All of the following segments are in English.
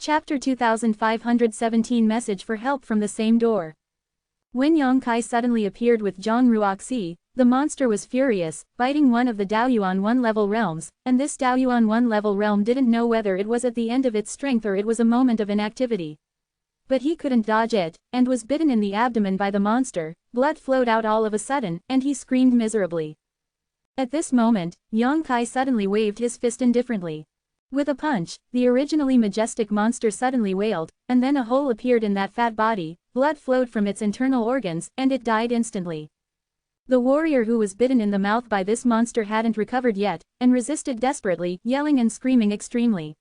Chapter 2517 Message for help from the same door. When Yang Kai suddenly appeared with Zhang Ruoxi, the monster was furious, biting one of the Daoyuan 1-level realms, and this Daoyuan 1-level realm didn't know whether it was at the end of its strength or it was a moment of inactivity. But he couldn't dodge it, and was bitten in the abdomen by the monster. Blood flowed out all of a sudden, and he screamed miserably. At this moment, Yang Kai suddenly waved his fist indifferently. With a punch, the originally majestic monster suddenly wailed, and then a hole appeared in that fat body, blood flowed from its internal organs, and it died instantly. The warrior who was bitten in the mouth by this monster hadn't recovered yet, and resisted desperately, yelling and screaming extremely.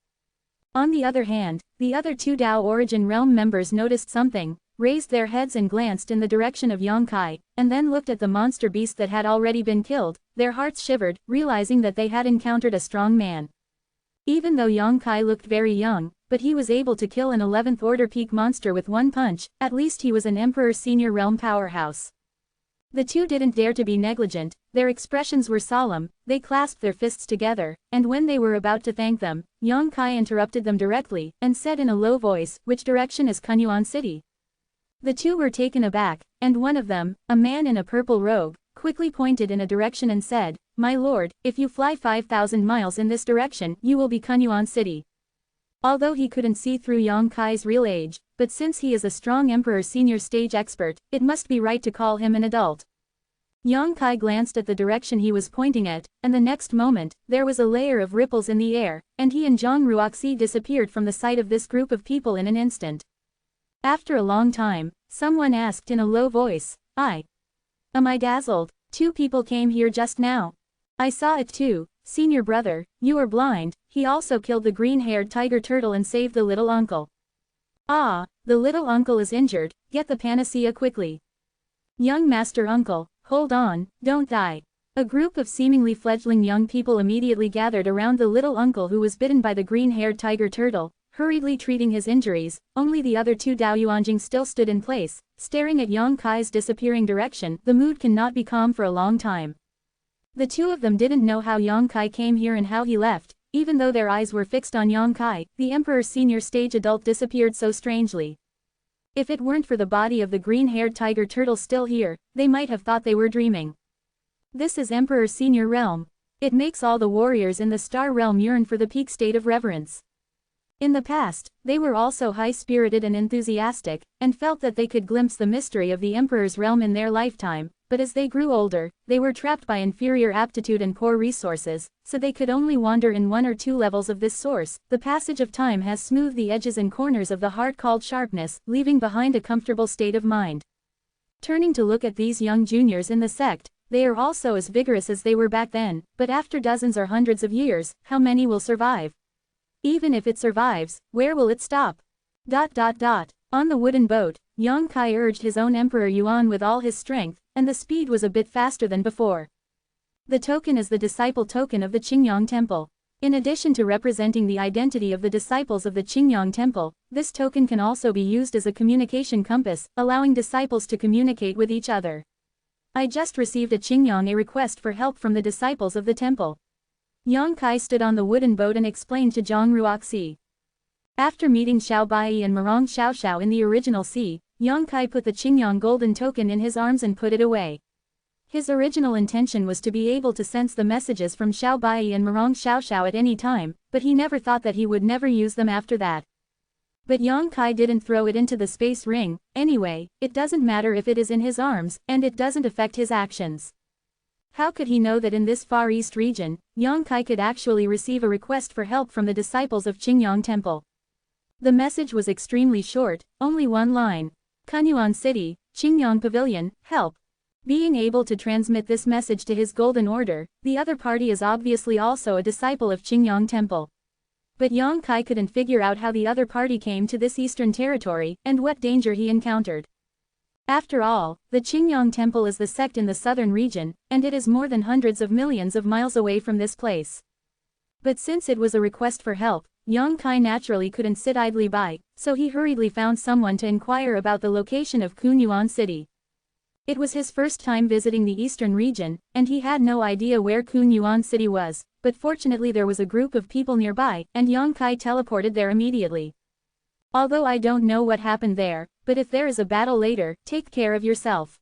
On the other hand, the other two Dao Origin Realm members noticed something, raised their heads and glanced in the direction of Yang Kai, and then looked at the monster beast that had already been killed. Their hearts shivered, realizing that they had encountered a strong man. Even though Yang Kai looked very young, but he was able to kill an 11th order peak monster with one punch. At least he was an Emperor Senior Realm powerhouse. The two didn't dare to be negligent, their expressions were solemn, they clasped their fists together, and when they were about to thank them, Yang Kai interrupted them directly, and said in a low voice, "Which direction is Kunyuan City?" The two were taken aback, and one of them, a man in a purple robe, quickly pointed in a direction and said, "My lord, if you fly 5,000 miles in this direction, you will be Kunyuan City." Although he couldn't see through Yang Kai's real age, but since he is a strong Emperor Senior stage expert, it must be right to call him an adult. Yang Kai glanced at the direction he was pointing at, and the next moment, there was a layer of ripples in the air, and he and Zhang Ruoxi disappeared from the sight of this group of people in an instant. After a long time, someone asked in a low voice, Am I dazzled? Two people came here just now. I saw it too, senior brother, you are blind." He also killed the green-haired tiger turtle and saved the little uncle. "Ah, the little uncle is injured, get the panacea quickly." "Young master uncle, hold on, don't die." A group of seemingly fledgling young people immediately gathered around the little uncle who was bitten by the green-haired tiger turtle, hurriedly treating his injuries. Only the other two Daoyuanjing still stood in place, staring at Yang Kai's disappearing direction. The mood cannot be calm for a long time. The two of them didn't know how Yang Kai came here and how he left. Even though their eyes were fixed on Yang Kai, the Emperor Senior stage adult disappeared so strangely. If it weren't for the body of the green-haired tiger turtle still here, they might have thought they were dreaming. This is Emperor Senior Realm. It makes all the warriors in the Star Realm yearn for the peak state of reverence. In the past, they were also high-spirited and enthusiastic, and felt that they could glimpse the mystery of the Emperor's realm in their lifetime, but as they grew older, they were trapped by inferior aptitude and poor resources, so they could only wander in 1 or 2 levels of this source. The passage of time has smoothed the edges and corners of the heart called sharpness, leaving behind a comfortable state of mind. Turning to look at these young juniors in the sect, they are also as vigorous as they were back then, but after dozens or hundreds of years, how many will survive? Even if it survives, where will it stop? On the wooden boat, Yang Kai urged his own Emperor Yuan with all his strength, and the speed was a bit faster than before. The token is the disciple token of the Qingyang Temple. In addition to representing the identity of the disciples of the Qingyang Temple, this token can also be used as a communication compass, allowing disciples to communicate with each other. I just received a request for help from the disciples of the temple. Yang Kai stood on the wooden boat and explained to Zhang Ruoxi. After meeting Xiao Bai and Marong Xiaoxiao in the original sea, Yang Kai put the Qingyang golden token in his arms and put it away. His original intention was to be able to sense the messages from Xiao Bai and Marong Xiaoxiao at any time, but he never thought that he would never use them after that. But Yang Kai didn't throw it into the space ring. Anyway, it doesn't matter if it is in his arms, and it doesn't affect his actions. How could he know that in this Far East region, Yang Kai could actually receive a request for help from the disciples of Qingyang Temple? The message was extremely short, only one line. Kunyuan City, Qingyang Pavilion, help. Being able to transmit this message to his golden order, the other party is obviously also a disciple of Qingyang Temple. But Yang Kai couldn't figure out how the other party came to this eastern territory, and what danger he encountered. After all, the Qingyang Temple is the sect in the southern region, and it is more than hundreds of millions of miles away from this place. But since it was a request for help, Yang Kai naturally couldn't sit idly by, so he hurriedly found someone to inquire about the location of Kunyuan City. It was his first time visiting the eastern region, and he had no idea where Kunyuan City was, but fortunately there was a group of people nearby, and Yang Kai teleported there immediately. Although I don't know what happened there, but if there is a battle later, take care of yourself.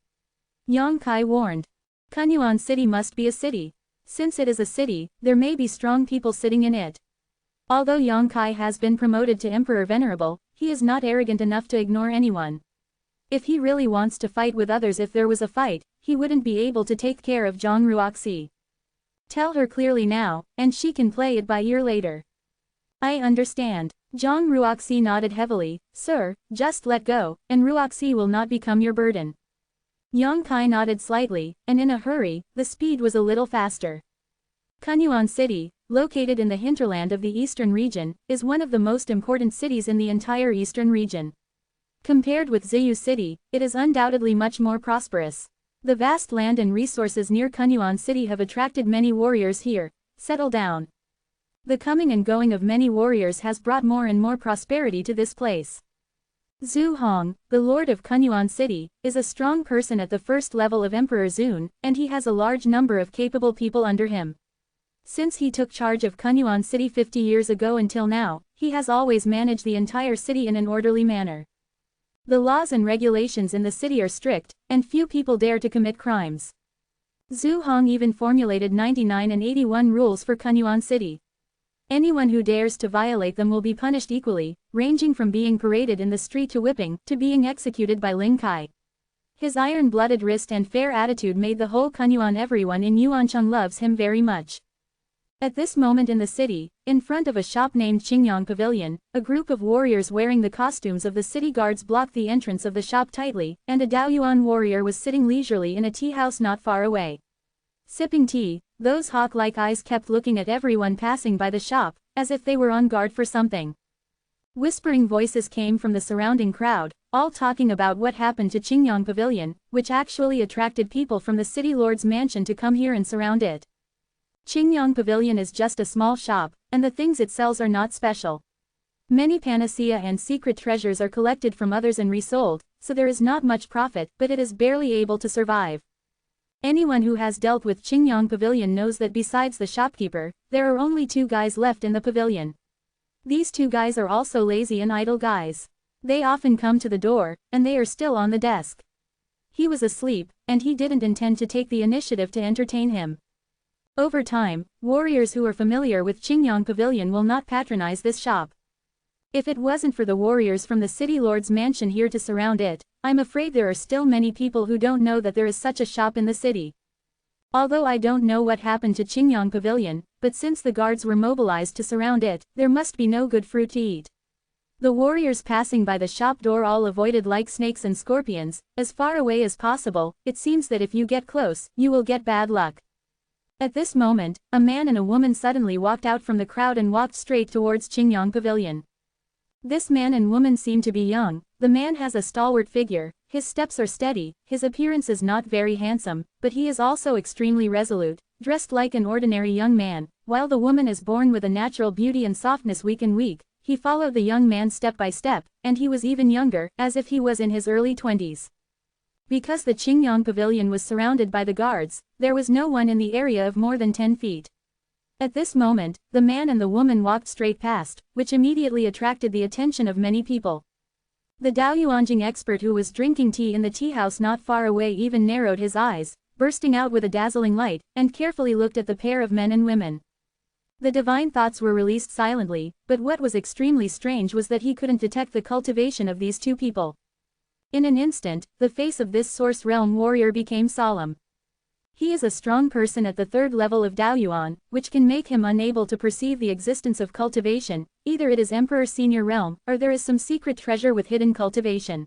Yang Kai warned. Kunyuan City must be a city. Since it is a city, there may be strong people sitting in it. Although Yang Kai has been promoted to Emperor Venerable, he is not arrogant enough to ignore anyone. If he really wants to fight with others, if there was a fight, he wouldn't be able to take care of Zhang Ruoxi. Tell her clearly now, and she can play it by ear later. I understand. Zhang Ruoxi nodded heavily. Sir, just let go, and Ruoxi will not become your burden. Yang Kai nodded slightly, and in a hurry, the speed was a little faster. Kunyuan City, located in the hinterland of the eastern region, is one of the most important cities in the entire eastern region. Compared with Zhenwu City, it is undoubtedly much more prosperous. The vast land and resources near Kunyuan City have attracted many warriors here. Settle down. The coming and going of many warriors has brought more and more prosperity to this place. Zhu Hong, the lord of Kunyuan City, is a strong person at the first level of Emperor Zun, and he has a large number of capable people under him. Since he took charge of Kunyuan City 50 years ago until now, he has always managed the entire city in an orderly manner. The laws and regulations in the city are strict, and few people dare to commit crimes. Zhu Hong even formulated 99 and 81 rules for Kunyuan City. Anyone who dares to violate them will be punished equally, ranging from being paraded in the street to whipping, to being executed by Ling Kai. His iron-blooded wrist and fair attitude made the whole Kunyuan everyone in Yuancheng loves him very much. At this moment in the city, in front of a shop named Qingyang Pavilion, a group of warriors wearing the costumes of the city guards blocked the entrance of the shop tightly, and a Daoyuan warrior was sitting leisurely in a tea house not far away. Sipping tea, those hawk-like eyes kept looking at everyone passing by the shop, as if they were on guard for something. Whispering voices came from the surrounding crowd, all talking about what happened to Qingyang Pavilion, which actually attracted people from the city lord's mansion to come here and surround it. Qingyang Pavilion is just a small shop, and the things it sells are not special. Many panacea and secret treasures are collected from others and resold, so there is not much profit, but it is barely able to survive. Anyone who has dealt with Qingyang Pavilion knows that besides the shopkeeper, there are only 2 guys left in the pavilion. These 2 guys are also lazy and idle guys. They often come to the door, and they are still on the desk. He was asleep, and he didn't intend to take the initiative to entertain him. Over time, warriors who are familiar with Qingyang Pavilion will not patronize this shop. If it wasn't for the warriors from the city lord's mansion here to surround it, I'm afraid there are still many people who don't know that there is such a shop in the city. Although I don't know what happened to Qingyang Pavilion, but since the guards were mobilized to surround it, there must be no good fruit to eat. The warriors passing by the shop door all avoided like snakes and scorpions, as far away as possible. It seems that if you get close, you will get bad luck. At this moment, a man and a woman suddenly walked out from the crowd and walked straight towards Qingyang Pavilion. This man and woman seem to be young. The man has a stalwart figure, his steps are steady, his appearance is not very handsome, but he is also extremely resolute, dressed like an ordinary young man, while the woman is born with a natural beauty and softness weak and weak. He followed the young man step by step, and he was even younger, as if he was in his early 20s. Because the Qingyang Pavilion was surrounded by the guards, there was no one in the area of more than 10 feet. At this moment, the man and the woman walked straight past, which immediately attracted the attention of many people. The Daoyuanjing expert who was drinking tea in the tea house not far away even narrowed his eyes, bursting out with a dazzling light, and carefully looked at the pair of men and women. The divine thoughts were released silently, but what was extremely strange was that he couldn't detect the cultivation of these 2 people. In an instant, the face of this Source Realm warrior became solemn. He is a strong person at the 3rd level of Daoyuan, which can make him unable to perceive the existence of cultivation. Either it is Emperor Senior Realm, or there is some secret treasure with hidden cultivation.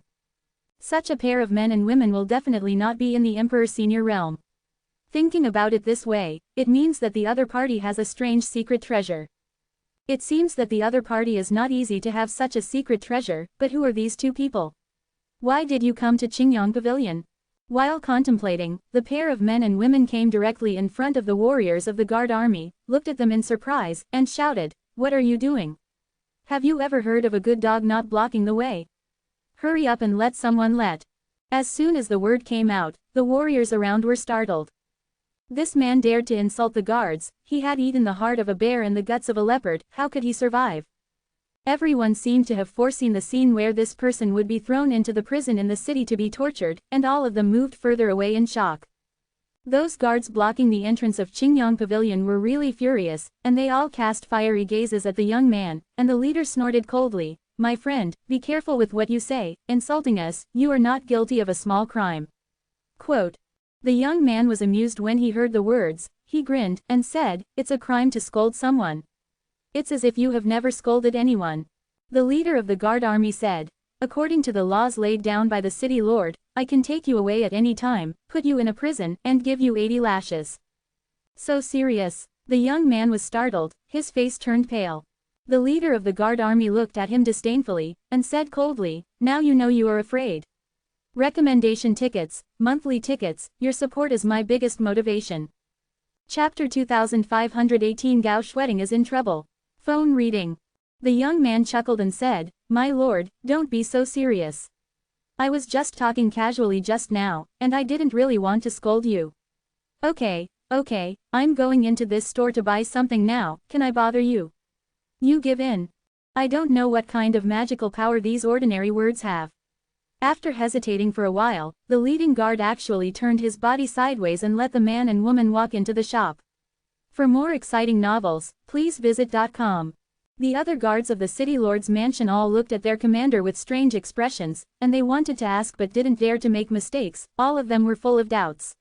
Such a pair of men and women will definitely not be in the Emperor Senior Realm. Thinking about it this way, it means that the other party has a strange secret treasure. It seems that the other party is not easy to have such a secret treasure, but who are these 2 people? Why did you come to Qingyang Pavilion? While contemplating, the pair of men and women came directly in front of the warriors of the guard army, looked at them in surprise, and shouted, "What are you doing? Have you ever heard of a good dog not blocking the way? Hurry up and let someone let." As soon as the word came out, the warriors around were startled. This man dared to insult the guards. He had eaten the heart of a bear and the guts of a leopard. How could he survive? Everyone seemed to have foreseen the scene where this person would be thrown into the prison in the city to be tortured, and all of them moved further away in shock. Those guards blocking the entrance of Qingyang Pavilion were really furious, and they all cast fiery gazes at the young man, and the leader snorted coldly, "My friend, be careful with what you say, insulting us, you are not guilty of a small crime." Quote. The young man was amused when he heard the words. He grinned, and said, "It's a crime to scold someone. It's as if you have never scolded anyone." The leader of the guard army said, "According to the laws laid down by the city lord, I can take you away at any time, put you in a prison, and give you 80 lashes. So serious? The young man was startled, his face turned pale. The leader of the guard army looked at him disdainfully, and said coldly, "Now you know you are afraid. Recommendation tickets, monthly tickets, your support is my biggest motivation." Chapter 2518 Gao Shueting is in trouble. Phone reading. The young man chuckled and said, "My lord, don't be so serious. I was just talking casually just now, and I didn't really want to scold you. Okay, I'm going into this store to buy something now, can I bother you?" You give in. I don't know what kind of magical power these ordinary words have. After hesitating for a while, the leading guard actually turned his body sideways and let the man and woman walk into the shop. For more exciting novels, please visit .com. The other guards of the city lord's mansion all looked at their commander with strange expressions, and they wanted to ask but didn't dare to make mistakes, all of them were full of doubts.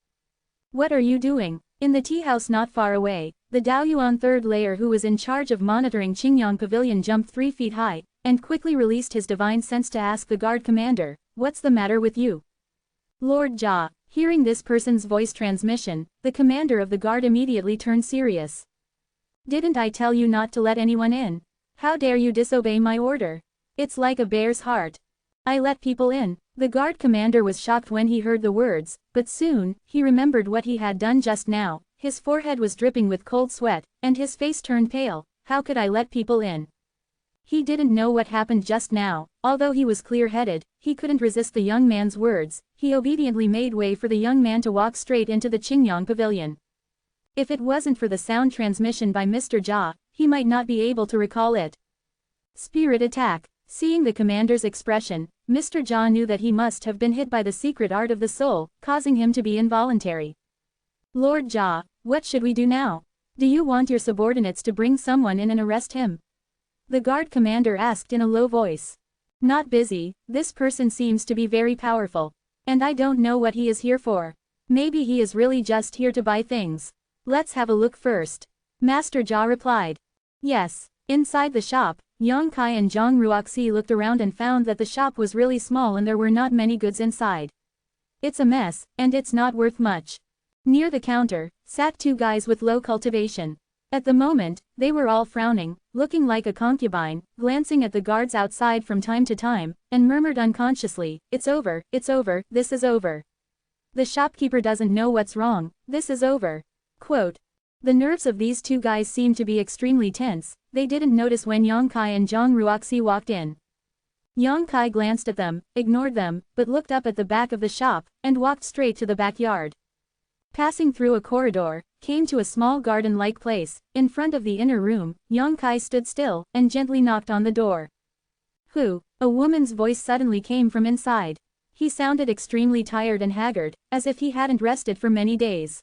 "What are you doing?" In the tea house not far away, the Daoyuan third layer who was in charge of monitoring Qingyang Pavilion jumped 3 feet high, and quickly released his divine sense to ask the guard commander, "What's the matter with you?" Lord Jia. Hearing this person's voice transmission, the commander of the guard immediately turned serious. "Didn't I tell you not to let anyone in? How dare you disobey my order? It's like a bear's heart. I let people in." The guard commander was shocked when he heard the words, but soon, he remembered what he had done just now. His forehead was dripping with cold sweat, and his face turned pale. How could I let people in? He didn't know what happened just now. Although he was clear-headed, he couldn't resist the young man's words. He obediently made way for the young man to walk straight into the Qingyang Pavilion. If it wasn't for the sound transmission by Mr. Jia, he might not be able to recall it. Spirit attack. Seeing the commander's expression, Mr. Jia knew that he must have been hit by the secret art of the soul, causing him to be involuntary. "Lord Jia, what should we do now? Do you want your subordinates to bring someone in and arrest him?" The guard commander asked in a low voice. "Not busy, this person seems to be very powerful. And I don't know what he is here for. Maybe he is really just here to buy things. Let's have a look first." Master Jia replied. Yes. Inside the shop, Yang Kai and Zhang Ruoxi looked around and found that the shop was really small and there were not many goods inside. "It's a mess, and it's not worth much." Near the counter, sat 2 guys with low cultivation. At the moment, they were all frowning, looking like a concubine, glancing at the guards outside from time to time, and murmured unconsciously, it's over, this is over. The shopkeeper doesn't know what's wrong, this is over." Quote. The nerves of these 2 guys seemed to be extremely tense. They didn't notice when Yang Kai and Zhang Ruoxi walked in. Yang Kai glanced at them, ignored them, but looked up at the back of the shop, and walked straight to the backyard. Passing through a corridor, came to a small garden-like place. In front of the inner room, Yang Kai stood still, and gently knocked on the door. "Who?" A woman's voice suddenly came from inside. He sounded extremely tired and haggard, as if he hadn't rested for many days.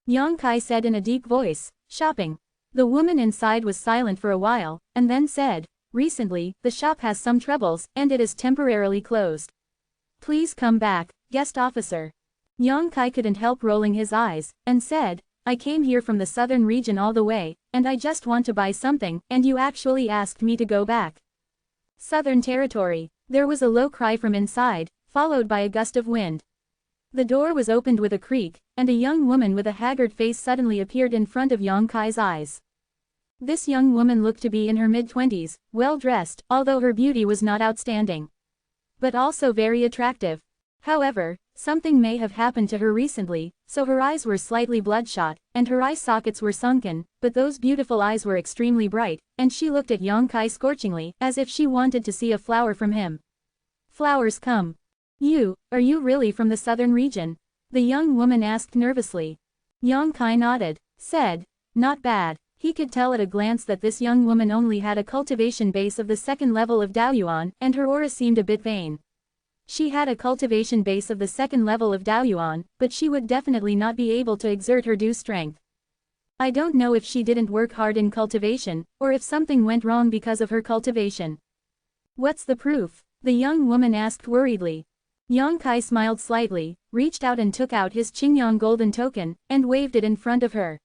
Yang Kai said in a deep voice, "Shopping." The woman inside was silent for a while, and then said, "Recently, the shop has some troubles, and it is temporarily closed. Please come back, guest officer." Yang Kai couldn't help rolling his eyes, and said, "I came here from the southern region all the way, and I just want to buy something, and you actually asked me to go back." Southern territory. There was a low cry from inside, followed by a gust of wind. The door was opened with a creak, and a young woman with a haggard face suddenly appeared in front of Yang Kai's eyes. This young woman looked to be in her mid-20s, well-dressed, although her beauty was not outstanding, but also very attractive. However, something may have happened to her recently, so her eyes were slightly bloodshot, and her eye sockets were sunken, but those beautiful eyes were extremely bright, and she looked at Yang Kai scorchingly, as if she wanted to see a flower from him. "Flowers come. Are you really from the southern region?" the young woman asked nervously. Yang Kai nodded, said, "Not bad. He could tell at a glance that this young woman only had a cultivation base of the second level of Daoyuan, and her aura seemed a bit vain. She had a cultivation base of the second level of Daoyuan, but she would definitely not be able to exert her due strength. I don't know if she didn't work hard in cultivation, or if something went wrong because of her cultivation. What's the proof? The young woman asked worriedly. Yang Kai smiled slightly, reached out and took out his Qingyang golden token, and waved it in front of her.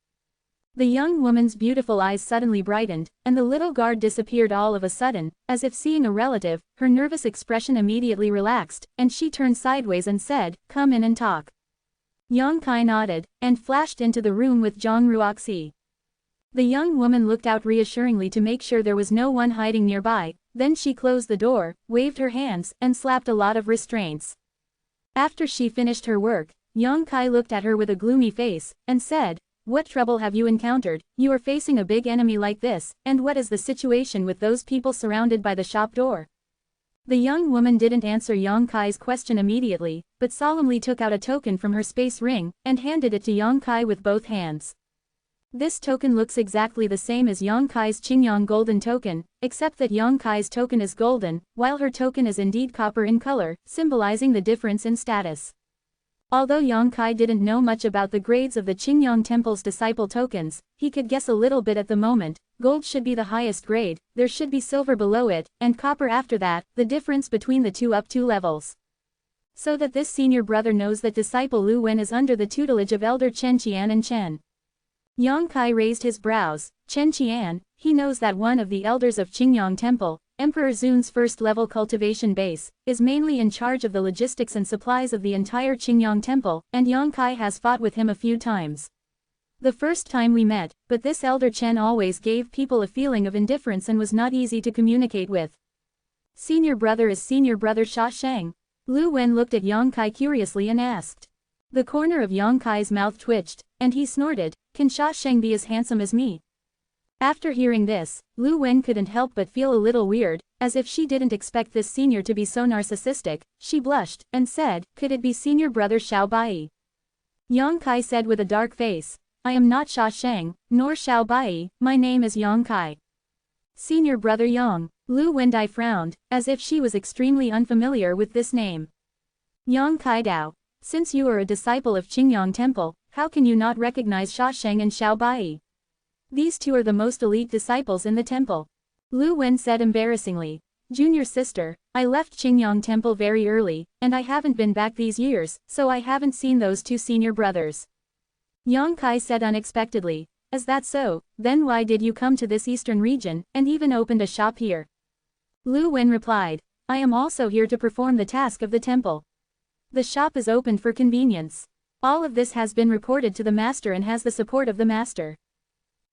The young woman's beautiful eyes suddenly brightened, and the little guard disappeared all of a sudden, as if seeing a relative. Her nervous expression immediately relaxed, and she turned sideways and said, "Come in and talk." Yang Kai nodded, and flashed into the room with Zhang Ruoxi. The young woman looked out reassuringly to make sure there was no one hiding nearby, then she closed the door, waved her hands, and slapped a lot of restraints. After she finished her work, Yang Kai looked at her with a gloomy face, and said, "What trouble have you encountered? You are facing a big enemy like this, and what is the situation with those people surrounded by the shop door?" The young woman didn't answer Yang Kai's question immediately, but solemnly took out a token from her space ring, and handed it to Yang Kai with both hands. This token looks exactly the same as Yang Kai's Qingyang golden token, except that Yang Kai's token is golden, while her token is indeed copper in color, symbolizing the difference in status. Although Yang Kai didn't know much about the grades of the Qingyang Temple's disciple tokens, he could guess a little bit at the moment. Gold should be the highest grade, there should be silver below it, and copper after that, the difference between the two up 2 levels. So that this senior brother knows that disciple Lu Wen is under the tutelage of Elder Chen Qian and Chen. Yang Kai raised his brows. Chen Qian, he knows that one of the elders of Qingyang Temple, Emperor Zun's first-level cultivation base, is mainly in charge of the logistics and supplies of the entire Qingyang Temple, and Yang Kai has fought with him a few times. The first time we met, but this Elder Chen always gave people a feeling of indifference and was not easy to communicate with. Senior brother is senior brother Sha Sheng. Lu Wen looked at Yang Kai curiously and asked. The corner of Yang Kai's mouth twitched, and he snorted, "Can Sha Sheng be as handsome as me?" After hearing this, Lu Wen couldn't help but feel a little weird, as if she didn't expect this senior to be so narcissistic. She blushed, and said, "Could it be senior brother Xiao Bai?" Yang Kai said with a dark face, "I am not Sha Sheng, nor Xiao Bai, my name is Yang Kai." Senior brother Yang. Lu Wendai frowned, as if she was extremely unfamiliar with this name. Yang Kai Dao. Since you are a disciple of Qingyang Temple, how can you not recognize Sha Sheng and Xiao Bai? These two are the most elite disciples in the temple. Lu Wen said embarrassingly. "Junior sister, I left Qingyang Temple very early, and I haven't been back these years, so I haven't seen those two senior brothers." Yang Kai said unexpectedly, "Is that so? Then why did you come to this eastern region, and even opened a shop here?" Lu Wen replied, "I am also here to perform the task of the temple. The shop is opened for convenience. All of this has been reported to the master and has the support of the master."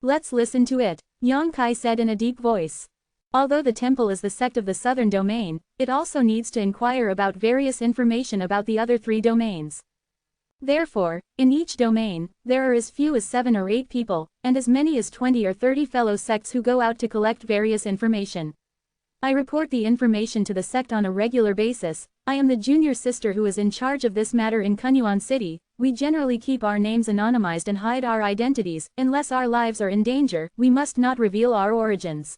"Let's listen to it," Yang Kai said in a deep voice. Although the temple is the sect of the southern domain, it also needs to inquire about various information about the other 3 domains. Therefore, in each domain, there are as few as 7 or 8 people, and as many as 20 or 30 fellow sects who go out to collect various information. I report the information to the sect on a regular basis. I am the junior sister who is in charge of this matter in Kunyuan City. We generally keep our names anonymized and hide our identities. Unless our lives are in danger, we must not reveal our origins.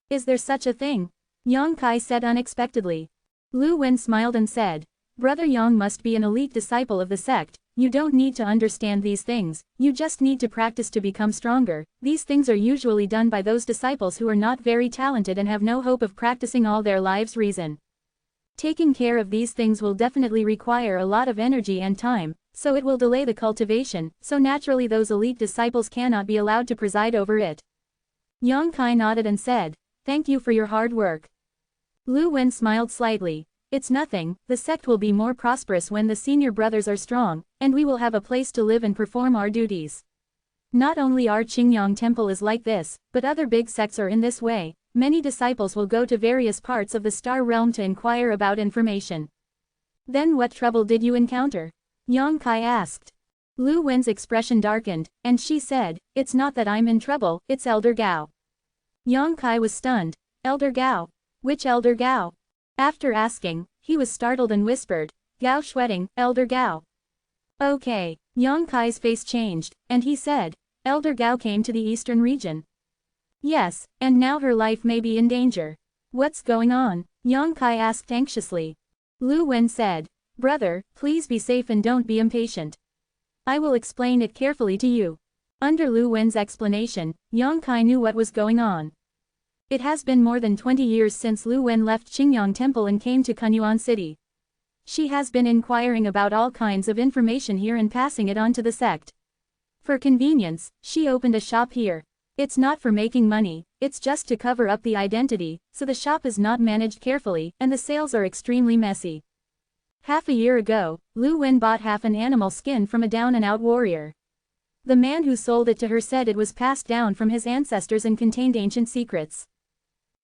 Is there such a thing? Yang Kai said unexpectedly. Lu Wen smiled and said, "Brother Yang must be an elite disciple of the sect. You don't need to understand these things, you just need to practice to become stronger. These things are usually done by those disciples who are not very talented and have no hope of practicing all their lives. Reason. Taking care of these things will definitely require a lot of energy and time, so it will delay the cultivation, so naturally those elite disciples cannot be allowed to preside over it." Yang Kai nodded and said, "Thank you for your hard work." Lu Wen smiled slightly. "It's nothing, the sect will be more prosperous when the senior brothers are strong, and we will have a place to live and perform our duties. Not only our Qingyang Temple is like this, but other big sects are in this way. Many disciples will go to various parts of the Star Realm to inquire about information." "Then what trouble did you encounter?" Yang Kai asked. Lu Wen's expression darkened, and she said, "It's not that I'm in trouble, it's Elder Gao." Yang Kai was stunned. "Elder Gao? Which Elder Gao?" After asking, he was startled and whispered, "Gao Shueting, Elder Gao." "Okay." Yang Kai's face changed, and he said, Elder Gao came to the eastern region. Yes, and now her life may be in danger. What's going on? Yang Kai asked anxiously. Lu Wen said, brother, please be safe and don't be impatient. I will explain it carefully to you. Under Lu Wen's explanation, Yang Kai knew what was going on. It has been more than 20 years since Lu Wen left Qingyang Temple and came to Kunyuan City. She has been inquiring about all kinds of information here and passing it on to the sect. For convenience, she opened a shop here. It's not for making money, it's just to cover up the identity, so the shop is not managed carefully, and the sales are extremely messy. Half a year ago, Lu Wen bought half an animal skin from a down-and-out warrior. The man who sold it to her said it was passed down from his ancestors and contained ancient secrets.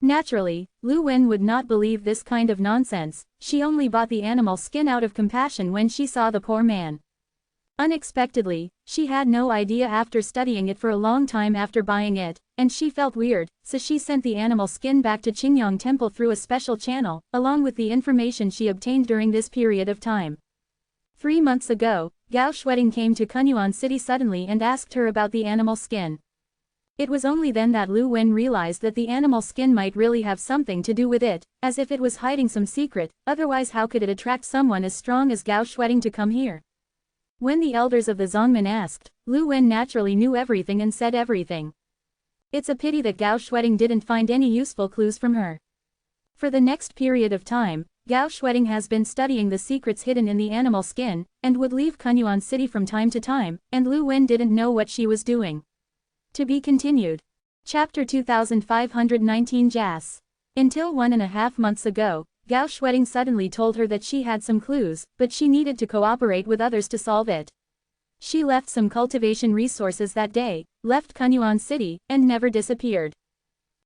Naturally, Lu Wen would not believe this kind of nonsense. She only bought the animal skin out of compassion when she saw the poor man. Unexpectedly, she had no idea after studying it for a long time after buying it, and she felt weird, so she sent the animal skin back to Qingyang Temple through a special channel, along with the information she obtained during this period of time. 3 months ago, Gao Shueding came to Kunyuan City suddenly and asked her about the animal skin. It was only then that Lu Wen realized that the animal skin might really have something to do with it, as if it was hiding some secret, otherwise how could it attract someone as strong as Gao Shueding to come here? When the elders of the Zongmen asked, Lu Wen naturally knew everything and said everything. It's a pity that Gao Shueding didn't find any useful clues from her. For the next period of time, Gao Shueding has been studying the secrets hidden in the animal skin, and would leave Kunyuan City from time to time, and Lu Wen didn't know what she was doing. To be continued. Chapter 2519 Jas. Until 1.5 months ago, Gao Shueding suddenly told her that she had some clues, but she needed to cooperate with others to solve it. She left some cultivation resources that day, left Kunyuan City, and never disappeared.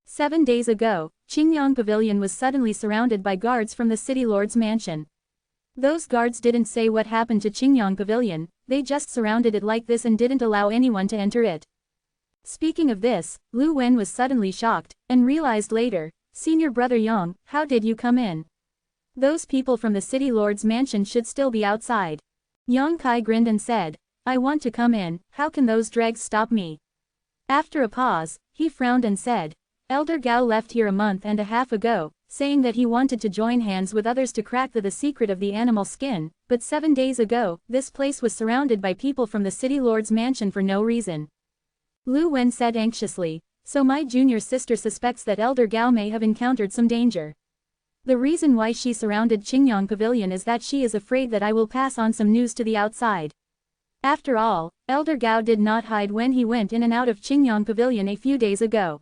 7 days ago, Qingyang Pavilion was suddenly surrounded by guards from the city lord's mansion. Those guards didn't say what happened to Qingyang Pavilion, they just surrounded it like this and didn't allow anyone to enter it. Speaking of this, Lu Wen was suddenly shocked, and realized later, Senior Brother Yang, how did you come in? Those people from the city lord's mansion should still be outside. Yang Kai grinned and said, I want to come in, how can those dregs stop me? After a pause, he frowned and said, Elder Gao left here a month and a half ago, saying that he wanted to join hands with others to crack the secret of the animal skin, but 7 days ago, this place was surrounded by people from the city lord's mansion for no reason. Lu Wen said anxiously, so my junior sister suspects that Elder Gao may have encountered some danger. The reason why she surrounded Qingyang Pavilion is that she is afraid that I will pass on some news to the outside. After all, Elder Gao did not hide when he went in and out of Qingyang Pavilion a few days ago.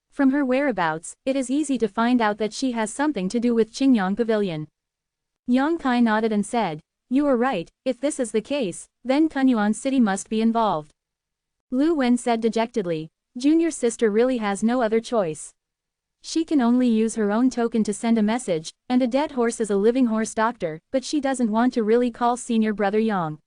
From her whereabouts, it is easy to find out that she has something to do with Qingyang Pavilion. Yang Kai nodded and said, you are right, if this is the case, then Kunyuan City must be involved. Lu Wen said dejectedly, junior sister really has no other choice. She can only use her own token to send a message, and a dead horse is a living horse doctor, but she doesn't want to really call senior brother Yang.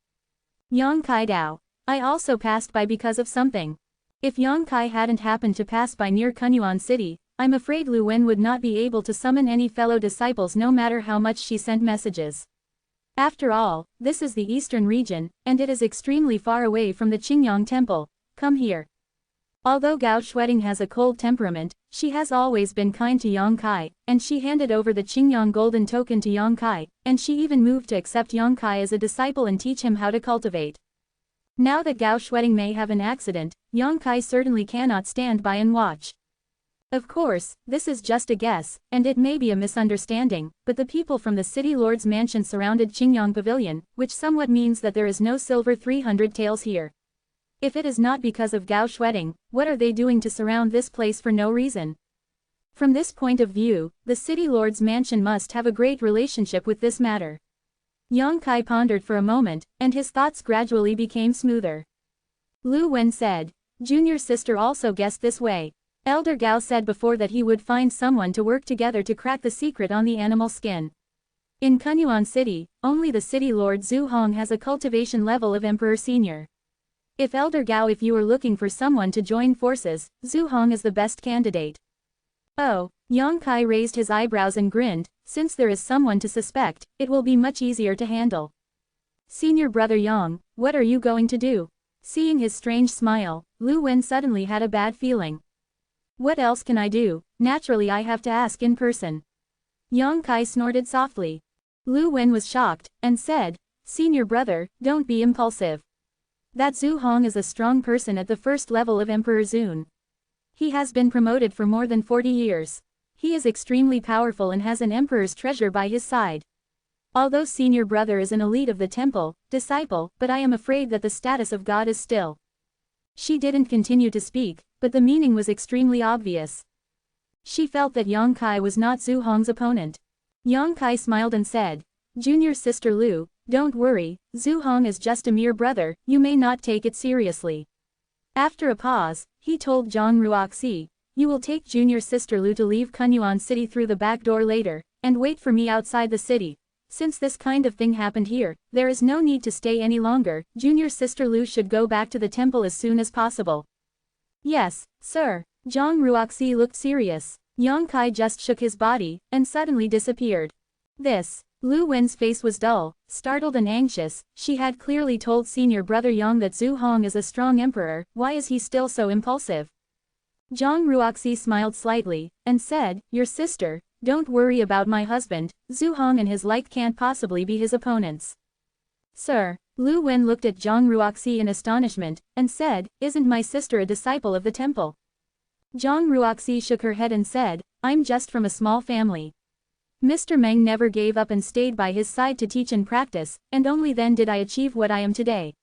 Yang Kai Dao. I also passed by because of something. If Yang Kai hadn't happened to pass by near Kunyuan City, I'm afraid Lu Wen would not be able to summon any fellow disciples no matter how much she sent messages. After all, this is the eastern region, and it is extremely far away from the Qingyang Temple. Come here. Although Gao Shueding has a cold temperament, she has always been kind to Yang Kai, and she handed over the Qingyang golden token to Yang Kai, and she even moved to accept Yang Kai as a disciple and teach him how to cultivate. Now that Gao Shueding may have an accident, Yang Kai certainly cannot stand by and watch. Of course, this is just a guess, and it may be a misunderstanding, but the people from the city lord's mansion surrounded Qingyang Pavilion, which somewhat means that there is no silver 300 taels here. If it is not because of Gao Shueding, what are they doing to surround this place for no reason? From this point of view, the city lord's mansion must have a great relationship with this matter. Yang Kai pondered for a moment, and his thoughts gradually became smoother. Lu Wen said, junior sister also guessed this way. Elder Gao said before that he would find someone to work together to crack the secret on the animal skin. In Kunyuan City, only the city lord Zhu Hong has a cultivation level of Emperor Senior. If Elder Gao, if you are looking for someone to join forces, Zhu Hong is the best candidate. Oh, Yang Kai raised his eyebrows and grinned, since there is someone to suspect, it will be much easier to handle. Senior brother Yang, what are you going to do? Seeing his strange smile, Wen suddenly had a bad feeling. What else can I do? Naturally I have to ask in person. Yang Kai snorted softly. Wen was shocked, and said, Senior brother, don't be impulsive. That Zhu Hong is a strong person at the first level of Emperor Zun. He has been promoted for more than 40 years. He is extremely powerful and has an emperor's treasure by his side. Although senior brother is an elite of the temple, disciple, but I am afraid that the status of God is still. She didn't continue to speak, but the meaning was extremely obvious. She felt that Yang Kai was not Zhu Hong's opponent. Yang Kai smiled and said, Junior sister Lu, don't worry, Zhu Hong is just a mere brother, you may not take it seriously. After a pause, he told Zhang Ruoxi, you will take junior sister Lu to leave Kunyuan City through the back door later, and wait for me outside the city. Since this kind of thing happened here, there is no need to stay any longer, junior sister Lu should go back to the temple as soon as possible. Yes, sir. Zhang Ruoxi looked serious. Yang Kai just shook his body, and suddenly disappeared. Wen's face was dull, startled and anxious. She had clearly told senior brother Yang that Zhu Hong is a strong emperor, why is he still so impulsive? Zhang Ruoxi smiled slightly, and said, your sister, don't worry about my husband, Zhu Hong and his like can't possibly be his opponents. Sir, Wen looked at Zhang Ruoxi in astonishment, and said, isn't my sister a disciple of the temple? Zhang Ruoxi shook her head and said, I'm just from a small family. Mr. Meng never gave up and stayed by his side to teach and practice, and only then did I achieve what I am today.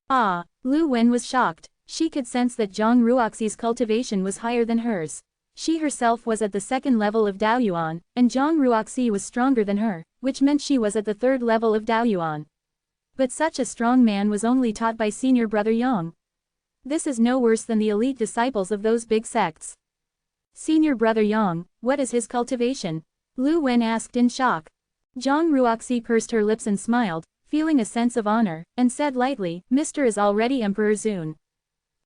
Ah, Wen was shocked. She could sense that Zhang Ruoxi's cultivation was higher than hers. She herself was at the second level of Daoyuan, and Zhang Ruoxi was stronger than her, which meant she was at the third level of Daoyuan. But such a strong man was only taught by senior brother Yang. This is no worse than the elite disciples of those big sects. Senior brother Yang, what is his cultivation? Wen asked in shock. Zhang Ruoxi pursed her lips and smiled, feeling a sense of honor, and said lightly, Mr. is already Emperor Zun.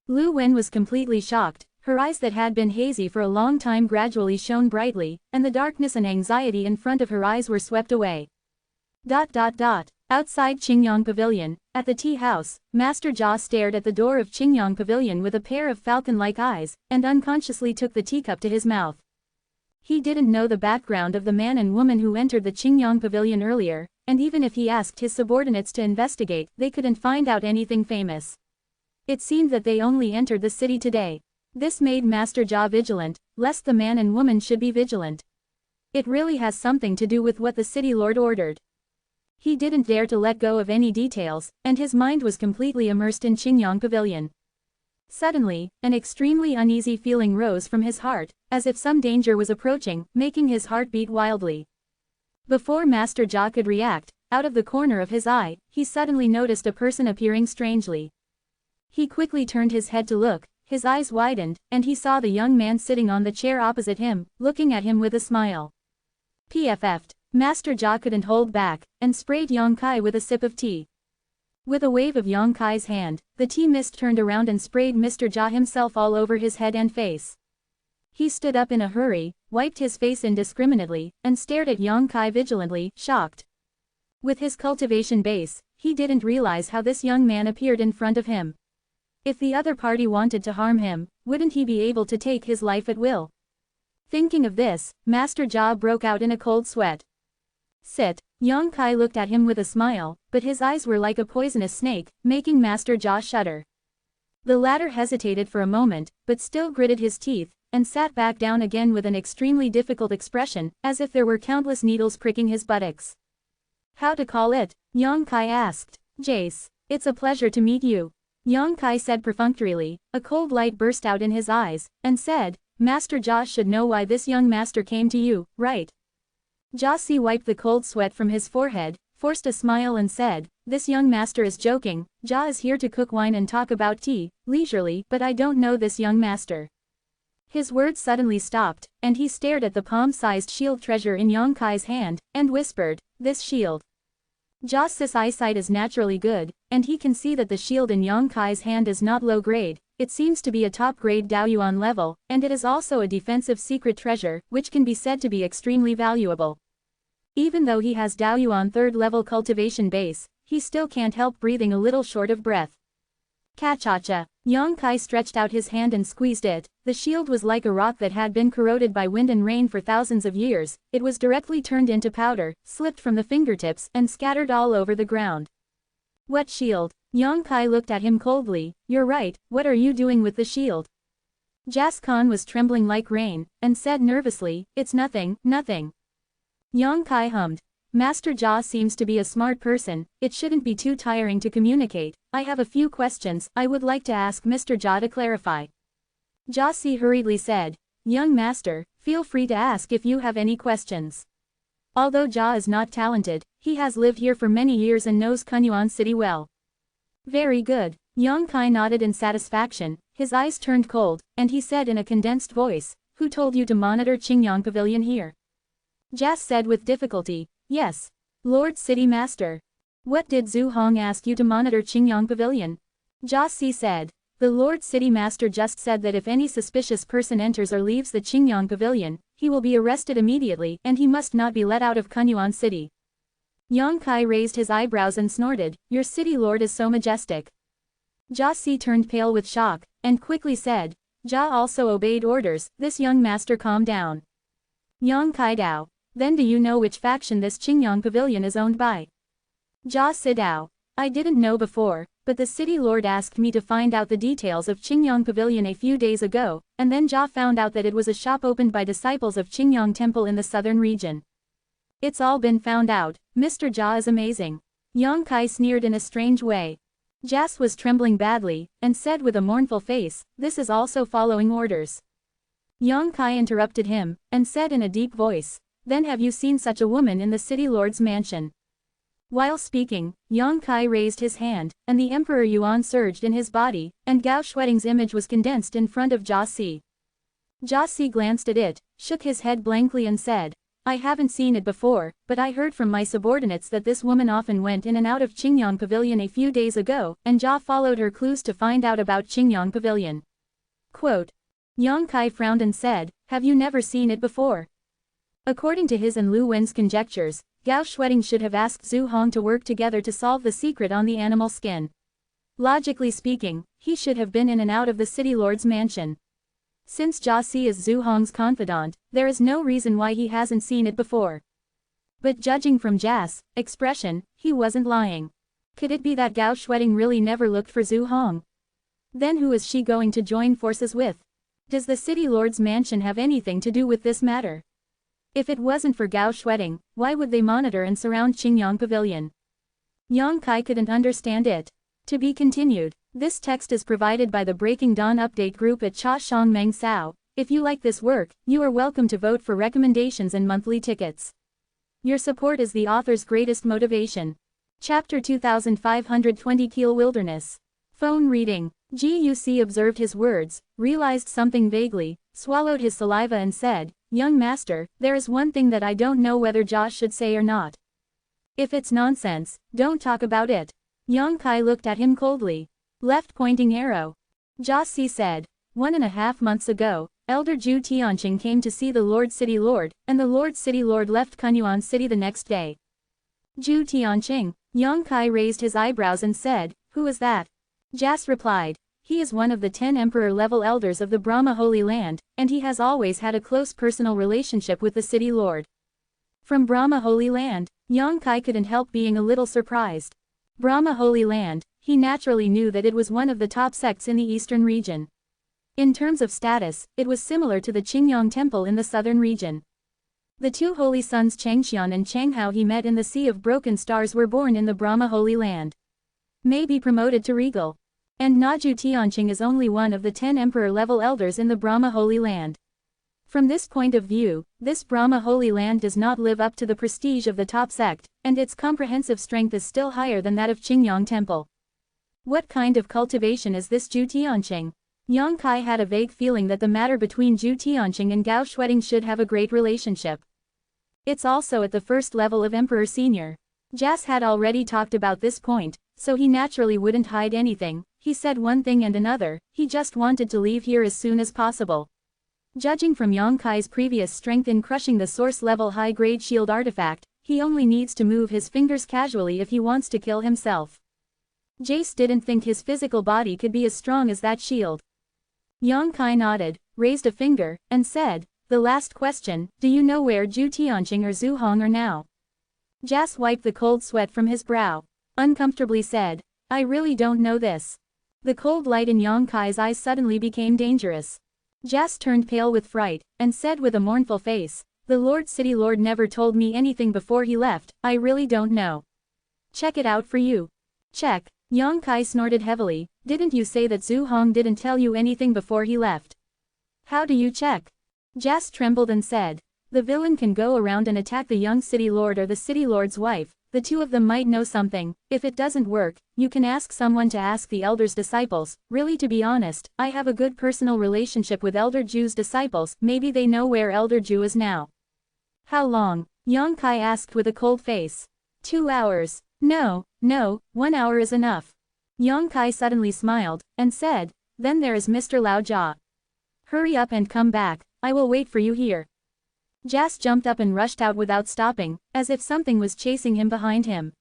Wen was completely shocked, her eyes that had been hazy for a long time gradually shone brightly, and the darkness and anxiety in front of her eyes were swept away. Outside Qingyang Pavilion, at the tea house, Master Jia stared at the door of Qingyang Pavilion with a pair of falcon-like eyes, and unconsciously took the teacup to his mouth. He didn't know the background of the man and woman who entered the Qingyang Pavilion earlier, and even if he asked his subordinates to investigate, they couldn't find out anything famous. It seemed that they only entered the city today. This made Master Jia vigilant, lest the man and woman should be vigilant. It really has something to do with what the city lord ordered. He didn't dare to let go of any details, and his mind was completely immersed in Qingyang Pavilion. Suddenly, an extremely uneasy feeling rose from his heart, as if some danger was approaching, making his heart beat wildly. Before Master Jia could react, out of the corner of his eye, he suddenly noticed a person appearing strangely. He quickly turned his head to look, his eyes widened, and he saw the young man sitting on the chair opposite him, looking at him with a smile. PFF'd. Master Jia couldn't hold back, and sprayed Yang Kai with a sip of tea. With a wave of Yang Kai's hand, the tea mist turned around and sprayed Mr. Jia himself all over his head and face. He stood up in a hurry, wiped his face indiscriminately, and stared at Yang Kai vigilantly, shocked. With his cultivation base, he didn't realize how this young man appeared in front of him. If the other party wanted to harm him, wouldn't he be able to take his life at will? Thinking of this, Master Jia broke out in a cold sweat. Sit. Yang Kai looked at him with a smile, but his eyes were like a poisonous snake, making Master Jia shudder. The latter hesitated for a moment, but still gritted his teeth, and sat back down again with an extremely difficult expression, as if there were countless needles pricking his buttocks. How to call it? Yang Kai asked. Jace. It's a pleasure to meet you. Yang Kai said perfunctorily, a cold light burst out in his eyes, and said, Master Jia should know why this young master came to you, right? Jia wiped the cold sweat from his forehead, forced a smile and said, this young master is joking, Jia is here to cook wine and talk about tea, leisurely, but I don't know this young master. His words suddenly stopped, and he stared at the palm-sized shield treasure in Yang Kai's hand, and whispered, this shield. Jia's eyesight is naturally good, and he can see that the shield in Yang Kai's hand is not low grade, it seems to be a top-grade Daoyuan level, and it is also a defensive secret treasure, which can be said to be extremely valuable. Even though he has Daoyuan third-level cultivation base, he still can't help breathing a little short of breath. Kachacha. Yang Kai stretched out his hand and squeezed it. The shield was like a rock that had been corroded by wind and rain for thousands of years. It was directly turned into powder, slipped from the fingertips, and scattered all over the ground. What shield? Yang Kai looked at him coldly. You're right, what are you doing with the shield? Jas Khan was trembling like rain, and said nervously, it's nothing, nothing. Yang Kai hummed. Master Jia seems to be a smart person, it shouldn't be too tiring to communicate. I have a few questions I would like to ask Mr. Jia to clarify. Jia Si hurriedly said, young master, feel free to ask if you have any questions. Although Jia is not talented, he has lived here for many years and knows Kunyuan City well. Very good. Yang Kai nodded in satisfaction, his eyes turned cold, and he said in a condensed voice, who told you to monitor Qingyang Pavilion here? Jas said with difficulty, yes. Lord City Master. What did Zhu Hong ask you to monitor Qingyang Pavilion? Jia Si said. The Lord City Master just said that if any suspicious person enters or leaves the Qingyang Pavilion, he will be arrested immediately and he must not be let out of Kunyuan City. Yang Kai raised his eyebrows and snorted, your city lord is so majestic. Jia Si turned pale with shock, and quickly said, Jia also obeyed orders, this young master calm down. Yang Kai Dao. Then do you know which faction this Qingyang Pavilion is owned by? Jia Si Dao. I didn't know before, but the city lord asked me to find out the details of Qingyang Pavilion a few days ago, and then Jia found out that it was a shop opened by disciples of Qingyang Temple in the southern region. It's all been found out, Mr. Jia is amazing. Yang Kai sneered in a strange way. Jas was trembling badly, and said with a mournful face, this is also following orders. Yang Kai interrupted him, and said in a deep voice, then have you seen such a woman in the city lord's mansion? While speaking, Yang Kai raised his hand, and the Emperor Yuan surged in his body, and Gao Shueting's image was condensed in front of Jia Si. Jia Si glanced at it, shook his head blankly and said, I haven't seen it before, but I heard from my subordinates that this woman often went in and out of Qingyang Pavilion a few days ago, and Jia followed her clues to find out about Qingyang Pavilion. Quote. Yang Kai frowned and said, have you never seen it before? According to his and Lu Wen's conjectures, Gao Shueting should have asked Zhu Hong to work together to solve the secret on the animal skin. Logically speaking, he should have been in and out of the city lord's mansion. Since Jia Si is Zhu Hong's confidant, there is no reason why he hasn't seen it before. But judging from Jia's expression, he wasn't lying. Could it be that Gao Shueting really never looked for Zhu Hong? Then who is she going to join forces with? Does the city lord's mansion have anything to do with this matter? If it wasn't for Gao Shueting, why would they monitor and surround Qingyang Pavilion? Yang Kai couldn't understand it. To be continued. This text is provided by the Breaking Dawn Update group at Cha Shang Meng Sao. If you like this work, you are welcome to vote for recommendations and monthly tickets. Your support is the author's greatest motivation. Chapter 2520 Keel Wilderness. Phone reading. Guc observed his words, realized something vaguely, swallowed his saliva and said, young master, there is one thing that I don't know whether Jia should say or not. If it's nonsense, don't talk about it. Yang Kai looked at him coldly. Left pointing arrow. Jia Si said, 1.5 months ago, Elder Zhu Tianqing came to see the Lord City Lord, and the Lord City Lord left Kunyuan City the next day. Zhu Tianqing. Yang Kai raised his eyebrows and said, who is that? Jas replied, he is one of the 10 emperor-level elders of the Brahma Holy Land, and he has always had a close personal relationship with the city lord. From Brahma Holy Land, Yang Kai couldn't help being a little surprised. Brahma Holy Land, he naturally knew that it was one of the top sects in the eastern region. In terms of status, it was similar to the Qingyang Temple in the southern region. The two holy sons Changxian and Changhao he met in the Sea of Broken Stars were born in the Brahma Holy Land. May be promoted to regal. And Zhu Tianqing is only one of the 10 emperor-level elders in the Brahma Holy Land. From this point of view, this Brahma Holy Land does not live up to the prestige of the top sect, and its comprehensive strength is still higher than that of Qingyang Temple. What kind of cultivation is this Zhu Tianqing? Yang Kai had a vague feeling that the matter between Zhu Tianqing and Gao Shueting should have a great relationship. It's also at the first level of Emperor Senior. Jas had already talked about this point, so he naturally wouldn't hide anything. He said one thing and another, he just wanted to leave here as soon as possible. Judging from Yang Kai's previous strength in crushing the source-level high-grade shield artifact, he only needs to move his fingers casually if he wants to kill himself. Jace didn't think his physical body could be as strong as that shield. Yang Kai nodded, raised a finger, and said, "The last question, do you know where Zhu Tianqing or Zhu Hong are now?" Jas wiped the cold sweat from his brow. Uncomfortably said, "I really don't know this." The cold light in Yang Kai's eyes suddenly became dangerous. Jas turned pale with fright, and said with a mournful face, "The Lord City Lord never told me anything before he left, I really don't know." "Check it out for you." "Check." Yang Kai snorted heavily, "Didn't you say that Zhu Hong didn't tell you anything before he left?" "How do you check?" Jas trembled and said, "The villain can go around and attack the young city lord or the city lord's wife, the two of them might know something. If it doesn't work, you can ask someone to ask the elder's disciples. Really, to be honest, I have a good personal relationship with Elder Zhu's disciples, maybe they know where Elder Zhu is now." "How long?" Yang Kai asked with a cold face. 2 hours. No, 1 hour is enough." Yang Kai suddenly smiled, and said, "Then there is Mr. Lao Jia. Hurry up and come back, I will wait for you here." Jas jumped up and rushed out without stopping, as if something was chasing him behind him.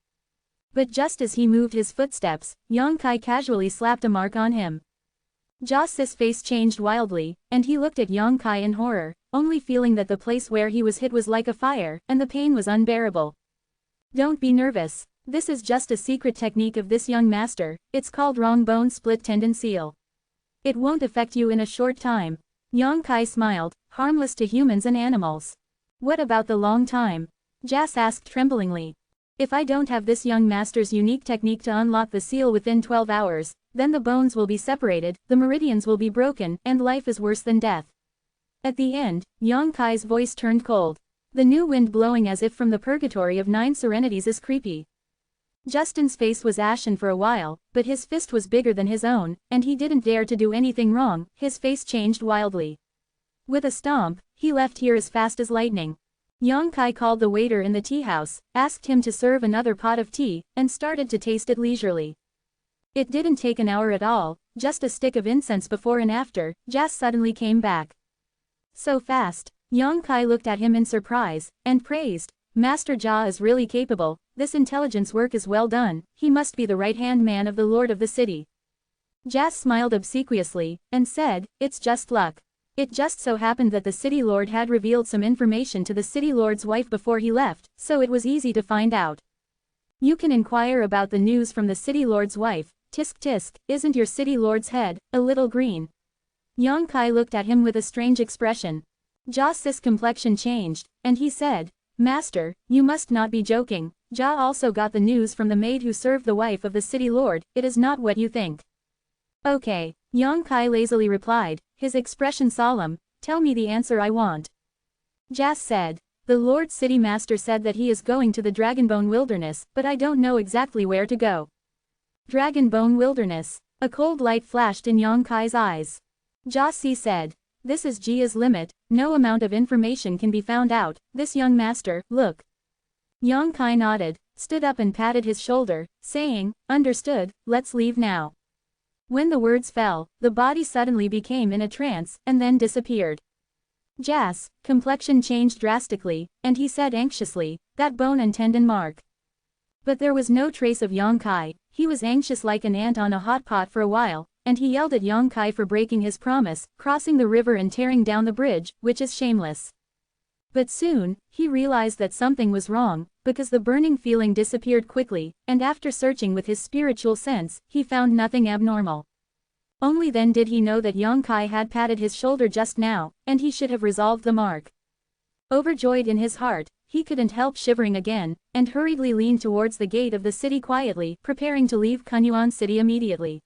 But just as he moved his footsteps, Yang Kai casually slapped a mark on him. Jas's face changed wildly, and he looked at Yang Kai in horror, only feeling that the place where he was hit was like a fire, and the pain was unbearable. "Don't be nervous. This is just a secret technique of this young master, it's called wrong bone split tendon seal. It won't affect you in a short time." Yang Kai smiled, "Harmless to humans and animals." "What about the long time?" Jas asked tremblingly. "If I don't have this young master's unique technique to unlock the seal within 12 hours, then the bones will be separated, the meridians will be broken, and life is worse than death." At the end, Yang Kai's voice turned cold. "The new wind blowing as if from the purgatory of 9 serenities is creepy." Justin's face was ashen for a while, but his fist was bigger than his own, and he didn't dare to do anything wrong. His face changed wildly. With a stomp, he left here as fast as lightning. Yang Kai called the waiter in the tea house, asked him to serve another pot of tea, and started to taste it leisurely. It didn't take an hour at all, just a stick of incense before and after, Jas suddenly came back. "So fast." Yang Kai looked at him in surprise, and praised, "Master Jia is really capable, this intelligence work is well done, he must be the right-hand man of the lord of the city." Jas smiled obsequiously, and said, "It's just luck. It just so happened that the city lord had revealed some information to the city lord's wife before he left, so it was easy to find out. You can inquire about the news from the city lord's wife. Tisk tisk, isn't your city lord's head a little green?" Yang Kai looked at him with a strange expression. Jas's complexion changed, and he said, "Master, you must not be joking. Jia also got the news from the maid who served the wife of the city lord, it is not what you think." "Okay," Yang Kai lazily replied, his expression solemn, "tell me the answer I want." Jas said, "The Lord City Master said that he is going to the Dragonbone Wilderness, but I don't know exactly where to go." Dragonbone Wilderness. A cold light flashed in Yang Kai's eyes. Jas said, "This is Jia's limit, no amount of information can be found out, this young master, look." Yang Kai nodded, stood up and patted his shoulder, saying, "Understood, let's leave now." When the words fell, the body suddenly became in a trance, and then disappeared. Jas' complexion changed drastically, and he said anxiously, "That bone and tendon mark." But there was no trace of Yang Kai. He was anxious like an ant on a hot pot for a while, and he yelled at Yang Kai for breaking his promise, crossing the river and tearing down the bridge, which is shameless. But soon, he realized that something was wrong, because the burning feeling disappeared quickly, and after searching with his spiritual sense, he found nothing abnormal. Only then did he know that Yang Kai had patted his shoulder just now, and he should have resolved the mark. Overjoyed in his heart, he couldn't help shivering again, and hurriedly leaned towards the gate of the city quietly, preparing to leave Kunyuan City immediately.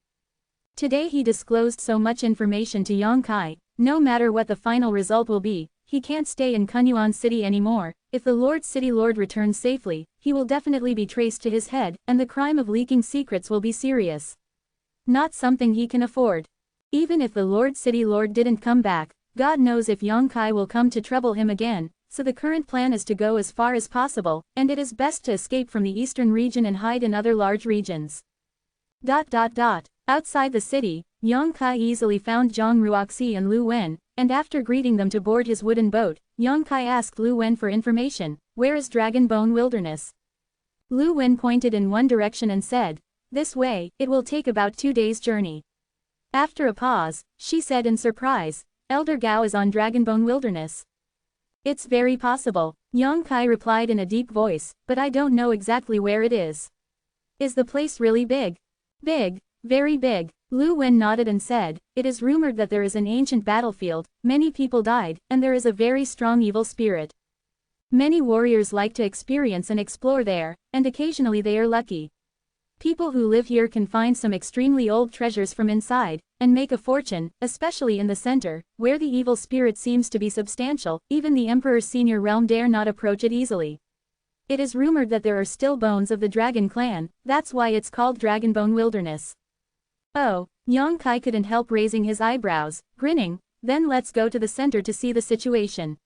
Today he disclosed so much information to Yang Kai, no matter what the final result will be, he can't stay in Kunyuan City anymore. If the Lord City Lord returns safely, he will definitely be traced to his head, and the crime of leaking secrets will be serious. Not something he can afford. Even if the Lord City Lord didn't come back, God knows if Yang Kai will come to trouble him again, so the current plan is to go as far as possible, and it is best to escape from the eastern region and hide in other large regions. Outside the city, Yang Kai easily found Zhang Ruoxi and Lu Wen, and after greeting them to board his wooden boat, Yang Kai asked Lu Wen for information, "Where is Dragon Bone Wilderness?" Lu Wen pointed in one direction and said, This way, it will take about 2 days' journey. After a pause, she said in surprise, Elder Gao is on Dragonbone Wilderness. It's very possible, Yang Kai replied in a deep voice, but I don't know exactly where it is. Is the place really big? Big, very big, Lu Wen nodded and said, it is rumored that there is an ancient battlefield, many people died, and there is a very strong evil spirit. Many warriors like to experience and explore there, and occasionally they are lucky. People who live here can find some extremely old treasures from inside, and make a fortune, especially in the center, where the evil spirit seems to be substantial, even the Emperor's senior realm dare not approach it easily. It is rumored that there are still bones of the dragon clan, that's why it's called Dragonbone Wilderness. Oh, Yang Kai couldn't help raising his eyebrows, grinning, then let's go to the center to see the situation.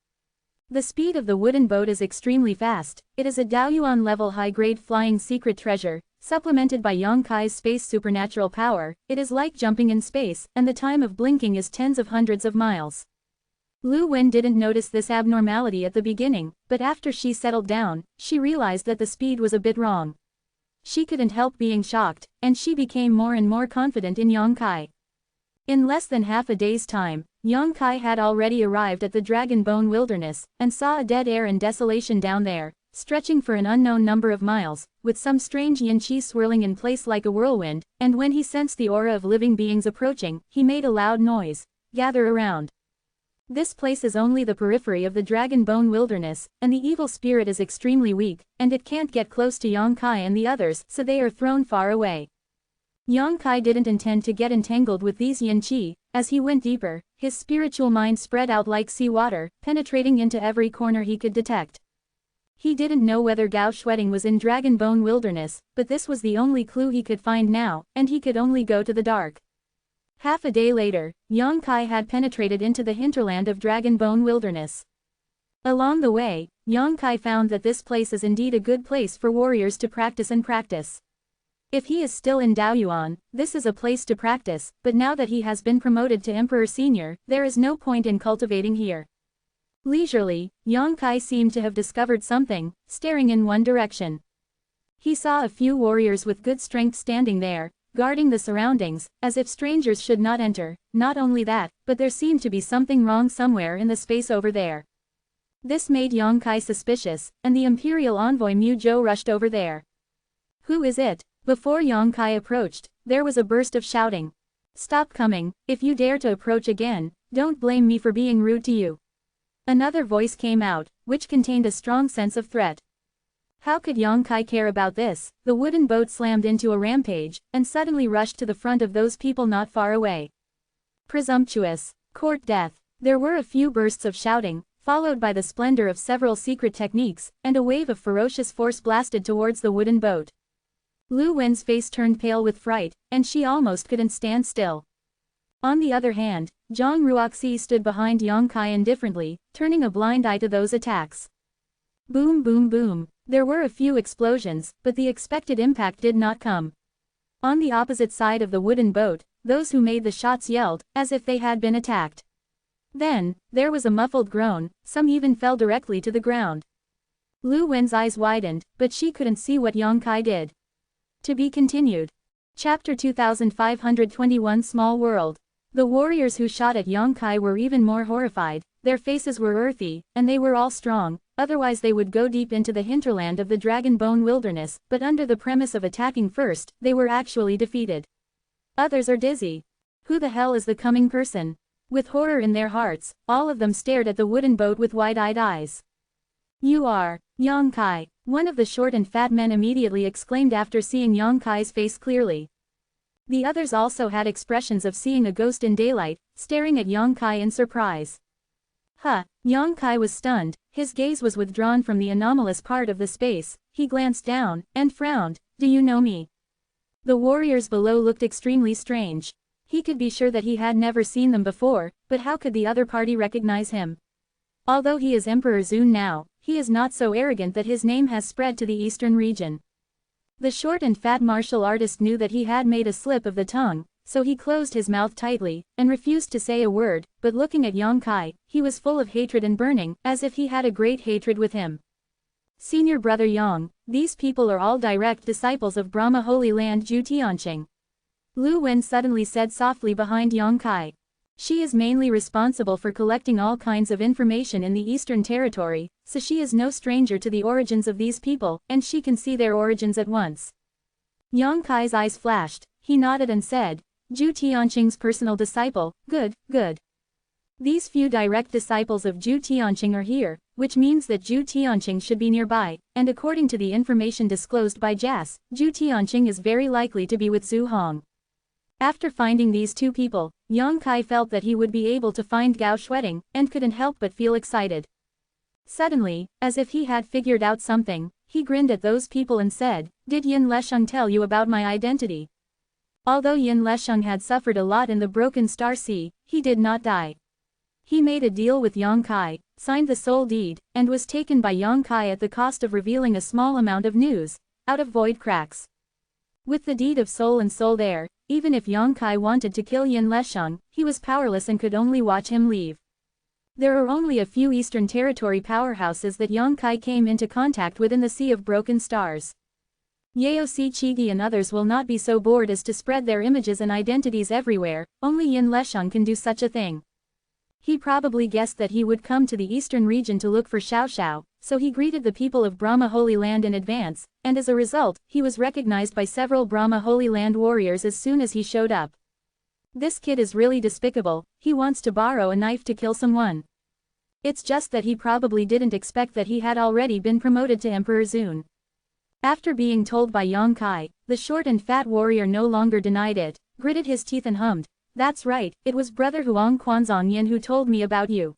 The speed of the wooden boat is extremely fast, it is a Daoyuan level high-grade flying secret treasure, supplemented by Yang Kai's space supernatural power, it is like jumping in space, and the time of blinking is tens of hundreds of miles. Lu Wen didn't notice this abnormality at the beginning, but after she settled down, she realized that the speed was a bit wrong. She couldn't help being shocked, and she became more and more confident in Yang Kai. In less than half a day's time, Yang Kai had already arrived at the Dragonbone Wilderness, and saw a dead air and desolation down there, stretching for an unknown number of miles, with some strange yin qi swirling in place like a whirlwind, and when he sensed the aura of living beings approaching, he made a loud noise, "Gather around." This place is only the periphery of the Dragonbone Wilderness, and the evil spirit is extremely weak, and it can't get close to Yang Kai and the others, so they are thrown far away. Yang Kai didn't intend to get entangled with these yin qi. As he went deeper, his spiritual mind spread out like seawater, penetrating into every corner he could detect. He didn't know whether Gao Shueding was in Dragonbone Wilderness, but this was the only clue he could find now, and he could only go to the dark. Half a day later, Yang Kai had penetrated into the hinterland of Dragonbone Wilderness. Along the way, Yang Kai found that this place is indeed a good place for warriors to practice and practice. If he is still in Daoyuan, this is a place to practice, but now that he has been promoted to Emperor Senior, there is no point in cultivating here. Leisurely, Yang Kai seemed to have discovered something, staring in one direction. He saw a few warriors with good strength standing there, guarding the surroundings, as if strangers should not enter. Not only that, but there seemed to be something wrong somewhere in the space over there. This made Yang Kai suspicious, and the Imperial Envoy Mu Zhou rushed over there. Who is it? Before Yang Kai approached, there was a burst of shouting. Stop coming, if you dare to approach again, don't blame me for being rude to you. Another voice came out, which contained a strong sense of threat. How could Yang Kai care about this? The wooden boat slammed into a rampage, and suddenly rushed to the front of those people not far away. Presumptuous, court death. There were a few bursts of shouting, followed by the splendor of several secret techniques, and a wave of ferocious force blasted towards the wooden boat. Lu Wen's face turned pale with fright, and she almost couldn't stand still. On the other hand, Zhang Ruoxi stood behind Yang Kai indifferently, turning a blind eye to those attacks. Boom boom boom. There were a few explosions, but the expected impact did not come. On the opposite side of the wooden boat, those who made the shots yelled, as if they had been attacked. Then, there was a muffled groan, some even fell directly to the ground. Lu Wen's eyes widened, but she couldn't see what Yang Kai did. To be continued. Chapter 2521 Small World. The warriors who shot at Yang Kai were even more horrified, their faces were earthy, and they were all strong, otherwise they would go deep into the hinterland of the Dragonbone Wilderness, but under the premise of attacking first, they were actually defeated. Others are dizzy. Who the hell is the coming person? With horror in their hearts, all of them stared at the wooden boat with wide-eyed eyes. You are Yang Kai, one of the short and fat men immediately exclaimed after seeing Yang Kai's face clearly. The others also had expressions of seeing a ghost in daylight, staring at Yang Kai in surprise. Yang Kai was stunned, his gaze was withdrawn from the anomalous part of the space, he glanced down, and frowned. Do you know me? The warriors below looked extremely strange. He could be sure that he had never seen them before, but how could the other party recognize him? Although he is Emperor Zun now, he is not so arrogant that his name has spread to the eastern region. The short and fat martial artist knew that he had made a slip of the tongue, so he closed his mouth tightly, and refused to say a word, but looking at Yang Kai, he was full of hatred and burning, as if he had a great hatred with him. Senior Brother Yang, these people are all direct disciples of Brahma Holy Land Zhu Tianqing. Lu Wen suddenly said softly behind Yang Kai. She is mainly responsible for collecting all kinds of information in the Eastern Territory, so she is no stranger to the origins of these people, and she can see their origins at once. Yang Kai's eyes flashed, he nodded and said, Zhu Tianqing's personal disciple, good, good. These few direct disciples of Zhu Tianqing are here, which means that Zhu Tianqing should be nearby, and according to the information disclosed by Jas, Zhu Tianqing is very likely to be with Zhu Hong. After finding these two people, Yang Kai felt that he would be able to find Gao Shueting, and couldn't help but feel excited. Suddenly, as if he had figured out something, he grinned at those people and said, Did Yin Lesheng tell you about my identity? Although Yin Lesheng had suffered a lot in the Broken Star Sea, he did not die. He made a deal with Yang Kai, signed the soul deed, and was taken by Yang Kai at the cost of revealing a small amount of news, out of void cracks. With the deed of soul and soul there, even if Yang Kai wanted to kill Yin Lesheng, he was powerless and could only watch him leave. There are only a few Eastern Territory powerhouses that Yang Kai came into contact with in the Sea of Broken Stars. Yao Si Chigi and others will not be so bored as to spread their images and identities everywhere, only Yin Lesheng can do such a thing. He probably guessed that he would come to the eastern region to look for Xiao Xiao, so he greeted the people of Brahma Holy Land in advance, and as a result, he was recognized by several Brahma Holy Land warriors as soon as he showed up. This kid is really despicable, he wants to borrow a knife to kill someone. It's just that he probably didn't expect that he had already been promoted to Emperor Zun. After being told by Yang Kai, the short and fat warrior no longer denied it, gritted his teeth and hummed, That's right, it was Brother Huang Quanzong Yin who told me about you.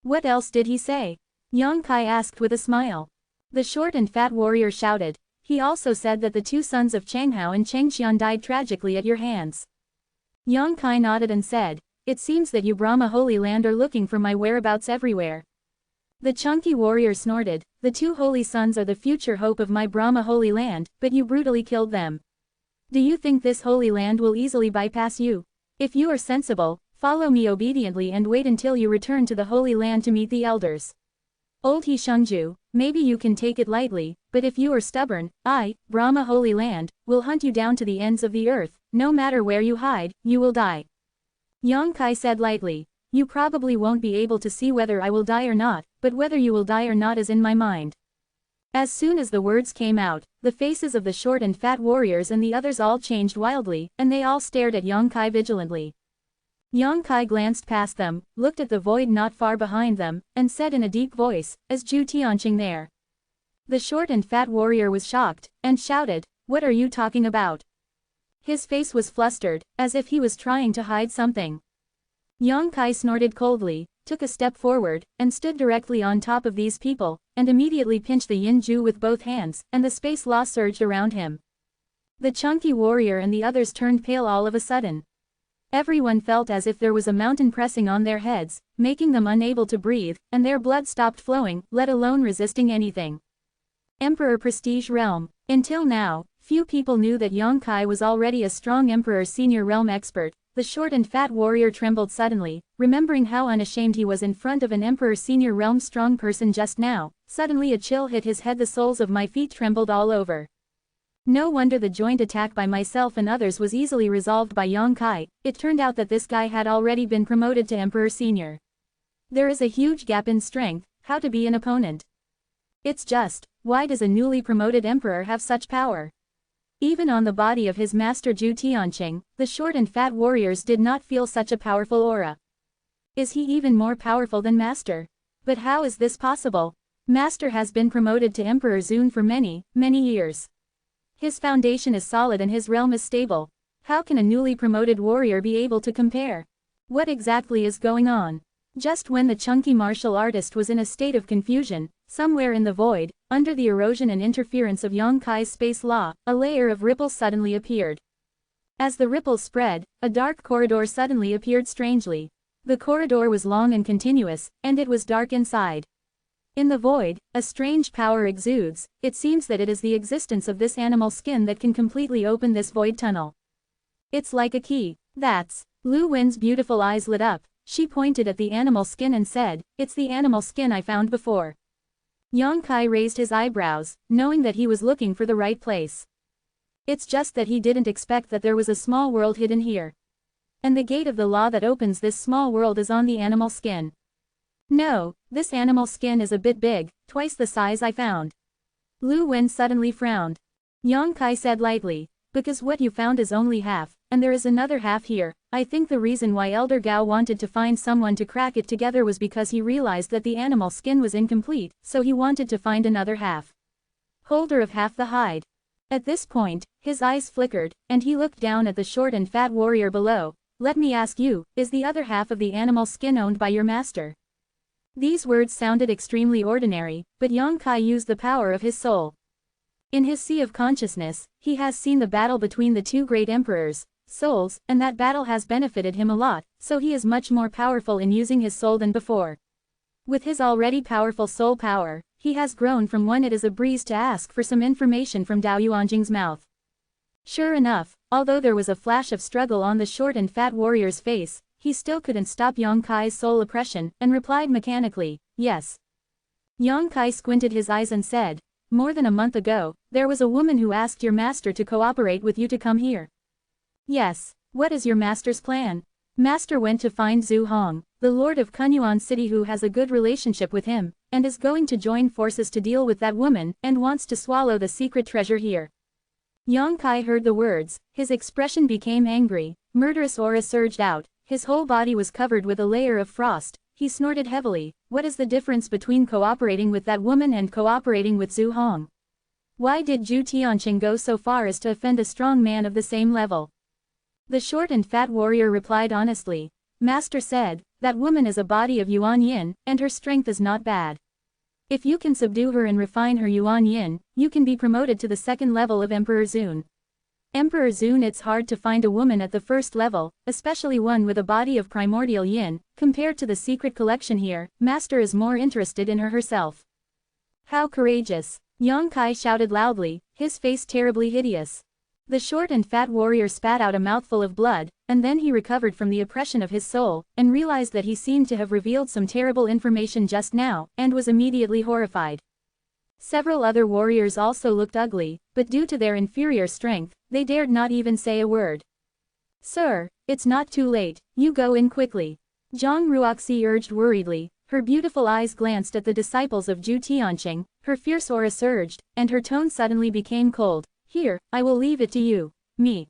What else did he say? Yang Kai asked with a smile. The short and fat warrior shouted, he also said that the two sons of Changhao and Chengxian died tragically at your hands. Yang Kai nodded and said, It seems that you Brahma Holy Land are looking for my whereabouts everywhere. The chunky warrior snorted, The two holy sons are the future hope of my Brahma Holy Land, but you brutally killed them. Do you think this holy land will easily bypass you? If you are sensible, follow me obediently and wait until you return to the Holy Land to meet the elders. Old He Shengju, maybe you can take it lightly, but if you are stubborn, I, Brahma Holy Land, will hunt you down to the ends of the earth, no matter where you hide, you will die. Yang Kai said lightly, You probably won't be able to see whether I will die or not, but whether you will die or not is in my mind. As soon as the words came out, the faces of the short and fat warriors and the others all changed wildly, and they all stared at Yang Kai vigilantly. Yang Kai glanced past them, looked at the void not far behind them, and said in a deep voice, Is Zhu Tianqing there? The short and fat warrior was shocked, and shouted, What are you talking about? His face was flustered, as if he was trying to hide something. Yang Kai snorted coldly, took a step forward, and stood directly on top of these people, and immediately pinched the Yin Ju with both hands, and the space law surged around him. The chunky warrior and the others turned pale all of a sudden. Everyone felt as if there was a mountain pressing on their heads, making them unable to breathe, and their blood stopped flowing, let alone resisting anything. Emperor Prestige Realm. Until now, few people knew that Yang Kai was already a strong Emperor Senior Realm expert. The short and fat warrior trembled suddenly, remembering how unashamed he was in front of an Emperor Senior Realm strong person just now. Suddenly a chill hit his head, the soles of my feet trembled all over. No wonder the joint attack by myself and others was easily resolved by Yang Kai, it turned out that this guy had already been promoted to Emperor Senior. There is a huge gap in strength, how to be an opponent. It's just, why does a newly promoted emperor have such power? Even on the body of his master Zhu Tianqing, the short and fat warriors did not feel such a powerful aura. Is he even more powerful than master? But how is this possible? Master has been promoted to Emperor Zun for many, many years. His foundation is solid and his realm is stable. How can a newly promoted warrior be able to compare? What exactly is going on? Just when the chunky martial artist was in a state of confusion, somewhere in the void, under the erosion and interference of Yang Kai's space law, a layer of ripples suddenly appeared. As the ripples spread, a dark corridor suddenly appeared strangely. The corridor was long and continuous, and it was dark inside. In the void, a strange power exudes. It seems that it is the existence of this animal skin that can completely open this void tunnel. It's like a key. That's. Lu Wen's beautiful eyes lit up. She pointed at the animal skin and said, It's the animal skin I found before. Yang Kai raised his eyebrows, knowing that he was looking for the right place. It's just that he didn't expect that there was a small world hidden here. And the gate of the law that opens this small world is on the animal skin. No, this animal skin is a bit big, twice the size I found. Lu Wen suddenly frowned. Yang Kai said lightly, because what you found is only half, and there is another half here. I think the reason why Elder Gao wanted to find someone to crack it together was because he realized that the animal skin was incomplete, so he wanted to find another half. Holder of half the hide. At this point, his eyes flickered, and he looked down at the short and fat warrior below. Let me ask you, is the other half of the animal skin owned by your master? These words sounded extremely ordinary, but Yang Kai used the power of his soul. In his sea of consciousness, he has seen the battle between the two great emperors, souls, and that battle has benefited him a lot, so he is much more powerful in using his soul than before. With his already powerful soul power, he has grown from one it is a breeze to ask for some information from Dao Yuanjing's mouth. Sure enough, although there was a flash of struggle on the short and fat warrior's face, he still couldn't stop Yang Kai's soul oppression, and replied mechanically, yes. Yang Kai squinted his eyes and said, more than a month ago, there was a woman who asked your master to cooperate with you to come here. Yes, what is your master's plan? Master went to find Zhu Hong, the lord of Kunyuan City who has a good relationship with him, and is going to join forces to deal with that woman, and wants to swallow the secret treasure here. Yang Kai heard the words, his expression became angry, murderous aura surged out, his whole body was covered with a layer of frost. He snorted heavily. What is the difference between cooperating with that woman and cooperating with Zhu Hong? Why did Zhu Tianqing go so far as to offend a strong man of the same level? The short and fat warrior replied honestly. Master said, that woman is a body of Yuan Yin, and her strength is not bad. If you can subdue her and refine her Yuan Yin, you can be promoted to the second level of Emperor Zun. Emperor Zun, it's hard to find a woman at the first level, especially one with a body of primordial yin. Compared to the secret collection here, Master is more interested in her herself. How courageous! Yang Kai shouted loudly, his face terribly hideous. The short and fat warrior spat out a mouthful of blood, and then he recovered from the oppression of his soul, and realized that he seemed to have revealed some terrible information just now, and was immediately horrified. Several other warriors also looked ugly, but due to their inferior strength, they dared not even say a word. Sir, it's not too late, you go in quickly. Zhang Ruoxi urged worriedly, her beautiful eyes glanced at the disciples of Zhu Tianqing, her fierce aura surged, and her tone suddenly became cold. Here, I will leave it to you, me.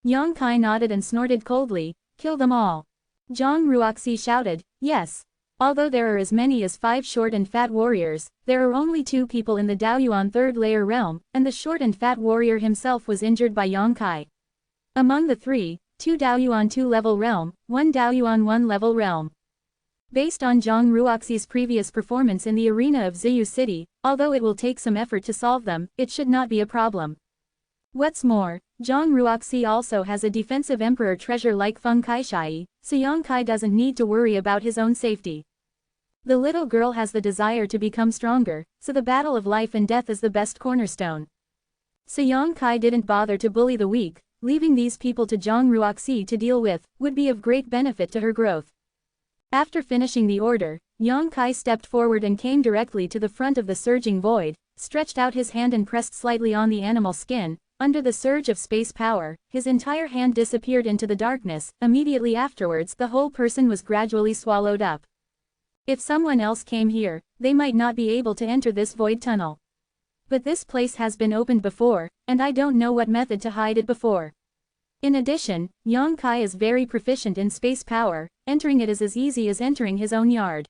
Yang Kai nodded and snorted coldly, kill them all. Zhang Ruoxi shouted, yes. Although there are as many as 5 short and fat warriors, there are only 2 people in the Daoyuan third layer realm, and the short and fat warrior himself was injured by Yang Kai. Among the 3, 2 Daoyuan 2-level realm, 1 Daoyuan 1-level realm. Based on Zhang Ruoxi's previous performance in the arena of Ziyu City, although it will take some effort to solve them, it should not be a problem. What's more, Zhang Ruoxi also has a defensive emperor treasure like Feng Kaishai, so Yang Kai doesn't need to worry about his own safety. The little girl has the desire to become stronger, so the battle of life and death is the best cornerstone. So Yang Kai didn't bother to bully the weak, leaving these people to Zhang Ruoxi to deal with, would be of great benefit to her growth. After finishing the order, Yang Kai stepped forward and came directly to the front of the surging void, stretched out his hand and pressed slightly on the animal skin. Under the surge of space power, his entire hand disappeared into the darkness. Immediately afterwards, the whole person was gradually swallowed up. If someone else came here, they might not be able to enter this void tunnel. But this place has been opened before, and I don't know what method to hide it before. In addition, Yang Kai is very proficient in space power, entering it is as easy as entering his own yard.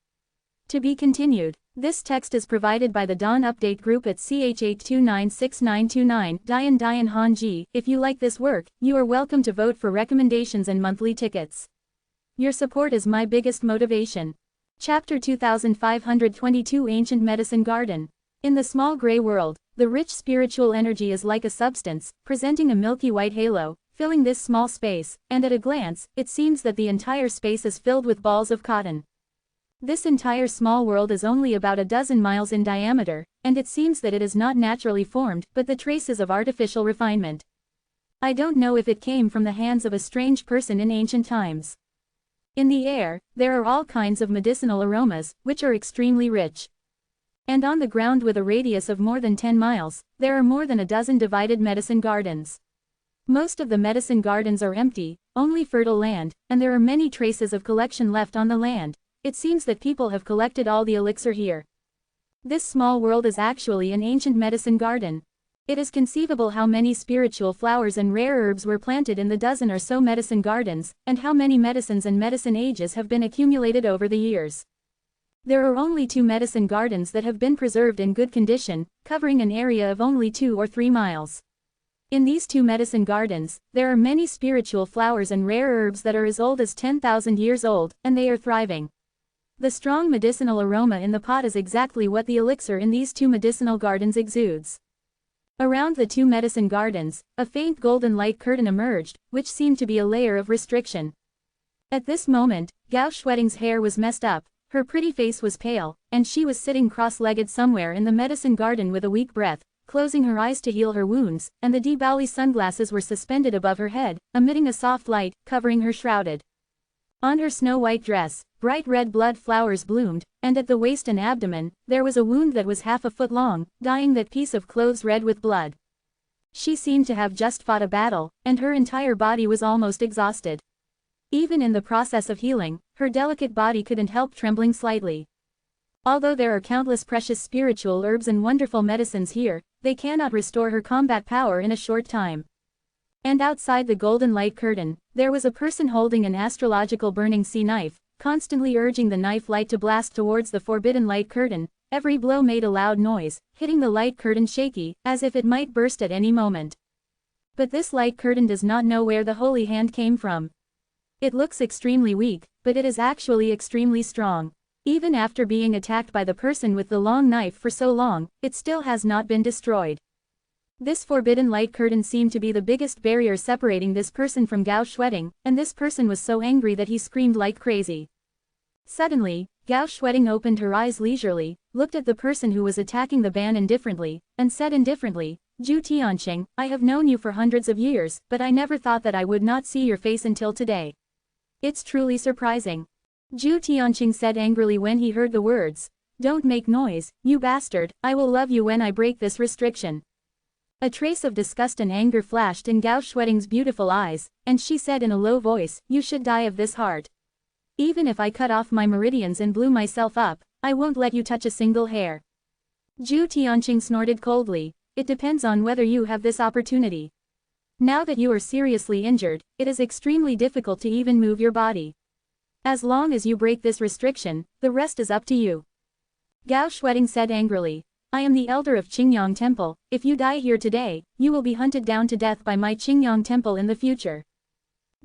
To be continued. This text is provided by the Dawn Update Group at CH8296929 Dian Hanji. If you like this work, you are welcome to vote for recommendations and monthly tickets. Your support is my biggest motivation. Chapter 2522 Ancient Medicine Garden. In the small gray world, the rich spiritual energy is like a substance, presenting a milky white halo, filling this small space, and at a glance, it seems that the entire space is filled with balls of cotton. This entire small world is only about a dozen miles in diameter, and it seems that it is not naturally formed, but the traces of artificial refinement. I don't know if it came from the hands of a strange person in ancient times. In the air, there are all kinds of medicinal aromas, which are extremely rich. And on the ground with a radius of more than 10 miles, there are more than a dozen divided medicine gardens. Most of the medicine gardens are empty, only fertile land, and there are many traces of collection left on the land. It seems that people have collected all the elixir here. This small world is actually an ancient medicine garden. It is conceivable how many spiritual flowers and rare herbs were planted in the dozen or so medicine gardens, and how many medicines and medicine ages have been accumulated over the years. There are only 2 medicine gardens that have been preserved in good condition, covering an area of only 2 or 3 miles. In these 2 medicine gardens, there are many spiritual flowers and rare herbs that are as old as 10,000 years old, and they are thriving. The strong medicinal aroma in the pot is exactly what the elixir in these 2 medicinal gardens exudes. Around the 2 medicine gardens, a faint golden light curtain emerged, which seemed to be a layer of restriction. At this moment, Gao Shueting's hair was messed up, her pretty face was pale, and she was sitting cross-legged somewhere in the medicine garden with a weak breath, closing her eyes to heal her wounds, and the Dibali sunglasses were suspended above her head, emitting a soft light, covering her shrouded. On her snow-white dress, bright red blood flowers bloomed, and at the waist and abdomen, there was a wound that was half a foot long, dyeing that piece of clothes red with blood. She seemed to have just fought a battle, and her entire body was almost exhausted. Even in the process of healing, her delicate body couldn't help trembling slightly. Although there are countless precious spiritual herbs and wonderful medicines here, they cannot restore her combat power in a short time. And outside the golden light curtain, there was a person holding an astrological burning sea knife, constantly urging the knife light to blast towards the forbidden light curtain. Every blow made a loud noise, hitting the light curtain shaky, as if it might burst at any moment. But this light curtain does not know where the holy hand came from. It looks extremely weak, but it is actually extremely strong. Even after being attacked by the person with the long knife for so long, it still has not been destroyed. This forbidden light curtain seemed to be the biggest barrier separating this person from Gao Shueting, and this person was so angry that he screamed like crazy. Suddenly, Gao Shueting opened her eyes leisurely, looked at the person who was attacking the ban indifferently, and said indifferently, "Zhu Tianqing, I have known you for hundreds of years, but I never thought that I would not see your face until today. It's truly surprising." Zhu Tianqing said angrily when he heard the words, "Don't make noise, you bastard, I will love you when I break this restriction." A trace of disgust and anger flashed in Gao Shueting's beautiful eyes, and she said in a low voice, "You should die of this heart. Even if I cut off my meridians and blew myself up, I won't let you touch a single hair." Zhu Tianqing snorted coldly, "It depends on whether you have this opportunity. Now that you are seriously injured, it is extremely difficult to even move your body. As long as you break this restriction, the rest is up to you." Gao Shueting said angrily, "I am the elder of Qingyang Temple. If you die here today, you will be hunted down to death by my Qingyang Temple in the future."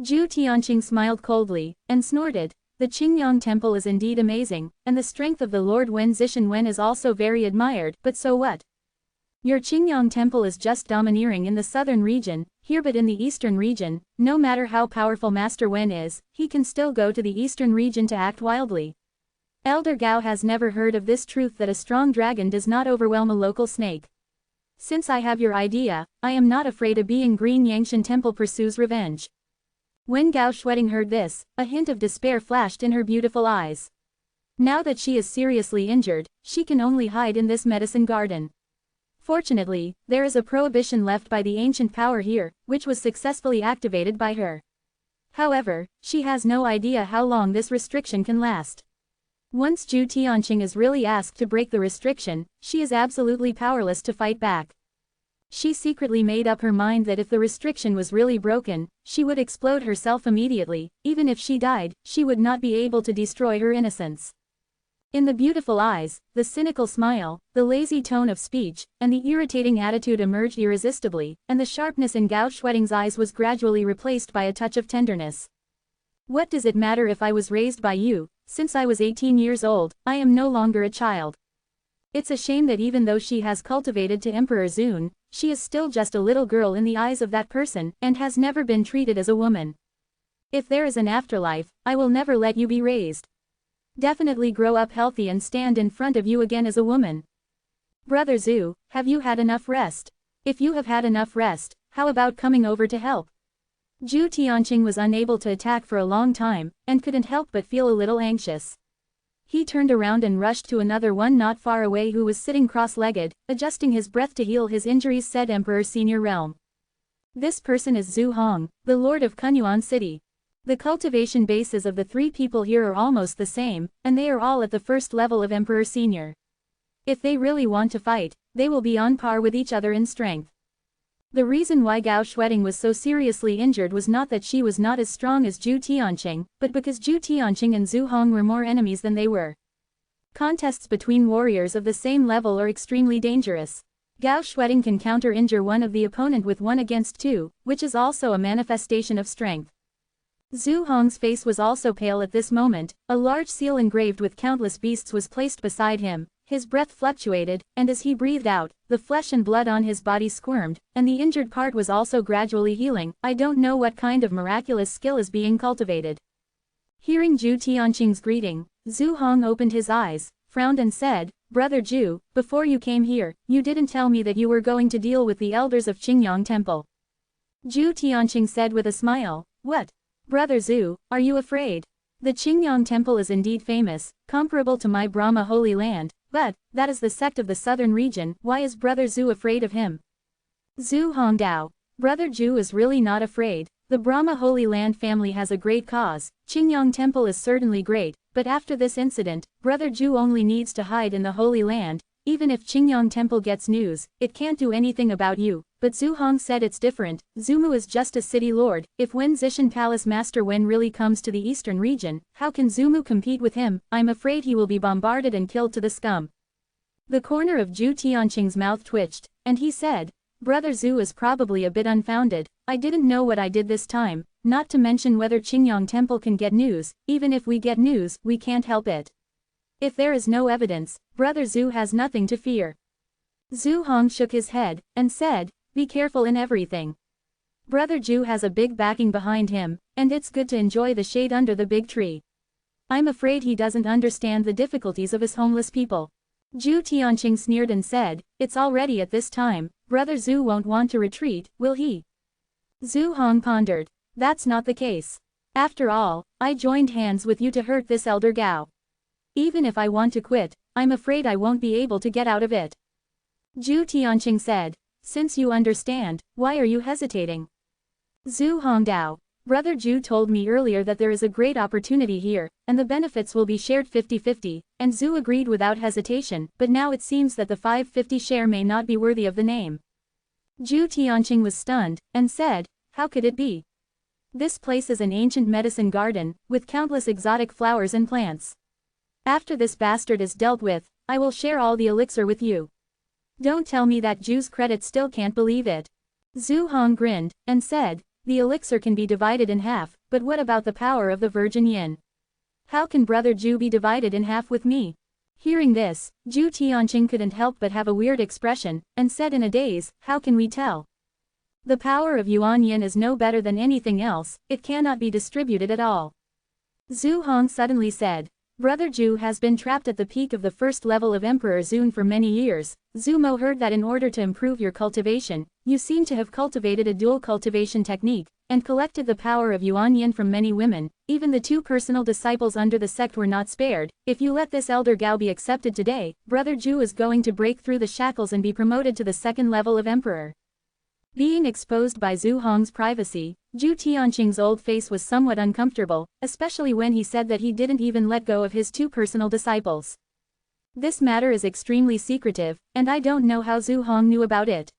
Zhu Tianqing smiled coldly, and snorted, "The Qingyang Temple is indeed amazing, and the strength of the Lord Wen Zishan Wen is also very admired, but so what? Your Qingyang Temple is just domineering in the southern region, here but in the eastern region, no matter how powerful Master Wen is, he can still go to the eastern region to act wildly. Elder Gao has never heard of this truth that a strong dragon does not overwhelm a local snake. Since I have your idea, I am not afraid of being Green Yangshan Temple pursues revenge." When Gao Shueting heard this, a hint of despair flashed in her beautiful eyes. Now that she is seriously injured, she can only hide in this medicine garden. Fortunately, there is a prohibition left by the ancient power here, which was successfully activated by her. However, she has no idea how long this restriction can last. Once Zhu Tianqing is really asked to break the restriction, she is absolutely powerless to fight back. She secretly made up her mind that if the restriction was really broken, she would explode herself immediately. Even if she died, she would not be able to destroy her innocence. In the beautiful eyes, the cynical smile, the lazy tone of speech, and the irritating attitude emerged irresistibly, and the sharpness in Gao Shueting's eyes was gradually replaced by a touch of tenderness. "What does it matter if I was raised by you? Since I was 18 years old, I am no longer a child. It's a shame that even though she has cultivated to Emperor Zun, she is still just a little girl in the eyes of that person, and has never been treated as a woman. If there is an afterlife, I will never let you be raised. Definitely grow up healthy and stand in front of you again as a woman. Brother Zhu, have you had enough rest? If you have had enough rest, how about coming over to help?" Zhu Tianqing was unable to attack for a long time, and couldn't help but feel a little anxious. He turned around and rushed to another one not far away who was sitting cross-legged, adjusting his breath to heal his injuries, said Emperor Senior Realm. This person is Zhu Hong, the Lord of Kunyuan City. The cultivation bases of the three people here are almost the same, and they are all at the first level of Emperor Senior. If they really want to fight, they will be on par with each other in strength. The reason why Gao Shueding was so seriously injured was not that she was not as strong as Zhu Tianqing, but because Zhu Tianqing and Zhu Hong were more enemies than they were. Contests between warriors of the same level are extremely dangerous. Gao Shueding can counter-injure one of the opponent with 1 against 2, which is also a manifestation of strength. Zhu Hong's face was also pale at this moment. A large seal engraved with countless beasts was placed beside him. His breath fluctuated, and as he breathed out, the flesh and blood on his body squirmed, and the injured part was also gradually healing. I don't know what kind of miraculous skill is being cultivated. Hearing Zhu Tianqing's greeting, Zhu Hong opened his eyes, frowned and said, Brother Zhu, before you came here, you didn't tell me that you were going to deal with the elders of Qingyang Temple. Zhu Tianqing said with a smile, What? Brother Zhu, are you afraid? The Qingyang Temple is indeed famous, comparable to my Brahma Holy Land, but, that is the sect of the southern region. Why is Brother Zhu afraid of him? Zhu Hong Dao. Brother Zhu is really not afraid. The Brahma Holy Land family has a great cause. Qingyang Temple is certainly great, but after this incident, Brother Zhu only needs to hide in the Holy Land. Even if Qingyang Temple gets news, it can't do anything about you. But Zhu Hong said it's different. Zhumu is just a city lord. If Wen Zishan Palace Master Wen really comes to the eastern region, how can Zhumu compete with him? I'm afraid he will be bombarded and killed to the scum. The corner of Zhu Tianqing's mouth twitched, and he said, Brother Zhu is probably a bit unfounded. I didn't know what I did this time, not to mention whether Qingyang Temple can get news. Even if we get news, we can't help it. If there is no evidence, Brother Zhu has nothing to fear. Zhu Hong shook his head, and said, Be careful in everything. Brother Zhu has a big backing behind him, and it's good to enjoy the shade under the big tree. I'm afraid he doesn't understand the difficulties of his homeless people. Zhu Tianqing sneered and said, It's already at this time, Brother Zhu won't want to retreat, will he? Zhu Hong pondered. That's not the case. After all, I joined hands with you to hurt this elder Gao. Even if I want to quit, I'm afraid I won't be able to get out of it. Zhu Tianqing said, Since you understand, why are you hesitating? Zhu Hongdao. Brother Zhu told me earlier that there is a great opportunity here, and the benefits will be shared 50-50, and Zhu agreed without hesitation, but now it seems that the 5/50 share may not be worthy of the name. Zhu Tianqing was stunned, and said, How could it be? This place is an ancient medicine garden, with countless exotic flowers and plants. After this bastard is dealt with, I will share all the elixir with you. Don't tell me that Zhu's credit still can't believe it. Zhu Hong grinned, and said, The elixir can be divided in half, but what about the power of the Virgin Yin? How can Brother Zhu be divided in half with me? Hearing this, Zhu Tianqing couldn't help but have a weird expression, and said in a daze, How can we tell? The power of Yuan Yin is no better than anything else, it cannot be distributed at all. Zhu Hong suddenly said, Brother Zhu has been trapped at the peak of the first level of Emperor Zun for many years. Zhu Mo heard that in order to improve your cultivation, you seem to have cultivated a dual cultivation technique, and collected the power of Yuan Yin from many women. Even the 2 personal disciples under the sect were not spared. If you let this elder Gao be accepted today, Brother Zhu is going to break through the shackles and be promoted to the 2nd level of Emperor. Being exposed by Zhu Hong's privacy, Zhu Tianqing's old face was somewhat uncomfortable, especially when he said that he didn't even let go of his 2 personal disciples. This matter is extremely secretive, and I don't know how Zhu Hong knew about it.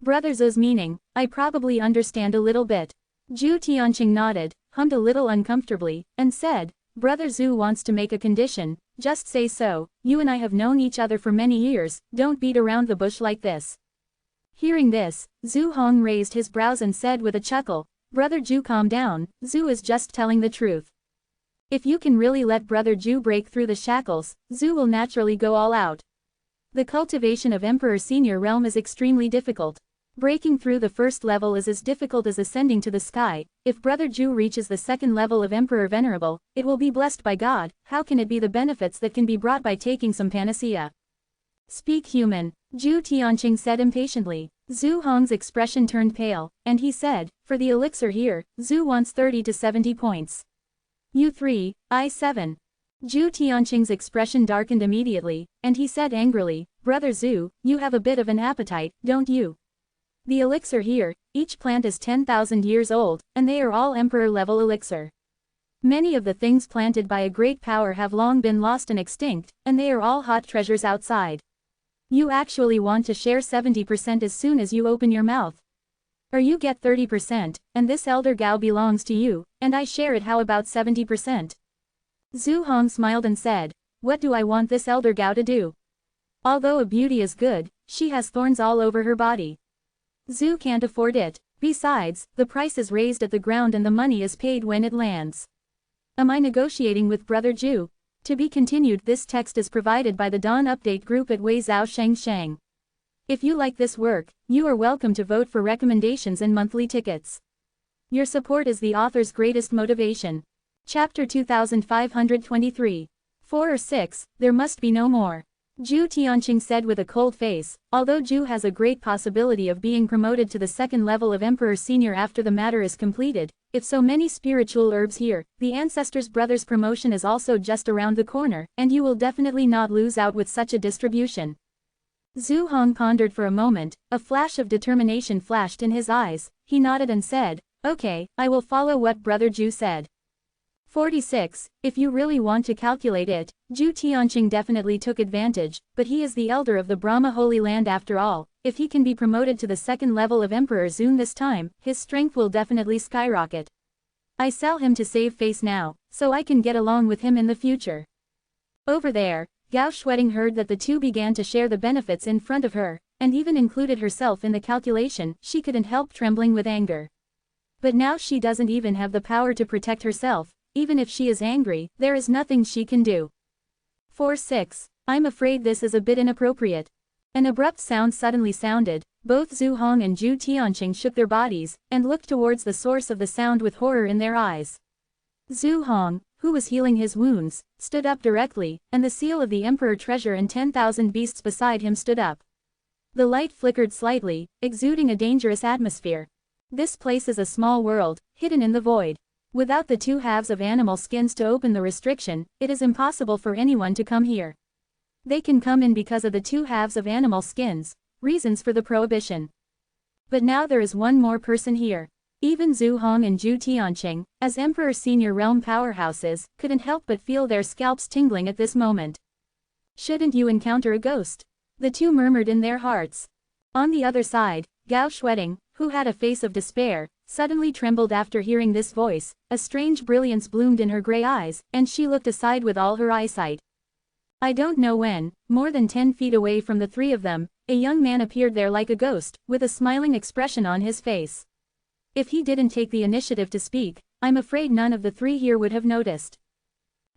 Brother Zhu's meaning, I probably understand a little bit. Zhu Tianqing nodded, hummed a little uncomfortably, and said, Brother Zhu wants to make a condition. Just say so. You and I have known each other for many years, don't beat around the bush like this. Hearing this, Zhu Hong raised his brows and said with a chuckle, Brother Zhu, calm down, Zhu is just telling the truth. If you can really let Brother Zhu break through the shackles, Zhu will naturally go all out. The cultivation of Emperor Senior Realm is extremely difficult. Breaking through the first level is as difficult as ascending to the sky. If Brother Zhu reaches the 2nd level of Emperor Venerable, it will be blessed by God. How can it be the benefits that can be brought by taking some panacea? Speak human, Zhu Tianqing said impatiently. Zhu Hong's expression turned pale, and he said, For the elixir here, Zhu wants 30 to 70 points. You 3, I 7. Zhu Tianqing's expression darkened immediately, and he said angrily, Brother Zhu, you have a bit of an appetite, don't you? The elixir here, each plant is 10,000 years old, and they are all emperor-level elixir. Many of the things planted by a great power have long been lost and extinct, and they are all hot treasures outside. You actually want to share 70% as soon as you open your mouth. Or you get 30%, and this elder Gao belongs to you, and I share it. How about 70%? Zhu Hong smiled and said, what do I want this elder Gao to do? Although a beauty is good, she has thorns all over her body. Zhu can't afford it. Besides, the price is raised at the ground and the money is paid when it lands. Am I negotiating with Brother Zhu? To be continued. This text is provided by the Dawn Update Group at Weizhou Sheng. If you like this work, you are welcome to vote for recommendations and monthly tickets. Your support is the author's greatest motivation. Chapter 2523. 4 or 6, there must be no more. Zhu Tianqing said with a cold face, although Zhu has a great possibility of being promoted to the second level of Emperor Senior after the matter is completed, if so many spiritual herbs here, the ancestor's brother's promotion is also just around the corner, and you will definitely not lose out with such a distribution. Zhu Hong pondered for a moment, a flash of determination flashed in his eyes, he nodded and said, okay, I will follow what Brother Zhu said. 46, if you really want to calculate it, Zhu Tianqing definitely took advantage, but he is the elder of the Brahma Holy Land after all. If he can be promoted to the second level of Emperor Zun this time, his strength will definitely skyrocket. I sell him to save face now, so I can get along with him in the future. Over there, Gao Shueding heard that the two began to share the benefits in front of her, and even included herself in the calculation. She couldn't help trembling with anger. But now she doesn't even have the power to protect herself. Even if she is angry, there is nothing she can do. 4-6. I'm afraid this is a bit inappropriate. An abrupt sound suddenly sounded. Both Zhu Hong and Zhu Tianqing shook their bodies, and looked towards the source of the sound with horror in their eyes. Zhu Hong, who was healing his wounds, stood up directly, and the seal of the Emperor treasure and 10,000 beasts beside him stood up. The light flickered slightly, exuding a dangerous atmosphere. This place is a small world, hidden in the void. Without the two halves of animal skins to open the restriction, it is impossible for anyone to come here. They can come in because of the two halves of animal skins, reasons for the prohibition. But now there is one more person here. Even Zhu Hong and Zhu Tianqing, as Emperor Senior Realm powerhouses, couldn't help but feel their scalps tingling at this moment. Shouldn't you encounter a ghost? The two murmured in their hearts. On the other side, Gao Shueding, who had a face of despair, suddenly trembled after hearing this voice. A strange brilliance bloomed in her gray eyes, and she looked aside with all her eyesight. I don't know when, more than 10 feet away from the three of them, a young man appeared there like a ghost, with a smiling expression on his face. If he didn't take the initiative to speak, I'm afraid none of the three here would have noticed.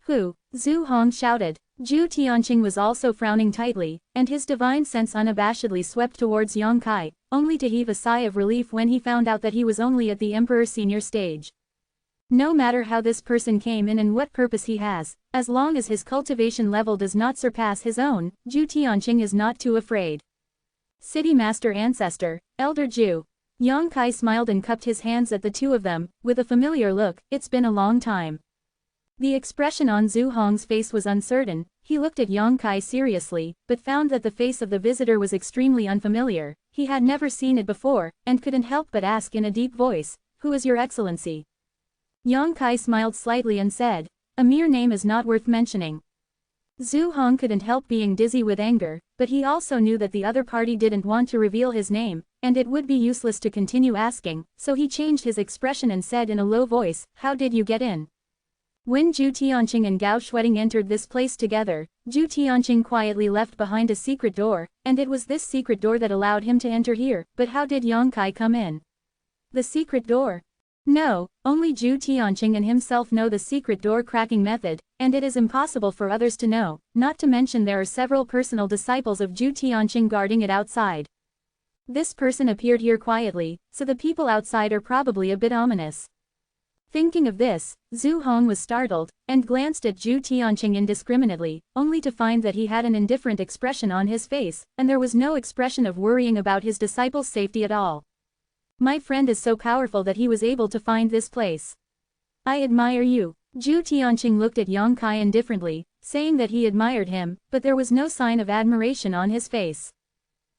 Who? Zhu Hong shouted. Zhu Tianqing was also frowning tightly, and his divine sense unabashedly swept towards Yang Kai, only to heave a sigh of relief when he found out that he was only at the Emperor Senior stage. No matter how this person came in and what purpose he has, as long as his cultivation level does not surpass his own, Zhu Tianqing is not too afraid. City Master Ancestor, Elder Zhu. Yang Kai smiled and cupped his hands at the two of them, with a familiar look. It's been a long time. The expression on Zhu Hong's face was uncertain. He looked at Yang Kai seriously, but found that the face of the visitor was extremely unfamiliar. He had never seen it before, and couldn't help but ask in a deep voice, "Who is your excellency?" Yang Kai smiled slightly and said, "A mere name is not worth mentioning." Zhu Hong couldn't help being dizzy with anger, but he also knew that the other party didn't want to reveal his name, and it would be useless to continue asking, so he changed his expression and said in a low voice, "How did you get in?" When Zhu Tianqing and Gao Shueding entered this place together, Zhu Tianqing quietly left behind a secret door, and it was this secret door that allowed him to enter here. But how did Yang Kai come in? The secret door? No, only Zhu Tianqing and himself know the secret door cracking method, and it is impossible for others to know, not to mention there are several personal disciples of Zhu Tianqing guarding it outside. This person appeared here quietly, so the people outside are probably a bit ominous. Thinking of this, Zhu Hong was startled, and glanced at Zhu Tianqing indiscriminately, only to find that he had an indifferent expression on his face, and there was no expression of worrying about his disciples' safety at all. My friend is so powerful that he was able to find this place. I admire you. Zhu Tianqing looked at Yang Kai indifferently, saying that he admired him, but there was no sign of admiration on his face.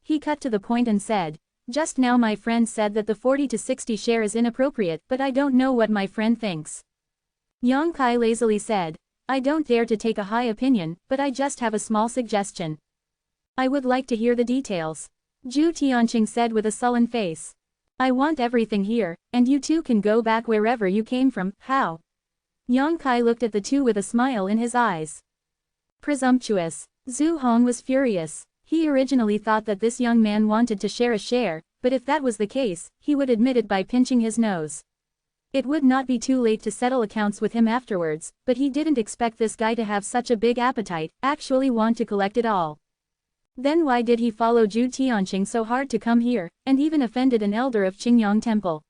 He cut to the point and said, "Just now my friend said that the 40 to 60 share is inappropriate, but I don't know what my friend thinks." Yang Kai lazily said, "I don't dare to take a high opinion, but I just have a small suggestion." "I would like to hear the details," Zhu Tianqing said with a sullen face. "I want everything here, and you two can go back wherever you came from." "How?" Yang Kai looked at the two with a smile in his eyes. Presumptuous. Zhu Hong was furious. He originally thought that this young man wanted to share a share, but if that was the case, he would admit it by pinching his nose. It would not be too late to settle accounts with him afterwards, but he didn't expect this guy to have such a big appetite, actually want to collect it all. Then why did he follow Zhu Tianqing so hard to come here, and even offended an elder of Qingyang Temple?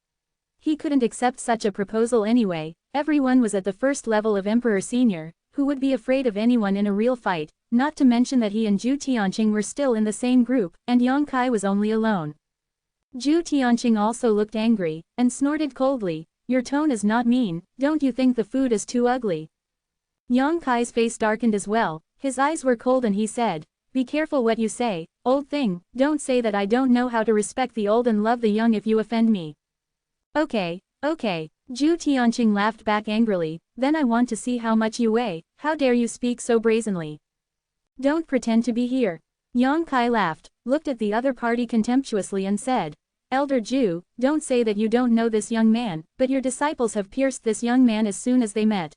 He couldn't accept such a proposal anyway. Everyone was at the first level of Emperor Senior, who would be afraid of anyone in a real fight, not to mention that he and Zhu Tianqing were still in the same group, and Yang Kai was only alone. Zhu Tianqing also looked angry, and snorted coldly, "Your tone is not mean, don't you think the food is too ugly?" Yang Kai's face darkened as well, his eyes were cold and he said, "Be careful what you say, old thing, don't say that I don't know how to respect the old and love the young if you offend me." Okay. Zhu Tianqing laughed back angrily, "Then I want to see how much you weigh, how dare you speak so brazenly? Don't pretend to be here." Yang Kai laughed, looked at the other party contemptuously and said, "Elder Zhu, don't say that you don't know this young man, but your disciples have pierced this young man as soon as they met.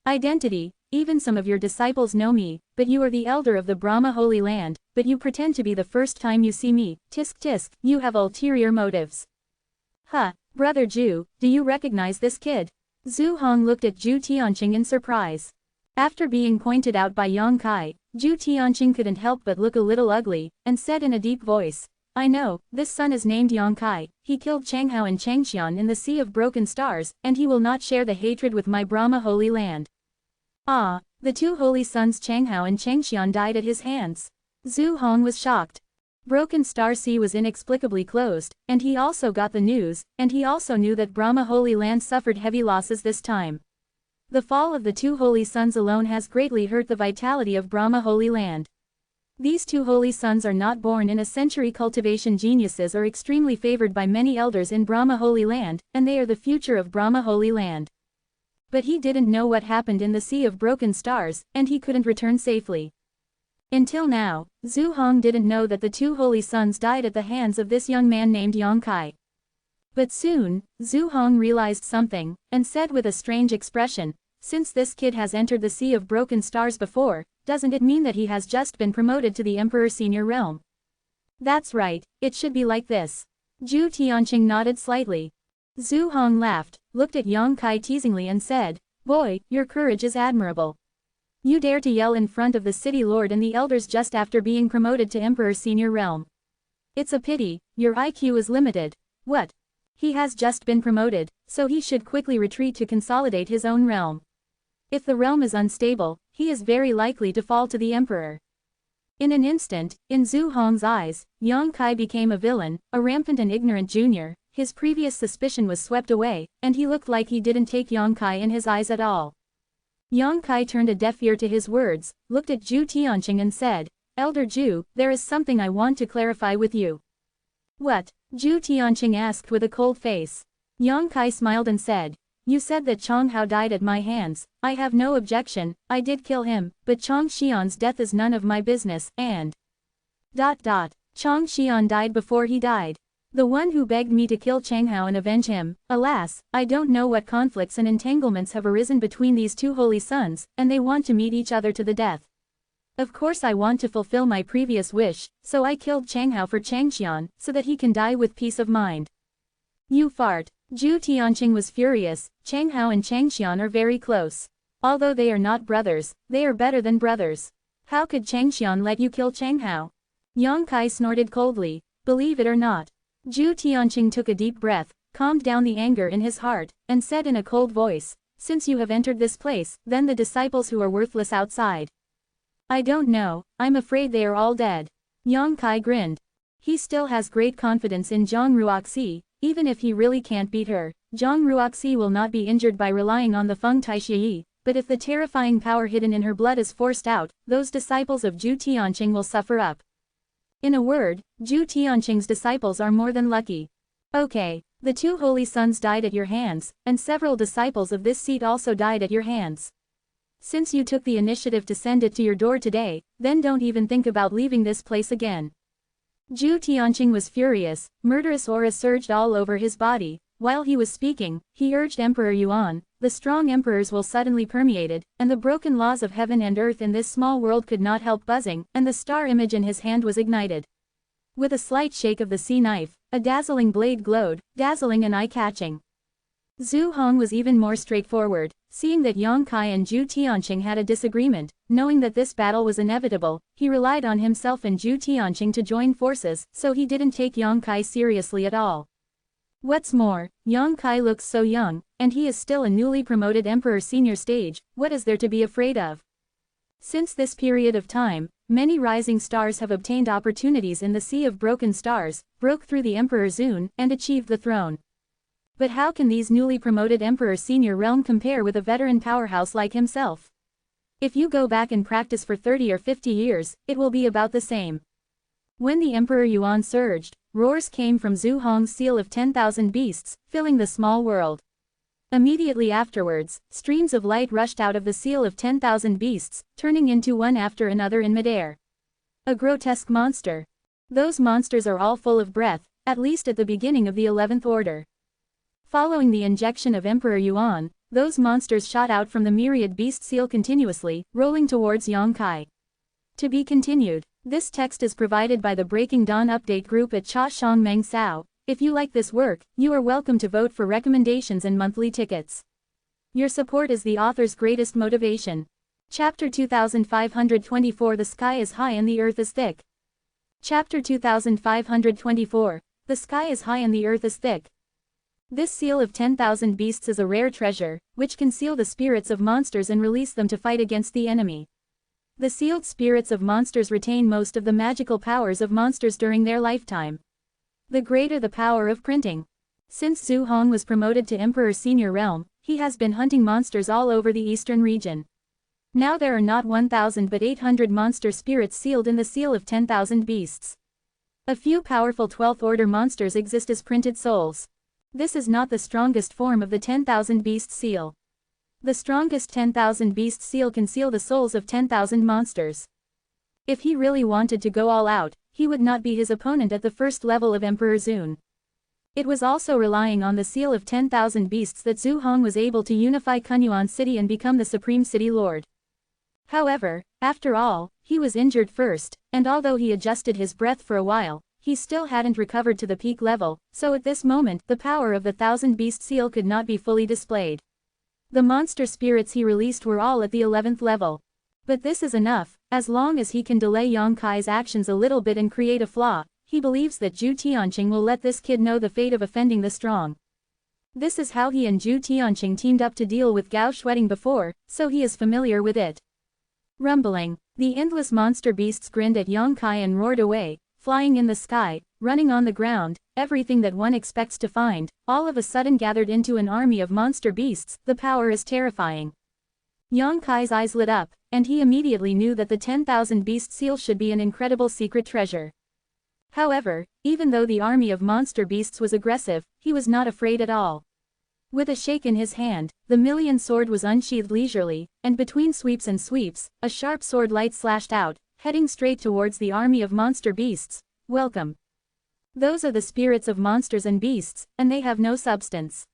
Identity, even some of your disciples know me, but you are the elder of the Brahma Holy Land, but you pretend to be the first time you see me, tisk, you have ulterior motives." "Huh, Brother Zhu, do you recognize this kid?" Zhu Hong looked at Zhu Tianqing in surprise. After being pointed out by Yang Kai, Zhu Tianqing couldn't help but look a little ugly, and said in a deep voice, "I know, this son is named Yang Kai, he killed Changhao and Changxian in the Sea of Broken Stars, and he will not share the hatred with my Brahma Holy Land." Ah, the two holy sons Changhao and Changxian died at his hands. Zhu Hong was shocked. Broken Star Sea was inexplicably closed, and he also got the news, and he also knew that Brahma Holy Land suffered heavy losses this time. The fall of the two holy sons alone has greatly hurt the vitality of Brahma Holy Land. These two holy sons are not born in a century cultivation geniuses or extremely favored by many elders in Brahma Holy Land, and they are the future of Brahma Holy Land. But he didn't know what happened in the Sea of Broken Stars, and he couldn't return safely. Until now, Zhu Hong didn't know that the two holy sons died at the hands of this young man named Yang Kai. But soon, Zhu Hong realized something, and said with a strange expression, "Since this kid has entered the Sea of Broken Stars before, doesn't it mean that he has just been promoted to the Emperor Senior realm?" "That's right, it should be like this." Zhu Tianqing nodded slightly. Zhu Hong laughed, looked at Yang Kai teasingly and said, "Boy, your courage is admirable. You dare to yell in front of the city lord and the elders just after being promoted to Emperor Senior realm. It's a pity, your IQ is limited." "What? He has just been promoted, so he should quickly retreat to consolidate his own realm. If the realm is unstable, he is very likely to fall to the emperor." In an instant, in Zhu Hong's eyes, Yang Kai became a villain, a rampant and ignorant junior. His previous suspicion was swept away, and he looked like he didn't take Yang Kai in his eyes at all. Yang Kai turned a deaf ear to his words, looked at Zhu Tianqing and said, "Elder Zhu, there is something I want to clarify with you." "What?" Zhu Tianqing asked with a cold face. Yang Kai smiled and said, "You said that Changhao died at my hands. I have no objection, I did kill him, but Chang Xian's death is none of my business, and... Chang Xian died before he died. The one who begged me to kill Changhao and avenge him. Alas, I don't know what conflicts and entanglements have arisen between these two holy sons, and they want to meet each other to the death. Of course I want to fulfill my previous wish, so I killed Changhao for Changxian, so that he can die with peace of mind." "You fart." Zhu Tianqing was furious. Changhao and Changxian are very close. Although they are not brothers, they are better than brothers. How could Changxian let you kill Changhao? Yang Kai snorted coldly. "Believe it or not." Zhu Tianqing took a deep breath, calmed down the anger in his heart, and said in a cold voice, "Since you have entered this place, then the disciples who are worthless outside." "I don't know, I'm afraid they are all dead." Yang Kai grinned. He still has great confidence in Zhang Ruoxi, even if he really can't beat her, Zhang Ruoxi will not be injured by relying on the Feng Taixi, but if the terrifying power hidden in her blood is forced out, those disciples of Zhu Tianqing will suffer up. In a word, Zhu Tianqing's disciples are more than lucky. Okay, the 2 holy sons died at your hands, and several disciples of this seat also died at your hands. Since you took the initiative to send it to your door today, then don't even think about leaving this place again. Zhu Tianqing was furious, murderous aura surged all over his body. While he was speaking, he urged Emperor Yuan, the strong emperors will suddenly permeated, and the broken laws of heaven and earth in this small world could not help buzzing, and the star image in his hand was ignited. With a slight shake of the sea knife, a dazzling blade glowed, dazzling and eye-catching. Zhu Hong was even more straightforward, seeing that Yang Kai and Zhu Tianqing had a disagreement, knowing that this battle was inevitable, he relied on himself and Zhu Tianqing to join forces, so he didn't take Yang Kai seriously at all. What's more, Yang Kai looks so young, and he is still a newly promoted emperor senior stage, what is there to be afraid of? Since this period of time, many rising stars have obtained opportunities in the Sea of Broken Stars, broke through the Emperor Zun, and achieved the throne. But how can these newly promoted Emperor Senior realm compare with a veteran powerhouse like himself? If you go back and practice for 30 or 50 years, it will be about the same. When the Emperor Yuan surged, roars came from Zhu Hong's seal of 10,000 beasts, filling the small world. Immediately afterwards, streams of light rushed out of the seal of 10,000 beasts, turning into one after another in midair. A grotesque monster. Those monsters are all full of breath, at least at the beginning of the 11th order. Following the injection of Emperor Yuan, those monsters shot out from the myriad beast seal continuously, rolling towards Yang Kai. To be continued. This text is provided by the Breaking Dawn update group at Cha Shang Meng Sao. If you like this work, you are welcome to vote for recommendations and monthly tickets. Your support is the author's greatest motivation. Chapter 2524 The Sky is High and the Earth is Thick. Chapter 2524 The Sky is High and the Earth is Thick. This seal of 10,000 beasts is a rare treasure, which can seal the spirits of monsters and release them to fight against the enemy. The sealed spirits of monsters retain most of the magical powers of monsters during their lifetime. The greater the power of printing. Since Zhu Hong was promoted to Emperor Senior Realm, he has been hunting monsters all over the eastern region. Now there are not 1,000 but 800 monster spirits sealed in the seal of 10,000 beasts. A few powerful 12th order monsters exist as printed souls. This is not the strongest form of the 10,000 beast seal. The strongest 10,000 beast seal can seal the souls of 10,000 monsters. If he really wanted to go all out, he would not be his opponent at the first level of Emperor Zun. It was also relying on the seal of 10,000 beasts that Zhu Hong was able to unify Kunyuan City and become the supreme city lord. However, after all, he was injured first, and although he adjusted his breath for a while, he still hadn't recovered to the peak level, so at this moment the power of the 1,000 beast seal could not be fully displayed. The monster spirits he released were all at the 11th level. But this is enough, as long as he can delay Yang Kai's actions a little bit and create a flaw. He believes that Zhu Tianqing will let this kid know the fate of offending the strong. This is how he and Zhu Tianqing teamed up to deal with Gao Shueting before, so he is familiar with it. Rumbling, the endless monster beasts grinned at Yang Kai and roared away, flying in the sky, running on the ground, everything that one expects to find, all of a sudden gathered into an army of monster beasts. The power is terrifying. Yang Kai's eyes lit up, and he immediately knew that the 10,000 beast seal should be an incredible secret treasure. However, even though the army of monster beasts was aggressive, he was not afraid at all. With a shake in his hand, the million sword was unsheathed leisurely, and between sweeps and sweeps, a sharp sword light slashed out, heading straight towards the army of monster beasts. Welcome. Those are the spirits of monsters and beasts, and they have no substance.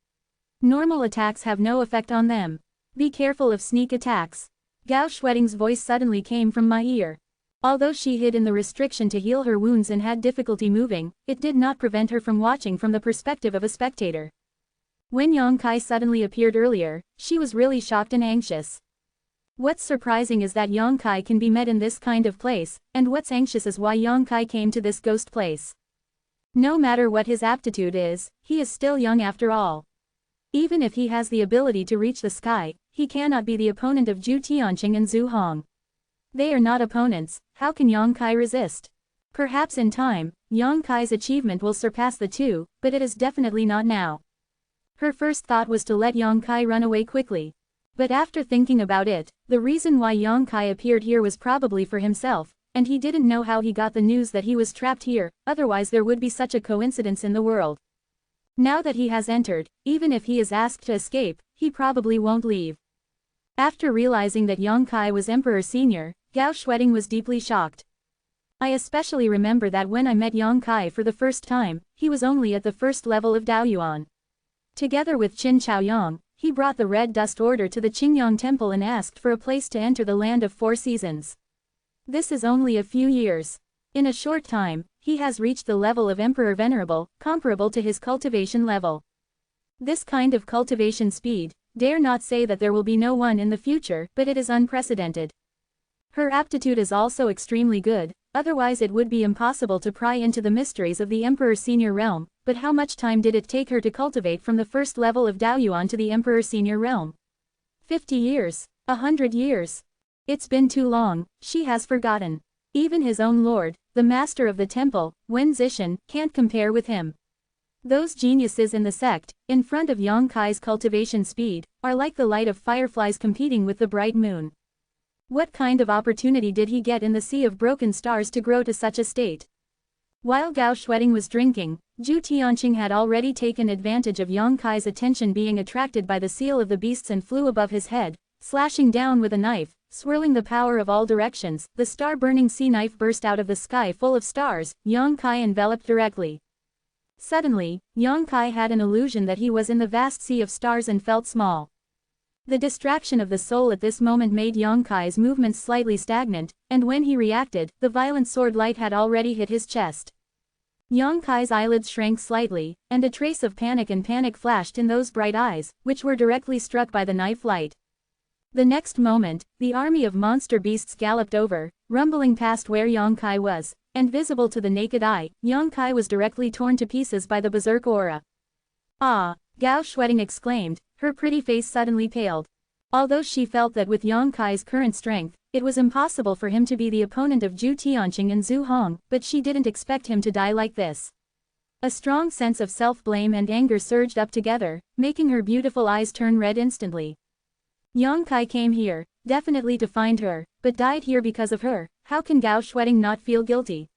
Normal attacks have no effect on them. Be careful of sneak attacks. Gao Shueting's voice suddenly came from my ear. Although she hid in the restriction to heal her wounds and had difficulty moving, it did not prevent her from watching from the perspective of a spectator. When Yang Kai suddenly appeared earlier, she was really shocked and anxious. What's surprising is that Yang Kai can be met in this kind of place, and what's anxious is why Yang Kai came to this ghost place. No matter what his aptitude is, he is still young after all. Even if he has the ability to reach the sky, he cannot be the opponent of Zhu Tianqing and Zhu Hong. They are not opponents. How can Yang Kai resist? Perhaps in time, Yang Kai's achievement will surpass the two, but it is definitely not now. Her first thought was to let Yang Kai run away quickly. But after thinking about it, the reason why Yang Kai appeared here was probably for himself, and he didn't know how he got the news that he was trapped here, otherwise there would be such a coincidence in the world. Now that he has entered, even if he is asked to escape, he probably won't leave. After realizing that Yang Kai was Emperor Senior, Gao Shueding was deeply shocked. I especially remember that when I met Yang Kai for the first time, he was only at the first level of Daoyuan. Together with Qin Chaoyang, he brought the Red Dust Order to the Qingyang Temple and asked for a place to enter the Land of Four Seasons. This is only a few years. In a short time, he has reached the level of Emperor Venerable, comparable to his cultivation level. This kind of cultivation speed, dare not say that there will be no one in the future, but it is unprecedented. Her aptitude is also extremely good, otherwise it would be impossible to pry into the mysteries of the Emperor Senior realm, but how much time did it take her to cultivate from the first level of Daoyuan to the Emperor Senior realm? 50 years? 100 years? It's been too long, she has forgotten. Even his own lord, the master of the temple, Wen Zishan, can't compare with him. Those geniuses in the sect, in front of Yang Kai's cultivation speed, are like the light of fireflies competing with the bright moon. What kind of opportunity did he get in the sea of broken stars to grow to such a state? While Gao Shueding was drinking, Zhu Tianqing had already taken advantage of Yang Kai's attention being attracted by the seal of the beasts and flew above his head, slashing down with a knife, swirling the power of all directions. The star-burning sea knife burst out of the sky full of stars, Yang Kai enveloped directly. Suddenly, Yang Kai had an illusion that he was in the vast sea of stars and felt small. The distraction of the soul at this moment made Yang Kai's movements slightly stagnant, and when he reacted, the violent sword light had already hit his chest. Yang Kai's eyelids shrank slightly, and a trace of panic flashed in those bright eyes, which were directly struck by the knife light. The next moment, the army of monster beasts galloped over, rumbling past where Yang Kai was, and visible to the naked eye, Yang Kai was directly torn to pieces by the berserk aura. Ah! Gao Shueding exclaimed, her pretty face suddenly paled. Although she felt that with Yang Kai's current strength, it was impossible for him to be the opponent of Zhu Tianqing and Zhu Hong, but she didn't expect him to die like this. A strong sense of self-blame and anger surged up together, making her beautiful eyes turn red instantly. Yang Kai came here, definitely to find her, but died here because of her. How can Gao Shueding not feel guilty?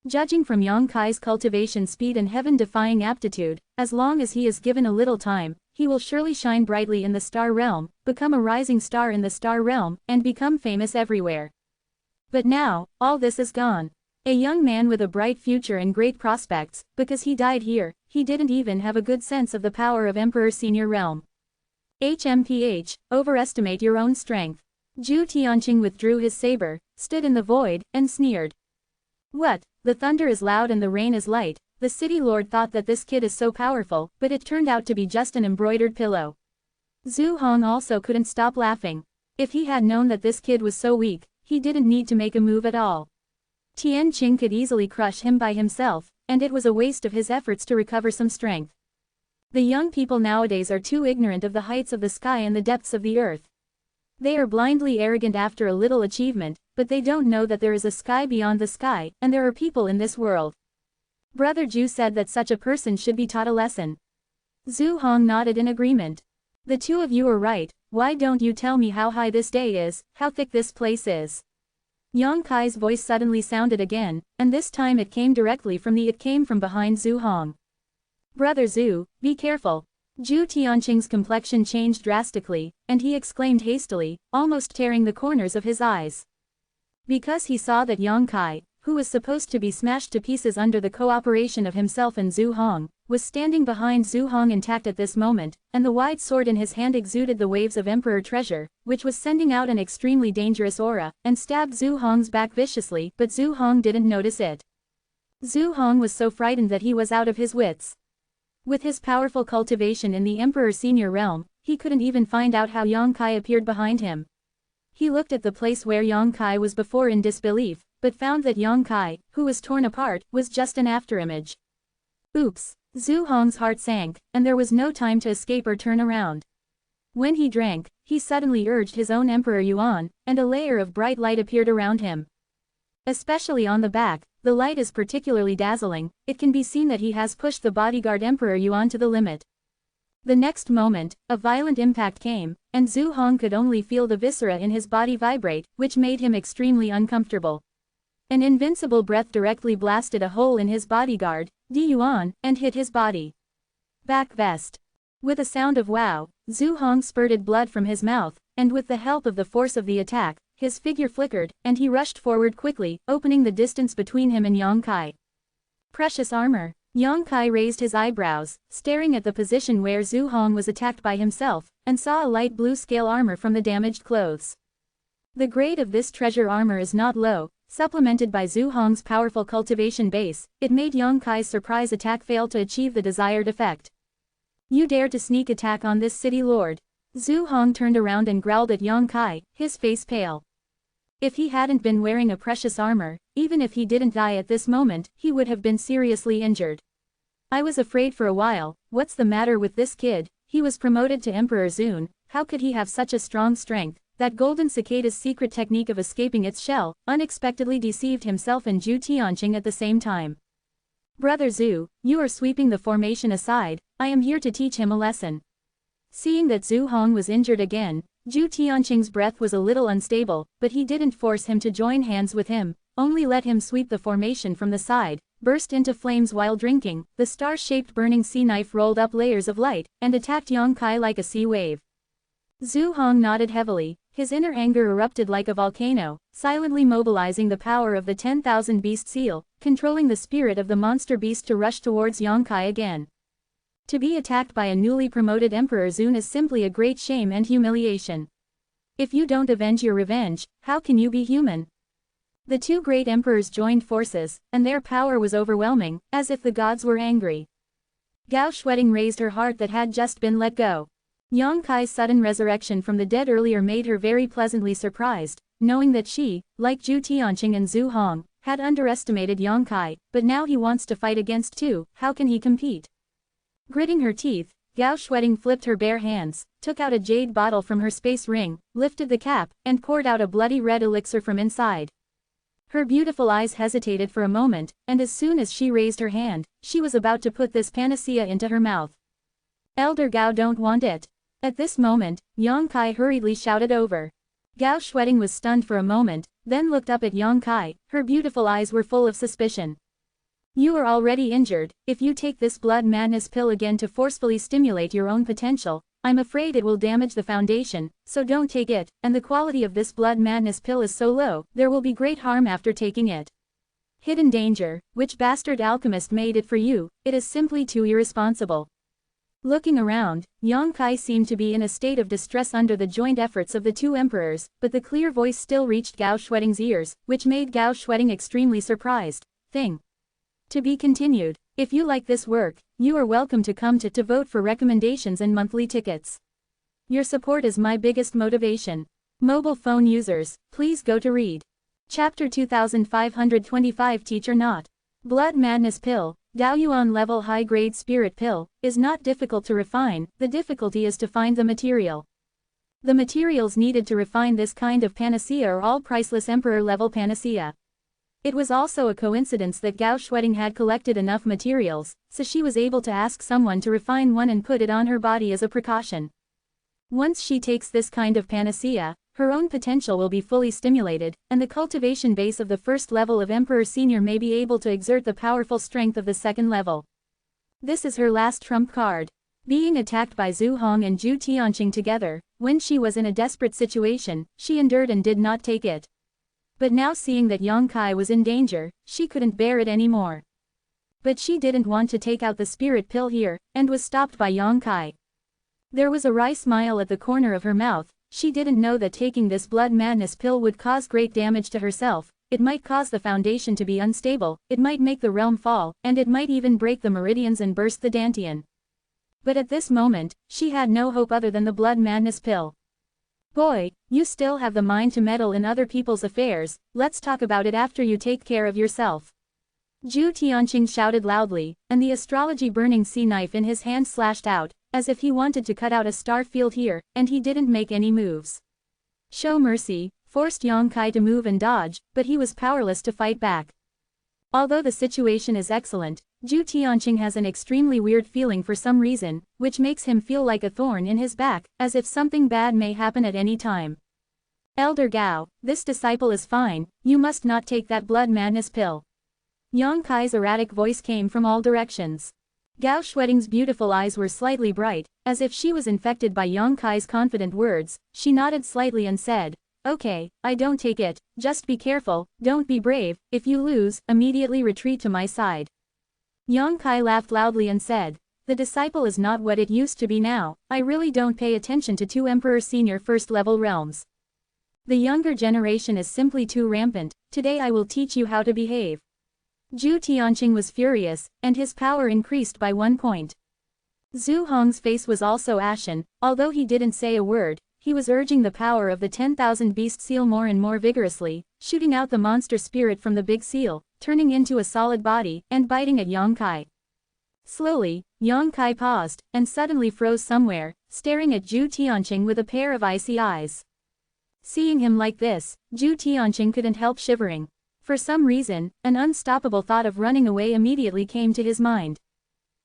Judging from Yang Kai's cultivation speed and heaven-defying aptitude, as long as he is given a little time, he will surely shine brightly in the star realm, become a rising star in the star realm, and become famous everywhere. But now, all this is gone. A young man with a bright future and great prospects, because he died here, he didn't even have a good sense of the power of Emperor Senior realm. HMPH, overestimate your own strength. Zhu Tianqing withdrew his saber, stood in the void, and sneered. What? The thunder is loud and the rain is light. The city lord thought that this kid is so powerful, but it turned out to be just an embroidered pillow. Zhu Hong also couldn't stop laughing. If he had known that this kid was so weak, he didn't need to make a move at all. Tian Qing could easily crush him by himself, and it was a waste of his efforts to recover some strength. The young people nowadays are too ignorant of the heights of the sky and the depths of the earth. They are blindly arrogant after a little achievement, but they don't know that there is a sky beyond the sky, and there are people in this world. Brother Zhu said that such a person should be taught a lesson. Zhu Hong nodded in agreement. The two of you are right. Why don't you tell me how high this day is, how thick this place is? Yang Kai's voice suddenly sounded again, and this time it came directly from behind Zhu Hong. Brother Zhu, be careful. Zhu Tianqing's complexion changed drastically, and he exclaimed hastily, almost tearing the corners of his eyes. Because he saw that Yang Kai, who was supposed to be smashed to pieces under the cooperation of himself and Zhu Hong, was standing behind Zhu Hong intact at this moment, and the wide sword in his hand exuded the waves of Emperor treasure, which was sending out an extremely dangerous aura, and stabbed Zhu Hong's back viciously, but Zhu Hong didn't notice it. Zhu Hong was so frightened that he was out of his wits. With his powerful cultivation in the Emperor Senior realm, he couldn't even find out how Yang Kai appeared behind him. He looked at the place where Yang Kai was before in disbelief, but found that Yang Kai, who was torn apart, was just an afterimage. Oops! Zhu Hong's heart sank, and there was no time to escape or turn around. When he drank, he suddenly urged his own Emperor Yuan, and a layer of bright light appeared around him. Especially on the back, the light is particularly dazzling. It can be seen that he has pushed the bodyguard Emperor Yuan to the limit. The next moment, a violent impact came, and Zhu Hong could only feel the viscera in his body vibrate, which made him extremely uncomfortable. An invincible breath directly blasted a hole in his bodyguard, Yuewen, and hit his body. Back vest. With a sound of wow, Zhu Hong spurted blood from his mouth, and with the help of the force of the attack, his figure flickered, and he rushed forward quickly, opening the distance between him and Yang Kai. Precious armor. Yang Kai raised his eyebrows, staring at the position where Zhu Hong was attacked by himself, and saw a light blue scale armor from the damaged clothes. The grade of this treasure armor is not low, supplemented by Zhu Hong's powerful cultivation base, it made Yang Kai's surprise attack fail to achieve the desired effect. You dare to sneak attack on this city lord? Zhu Hong turned around and growled at Yang Kai, his face pale. If he hadn't been wearing a precious armor, even if he didn't die at this moment, he would have been seriously injured. I was afraid for a while, what's the matter with this kid? He was promoted to Emperor Zun, how could he have such a strong strength? That golden cicada's secret technique of escaping its shell, unexpectedly deceived himself and Zhu Tianqing at the same time. Brother Zhu, you are sweeping the formation aside, I am here to teach him a lesson. Seeing that Zhu Hong was injured again, Zhu Tianqing's breath was a little unstable, but he didn't force him to join hands with him, only let him sweep the formation from the side, burst into flames while drinking, the star-shaped burning sea knife rolled up layers of light, and attacked Yang Kai like a sea wave. Zhu Hong nodded heavily, his inner anger erupted like a volcano, silently mobilizing the power of the 10,000 beast seal, controlling the spirit of the monster beast to rush towards Yang Kai again. To be attacked by a newly promoted Emperor Zun is simply a great shame and humiliation. If you don't avenge your revenge, how can you be human? The two great emperors joined forces, and their power was overwhelming, as if the gods were angry. Gao Shueting raised her heart that had just been let go. Yang Kai's sudden resurrection from the dead earlier made her very pleasantly surprised, knowing that she, like Zhu Tianqing and Zhu Hong, had underestimated Yang Kai, but now he wants to fight against two, how can he compete? Gritting her teeth, Gao Shueting flipped her bare hands, took out a jade bottle from her space ring, lifted the cap, and poured out a bloody red elixir from inside. Her beautiful eyes hesitated for a moment, and as soon as she raised her hand, she was about to put this panacea into her mouth. Elder Gao don't want it. At this moment, Yang Kai hurriedly shouted over. Gao Shueting was stunned for a moment, then looked up at Yang Kai, her beautiful eyes were full of suspicion. You are already injured, if you take this blood madness pill again to forcefully stimulate your own potential, I'm afraid it will damage the foundation, so don't take it, and the quality of this blood madness pill is so low, there will be great harm after taking it. Hidden danger, which bastard alchemist made it for you, it is simply too irresponsible. Looking around, Yang Kai seemed to be in a state of distress under the joint efforts of the two emperors, but the clear voice still reached Gao Shueting's ears, which made Gao Shueting extremely surprised. Thing. To be continued. If you like this work, you are welcome to come to vote for recommendations and monthly tickets. Your support is my biggest motivation. Mobile phone users, please go to read. Chapter 2525 Teach or Not. Blood Madness Pill, Daoyuan level high-grade spirit pill, is not difficult to refine, the difficulty is to find the material. The materials needed to refine this kind of panacea are all priceless emperor-level panacea. It was also a coincidence that Gao Shueting had collected enough materials, so she was able to ask someone to refine one and put it on her body as a precaution. Once she takes this kind of panacea, her own potential will be fully stimulated, and the cultivation base of the first level of Emperor Senior may be able to exert the powerful strength of the second level. This is her last trump card. Being attacked by Zhu Hong and Zhu Tianqing together, when she was in a desperate situation, she endured and did not take it. But now seeing that Yang Kai was in danger, she couldn't bear it anymore. But she didn't want to take out the spirit pill here, and was stopped by Yang Kai. There was a wry smile at the corner of her mouth. She didn't know that taking this blood madness pill would cause great damage to herself, it might cause the foundation to be unstable, it might make the realm fall, and it might even break the meridians and burst the dantian. But at this moment, she had no hope other than the blood madness pill. Boy, you still have the mind to meddle in other people's affairs, let's talk about it after you take care of yourself. Zhu Tianqing shouted loudly, and the astrology burning sea knife in his hand slashed out, as if he wanted to cut out a star field here, and he didn't make any moves. Show mercy, forced Yang Kai to move and dodge, but he was powerless to fight back. Although the situation is excellent, Zhu Tianqing has an extremely weird feeling for some reason, which makes him feel like a thorn in his back, as if something bad may happen at any time. Elder Gao, this disciple is fine, you must not take that blood madness pill. Yang Kai's erratic voice came from all directions. Gao Shueting's beautiful eyes were slightly bright, as if she was infected by Yang Kai's confident words. She nodded slightly and said, "Okay, I don't take it, just be careful, don't be brave, if you lose, immediately retreat to my side." Yang Kai laughed loudly and said, "The disciple is not what it used to be now, I really don't pay attention to two Emperor Senior first-level realms. The younger generation is simply too rampant, today I will teach you how to behave." Zhu Tianqing was furious, and his power increased by 1 point. Zhu Hong's face was also ashen, although he didn't say a word, he was urging the power of the 10,000 beast seal more and more vigorously, shooting out the monster spirit from the big seal, turning into a solid body, and biting at Yang Kai. Slowly, Yang Kai paused, and suddenly froze somewhere, staring at Zhu Tianqing with a pair of icy eyes. Seeing him like this, Zhu Tianqing couldn't help shivering. For some reason, an unstoppable thought of running away immediately came to his mind.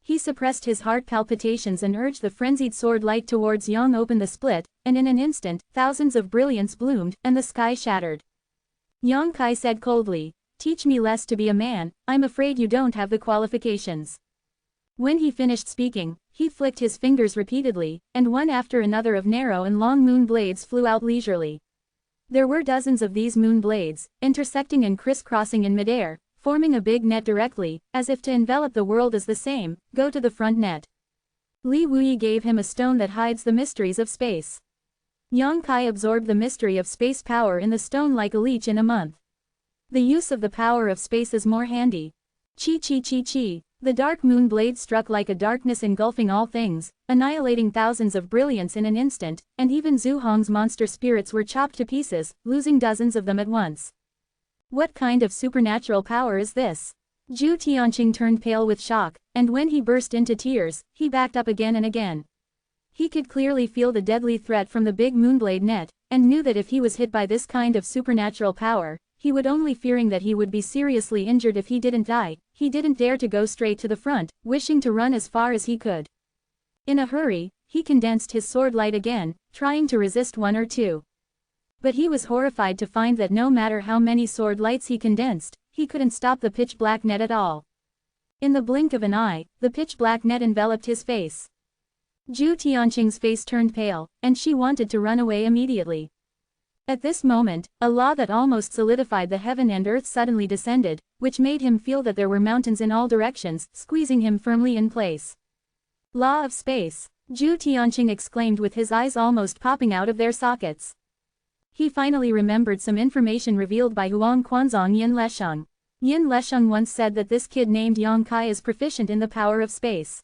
He suppressed his heart palpitations and urged the frenzied sword light towards Yang. Opened the split, and in an instant, thousands of brilliance bloomed, and the sky shattered. Yang Kai said coldly, "Teach me less to be a man, I'm afraid you don't have the qualifications." When he finished speaking, he flicked his fingers repeatedly, and one after another of narrow and long moon blades flew out leisurely. There were dozens of these moon blades, intersecting and crisscrossing in midair, forming a big net directly, as if to envelop the world as the same. "Go to the front net." Li Wuyi gave him a stone that hides the mysteries of space. Yang Kai absorbed the mystery of space power in the stone like a leech in a month. The use of the power of space is more handy. Chi chi chi chi. The dark moon blade struck like a darkness engulfing all things, annihilating thousands of brilliance in an instant, and even Zhu Hong's monster spirits were chopped to pieces, losing dozens of them at once. What kind of supernatural power is this? Zhu Tianqing turned pale with shock, and when he burst into tears, he backed up again and again. He could clearly feel the deadly threat from the big moonblade net, and knew that if he was hit by this kind of supernatural power, he would only fearing that he would be seriously injured if he didn't die. He didn't dare to go straight to the front, wishing to run as far as he could. In a hurry, he condensed his sword light again, trying to resist one or two. But he was horrified to find that no matter how many sword lights he condensed, he couldn't stop the pitch-black net at all. In the blink of an eye, the pitch-black net enveloped his face. Zhu Tianqing's face turned pale, and she wanted to run away immediately. At this moment, a law that almost solidified the heaven and earth suddenly descended, which made him feel that there were mountains in all directions, squeezing him firmly in place. "Law of space," Zhu Tianqing exclaimed with his eyes almost popping out of their sockets. He finally remembered some information revealed by Huang Quanzong Yin Lesheng. Yin Lesheng once said that this kid named Yang Kai is proficient in the power of space.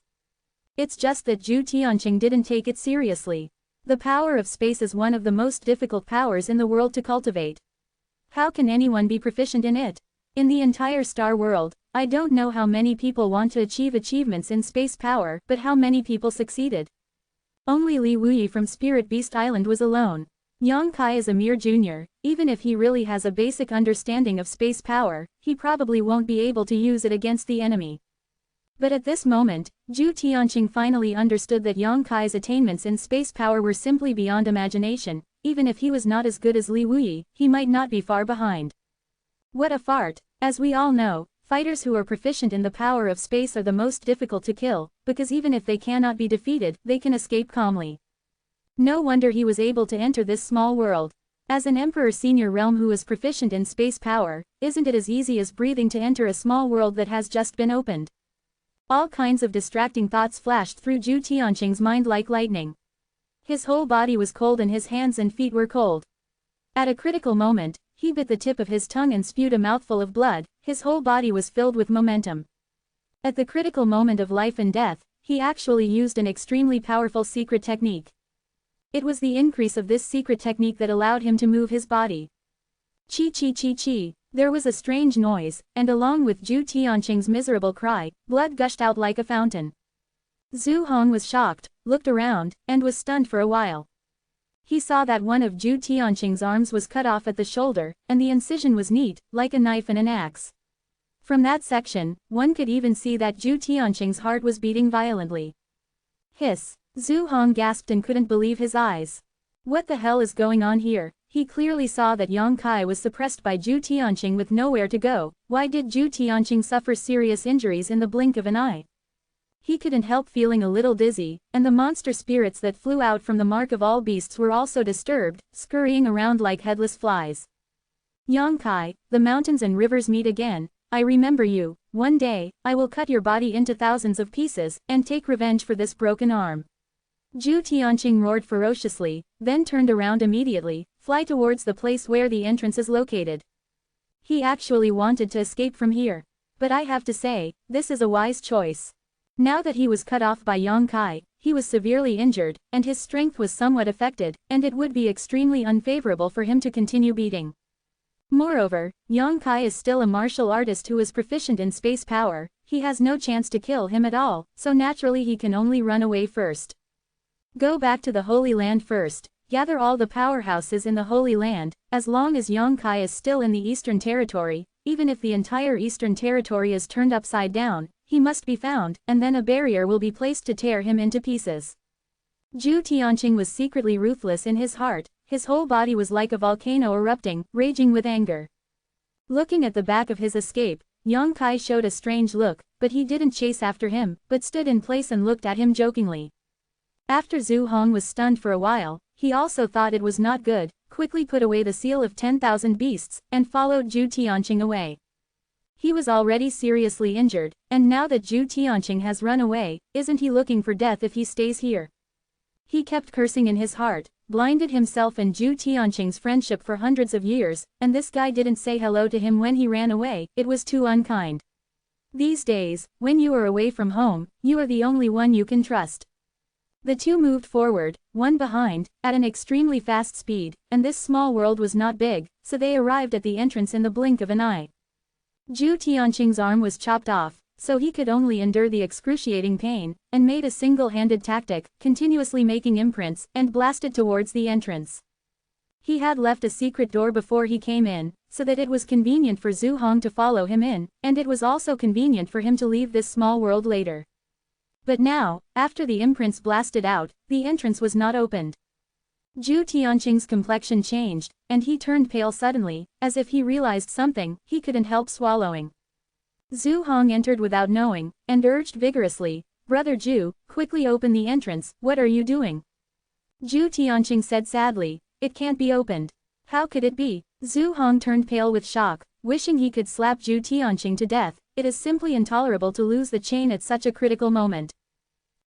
It's just that Zhu Tianqing didn't take it seriously. The power of space is one of the most difficult powers in the world to cultivate. How can anyone be proficient in it? In the entire star world, I don't know how many people want to achieve achievements in space power, but how many people succeeded? Only Li Wuyi from Spirit Beast Island was alone. Yang Kai is a mere junior. Even if he really has a basic understanding of space power, he probably won't be able to use it against the enemy. But at this moment, Zhu Tianqing finally understood that Yang Kai's attainments in space power were simply beyond imagination. Even if he was not as good as Li Wuyi, he might not be far behind. What a fart! As we all know, fighters who are proficient in the power of space are the most difficult to kill, because even if they cannot be defeated, they can escape calmly. No wonder he was able to enter this small world. As an Emperor Senior realm who is proficient in space power, isn't it as easy as breathing to enter a small world that has just been opened? All kinds of distracting thoughts flashed through Zhu Tianqing's mind like lightning. His whole body was cold and his hands and feet were cold. At a critical moment, he bit the tip of his tongue and spewed a mouthful of blood. His whole body was filled with momentum. At the critical moment of life and death, he actually used an extremely powerful secret technique. It was the increase of this secret technique that allowed him to move his body. Chi chi chi chi. There was a strange noise, and along with Zhu Tianqing's miserable cry, blood gushed out like a fountain. Zhu Hong was shocked, looked around, and was stunned for a while. He saw that one of Zhu Tianqing's arms was cut off at the shoulder, and the incision was neat, like a knife and an axe. From that section, one could even see that Zhu Tianqing's heart was beating violently. Hiss! Zhu Hong gasped and couldn't believe his eyes. What the hell is going on here? He clearly saw that Yang Kai was suppressed by Zhu Tianqing with nowhere to go. Why did Zhu Tianqing suffer serious injuries in the blink of an eye? He couldn't help feeling a little dizzy, and the monster spirits that flew out from the mark of all beasts were also disturbed, scurrying around like headless flies. Yang Kai, the mountains and rivers meet again. I remember you. One day, I will cut your body into thousands of pieces, and take revenge for this broken arm. Zhu Tianqing roared ferociously, then turned around immediately, fly towards the place where the entrance is located. He actually wanted to escape from here. But I have to say, this is a wise choice. Now that he was cut off by Yang Kai, he was severely injured, and his strength was somewhat affected, and it would be extremely unfavorable for him to continue beating. Moreover, Yang Kai is still a martial artist who is proficient in space power. He has no chance to kill him at all, so naturally he can only run away first. Go back to the Holy Land first, gather all the powerhouses in the Holy Land. As long as Yang Kai is still in the Eastern Territory, even if the entire Eastern Territory is turned upside down, he must be found, and then a barrier will be placed to tear him into pieces. Zhu Tianqing was secretly ruthless in his heart. His whole body was like a volcano erupting, raging with anger. Looking at the back of his escape, Yang Kai showed a strange look, but he didn't chase after him, but stood in place and looked at him jokingly. After Zhu Hong was stunned for a while, he also thought it was not good, quickly put away the seal of 10,000 beasts, and followed Zhu Tianqing away. He was already seriously injured, and now that Zhu Tianqing has run away, isn't he looking for death if he stays here? He kept cursing in his heart, blinded himself and Zhu Tianqing's friendship for hundreds of years, and this guy didn't say hello to him when he ran away. It was too unkind. These days, when you are away from home, you are the only one you can trust. The two moved forward, one behind, at an extremely fast speed, and this small world was not big, so they arrived at the entrance in the blink of an eye. Zhu Tianqing's arm was chopped off, so he could only endure the excruciating pain, and made a single-handed tactic, continuously making imprints, and blasted towards the entrance. He had left a secret door before he came in, so that it was convenient for Zhu Hong to follow him in, and it was also convenient for him to leave this small world later. But now, after the imprints blasted out, the entrance was not opened. Zhu Tianqing's complexion changed, and he turned pale suddenly, as if he realized something he couldn't help swallowing. Zhu Hong entered without knowing, and urged vigorously, "Brother Zhu, quickly open the entrance, what are you doing?" Zhu Tianqing said sadly, "It can't be opened." How could it be? Zhu Hong turned pale with shock, wishing he could slap Zhu Tianqing to death. It is simply intolerable to lose the chain at such a critical moment.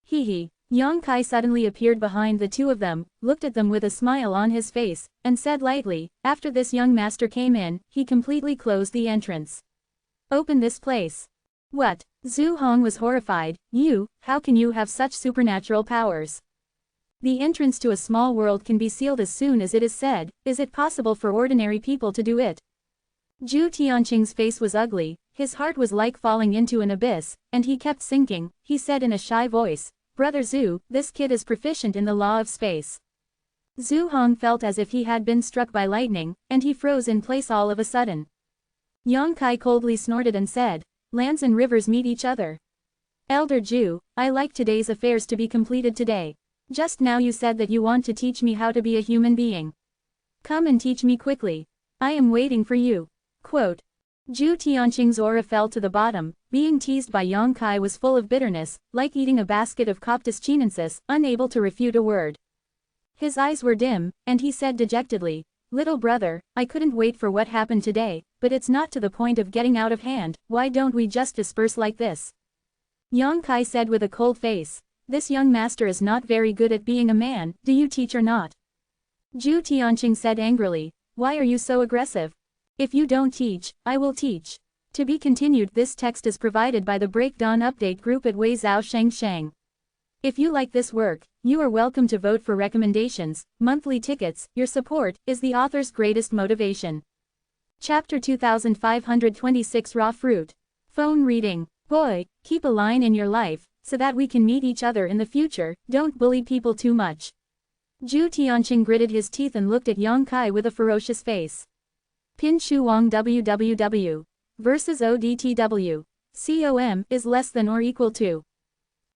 Hee. Yang Kai suddenly appeared behind the two of them, looked at them with a smile on his face, and said lightly, "After this young master came in, he completely closed the entrance. Open this place." What? Zhu Hong was horrified. "You, how can you have such supernatural powers? The entrance to a small world can be sealed as soon as it is said. Is it possible for ordinary people to do it?" Zhu Tianqing's face was ugly, his heart was like falling into an abyss, and he kept sinking. He said in a shy voice, "Brother Zhu, this kid is proficient in the law of space." Zhu Hong felt as if he had been struck by lightning, and he froze in place all of a sudden. Yang Kai coldly snorted and said, "Lands and rivers meet each other. Elder Zhu, I like today's affairs to be completed today. Just now you said that you want to teach me how to be a human being. Come and teach me quickly. I am waiting for you." Quote. Zhu Tianqing's aura fell to the bottom. Being teased by Yang Kai was full of bitterness, like eating a basket of Coptis chinensis, unable to refute a word. His eyes were dim, and he said dejectedly, "Little brother, I couldn't wait for what happened today, but it's not to the point of getting out of hand. Why don't we just disperse like this?" Yang Kai said with a cold face, "This young master is not very good at being a man. Do you teach or not?" Zhu Tianqing said angrily, "Why are you so aggressive? If you don't teach, I will teach." To be continued. This text is provided by the Breakdawn Update group at Weizhou Sheng. If you like this work, you are welcome to vote for recommendations, monthly tickets. Your support is the author's greatest motivation. Chapter 2526 Raw Fruit. Phone reading. Boy, keep a line in your life, so that we can meet each other in the future. Don't bully people too much. Zhu Tianqing gritted his teeth and looked at Yang Kai with a ferocious face. Pin Shu Wang www. versus ODTW. COM is less than or equal to.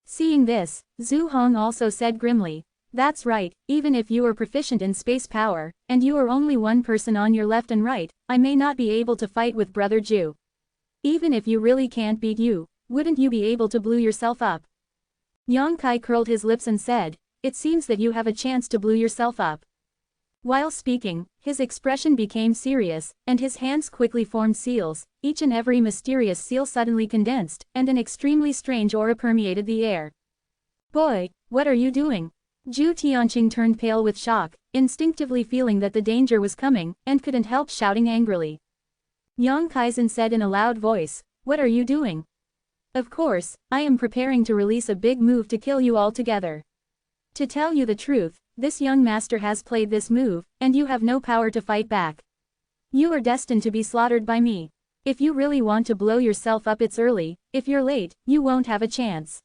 Seeing this, Zhu Hong also said grimly, "That's right, even if you are proficient in space power, and you are only one person on your left and right, I may not be able to fight with Brother Zhu. Even if you really can't beat you, wouldn't you be able to blow yourself up?" Yang Kai curled his lips and said, "It seems that you have a chance to blow yourself up." While speaking, his expression became serious, and his hands quickly formed seals. Each and every mysterious seal suddenly condensed, and an extremely strange aura permeated the air. "Boy, what are you doing?" Zhu Tianqing turned pale with shock, instinctively feeling that the danger was coming, and couldn't help shouting angrily. Yang Kaizhen said in a loud voice, "What are you doing?" "Of course, I am preparing to release a big move to kill you all together. To tell you the truth, this young master has played this move, and you have no power to fight back. You are destined to be slaughtered by me. If you really want to blow yourself up, it's early. If you're late, you won't have a chance."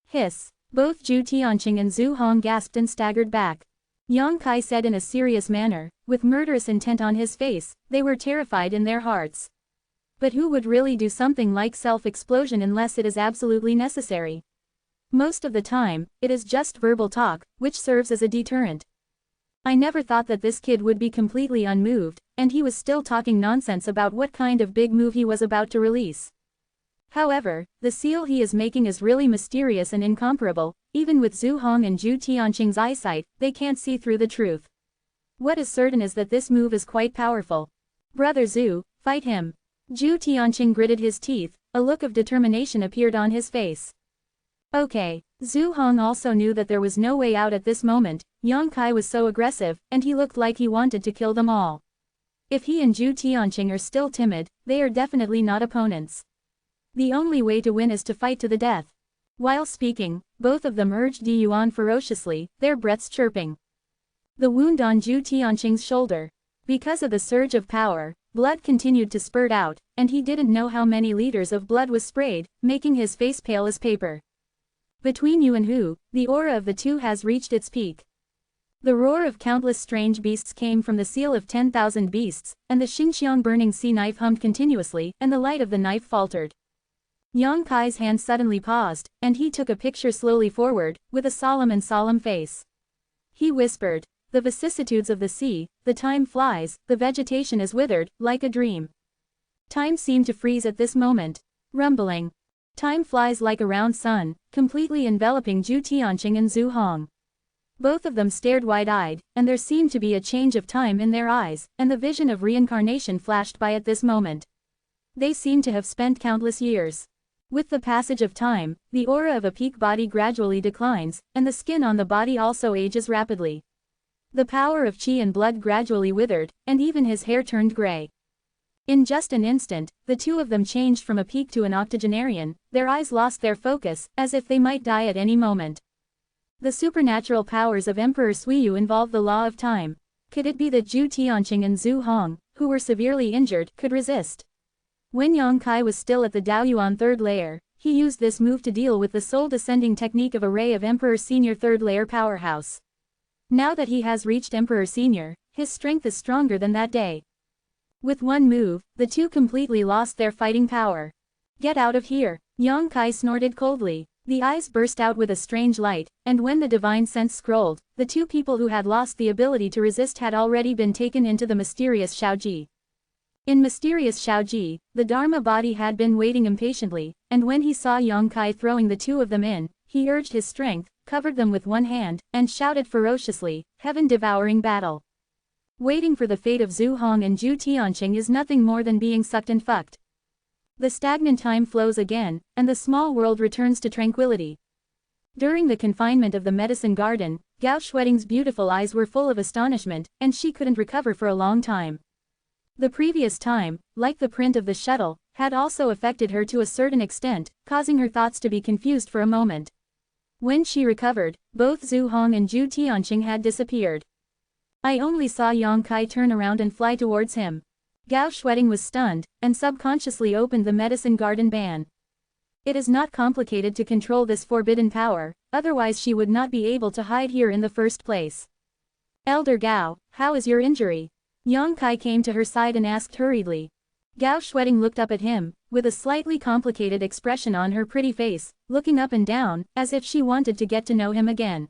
Hiss. Both Zhu Tianqing and Zhu Hong gasped and staggered back. Yang Kai said in a serious manner, with murderous intent on his face, they were terrified in their hearts. But who would really do something like self-explosion unless it is absolutely necessary? Most of the time, it is just verbal talk, which serves as a deterrent. I never thought that this kid would be completely unmoved, and he was still talking nonsense about what kind of big move he was about to release. However, the seal he is making is really mysterious and incomparable. Even with Zhu Hong and Zhu Tianqing's eyesight, they can't see through the truth. What is certain is that this move is quite powerful. "Brother Zhu, fight him." Zhu Tianqing gritted his teeth, a look of determination appeared on his face. Okay. Zhu Hong also knew that there was no way out at this moment. Yang Kai was so aggressive, and he looked like he wanted to kill them all. If he and Zhu Tianqing are still timid, they are definitely not opponents. The only way to win is to fight to the death. While speaking, both of them urged Di Yuan ferociously, their breaths chirping. The wound on Zhu Tianqing's shoulder. Because of the surge of power, blood continued to spurt out, and he didn't know how many liters of blood was sprayed, making his face pale as paper. Between you and Hu, the aura of the two has reached its peak. The roar of countless strange beasts came from the seal of 10,000 beasts, and the Xingxiang burning sea knife hummed continuously, and the light of the knife faltered. Yang Kai's hand suddenly paused, and he took a picture slowly forward, with a solemn face. He whispered, "The vicissitudes of the sea, the time flies, the vegetation is withered, like a dream." Time seemed to freeze at this moment. Rumbling. Time flies like a round sun, completely enveloping Zhu Tianqing and Zhu Hong. Both of them stared wide-eyed, and there seemed to be a change of time in their eyes, and the vision of reincarnation flashed by at this moment. They seemed to have spent countless years. With the passage of time, the aura of a peak body gradually declines, and the skin on the body also ages rapidly. The power of qi and blood gradually withered, and even his hair turned gray. In just an instant, the two of them changed from a peak to an octogenarian. Their eyes lost their focus, as if they might die at any moment. The supernatural powers of Emperor Suiyu involve the law of time. Could it be that Zhu Tianqing and Zhu Hong, who were severely injured, could resist? When Yang Kai was still at the Daoyuan third layer, he used this move to deal with the soul descending technique of Array of Emperor Senior third layer powerhouse. Now that he has reached Emperor Senior, his strength is stronger than that day. With one move, the two completely lost their fighting power. "Get out of here!" Yang Kai snorted coldly. The eyes burst out with a strange light, and when the divine sense scrolled, the two people who had lost the ability to resist had already been taken into the mysterious Shaoji. In mysterious Shaoji, the Dharma body had been waiting impatiently, and when he saw Yang Kai throwing the two of them in, he urged his strength, covered them with one hand, and shouted ferociously, "Heaven-devouring battle!" Waiting for the fate of Zhu Hong and Zhu Tianqing is nothing more than being sucked and fucked. The stagnant time flows again, and the small world returns to tranquility. During the confinement of the medicine garden, Gao Shueting's beautiful eyes were full of astonishment, and she couldn't recover for a long time. The previous time, like the print of the shuttle, had also affected her to a certain extent, causing her thoughts to be confused for a moment. When she recovered, both Zhu Hong and Zhu Tianqing had disappeared. I only saw Yang Kai turn around and fly towards him. Gao Shueting was stunned, and subconsciously opened the medicine garden ban. It is not complicated to control this forbidden power, otherwise she would not be able to hide here in the first place. "Elder Gao, how is your injury?" Yang Kai came to her side and asked hurriedly. Gao Shueding looked up at him, with a slightly complicated expression on her pretty face, looking up and down, as if she wanted to get to know him again.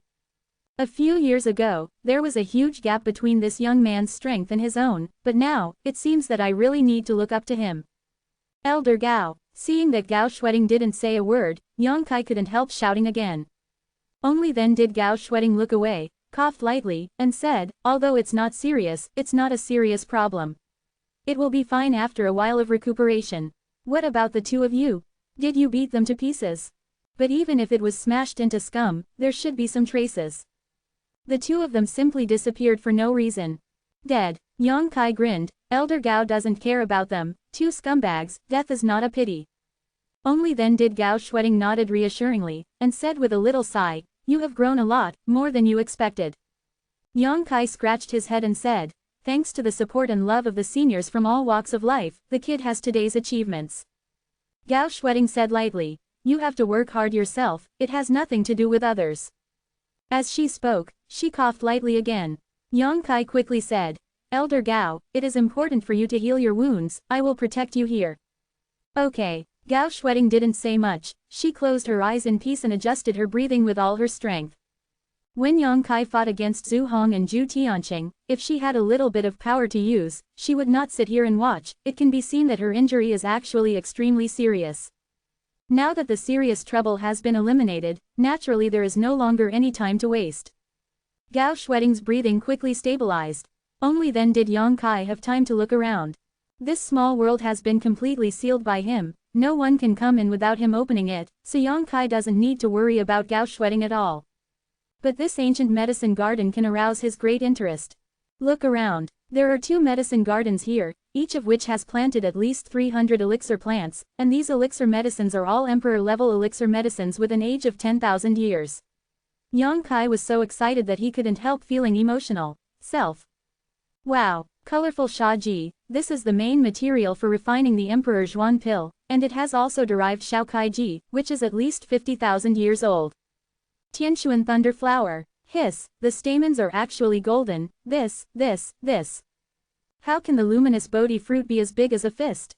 A few years ago, there was a huge gap between this young man's strength and his own, but now, it seems that I really need to look up to him. Elder Gao. Seeing that Gao Shueding didn't say a word, Yang Kai couldn't help shouting again. Only then did Gao Shueding look away, coughed lightly, and said, although it's not serious, it's not a serious problem. It will be fine after a while of recuperation. What about the two of you? Did you beat them to pieces? But even if it was smashed into scum, there should be some traces. The two of them simply disappeared for no reason. Dead. Yang Kai grinned. Elder Gao doesn't care about them, two scumbags, death is not a pity. Only then did Gao Shueding nodded reassuringly, and said with a little sigh, you have grown a lot, more than you expected. Yang Kai scratched his head and said, thanks to the support and love of the seniors from all walks of life, the kid has today's achievements. Gao Shueding said lightly, you have to work hard yourself, it has nothing to do with others. As she spoke, she coughed lightly again. Yang Kai quickly said, Elder Gao, it is important for you to heal your wounds, I will protect you here. Okay. Gao Shueding didn't say much, she closed her eyes in peace and adjusted her breathing with all her strength. When Yang Kai fought against Zhu Hong and Zhu Tianqing, if she had a little bit of power to use, she would not sit here and watch, it can be seen that her injury is actually extremely serious. Now that the serious trouble has been eliminated, naturally there is no longer any time to waste. Gao Shueding's breathing quickly stabilized. Only then did Yang Kai have time to look around. This small world has been completely sealed by him, no one can come in without him opening it, so Yang Kai doesn't need to worry about Gao Shueding at all. But this ancient medicine garden can arouse his great interest. Look around. There are 2 medicine gardens here, each of which has planted at least 300 elixir plants, and these elixir medicines are all emperor-level elixir medicines with an age of 10,000 years. Yang Kai was so excited that he couldn't help feeling emotional. Wow, colorful Shaji, this is the main material for refining the Emperor Zhuan pill, and it has also derived Shaokai-ji, which is at least 50,000 years old. Tianshuan thunder flower. Hiss, the stamens are actually golden, this. How can the luminous Bodhi fruit be as big as a fist?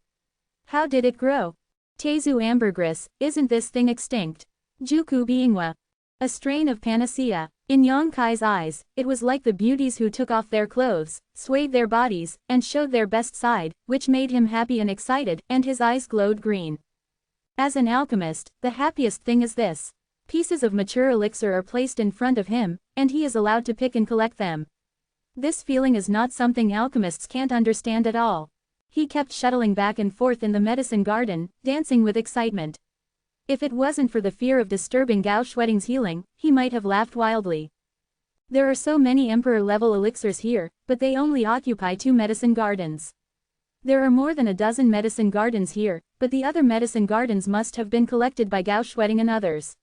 How did it grow? Tezu ambergris, isn't this thing extinct? Juku Biingwa. A strain of panacea. In Yang Kai's eyes, it was like the beauties who took off their clothes, swayed their bodies, and showed their best side, which made him happy and excited, and his eyes glowed green. As an alchemist, the happiest thing is this. Pieces of mature elixir are placed in front of him, and he is allowed to pick and collect them. This feeling is not something alchemists can't understand at all. He kept shuttling back and forth in the medicine garden, dancing with excitement. If it wasn't for the fear of disturbing Gao Shueding's healing, he might have laughed wildly. There are so many emperor-level elixirs here, but they only occupy 2 medicine gardens. There are more than a dozen medicine gardens here, but the other medicine gardens must have been collected by Gao Shueding and others.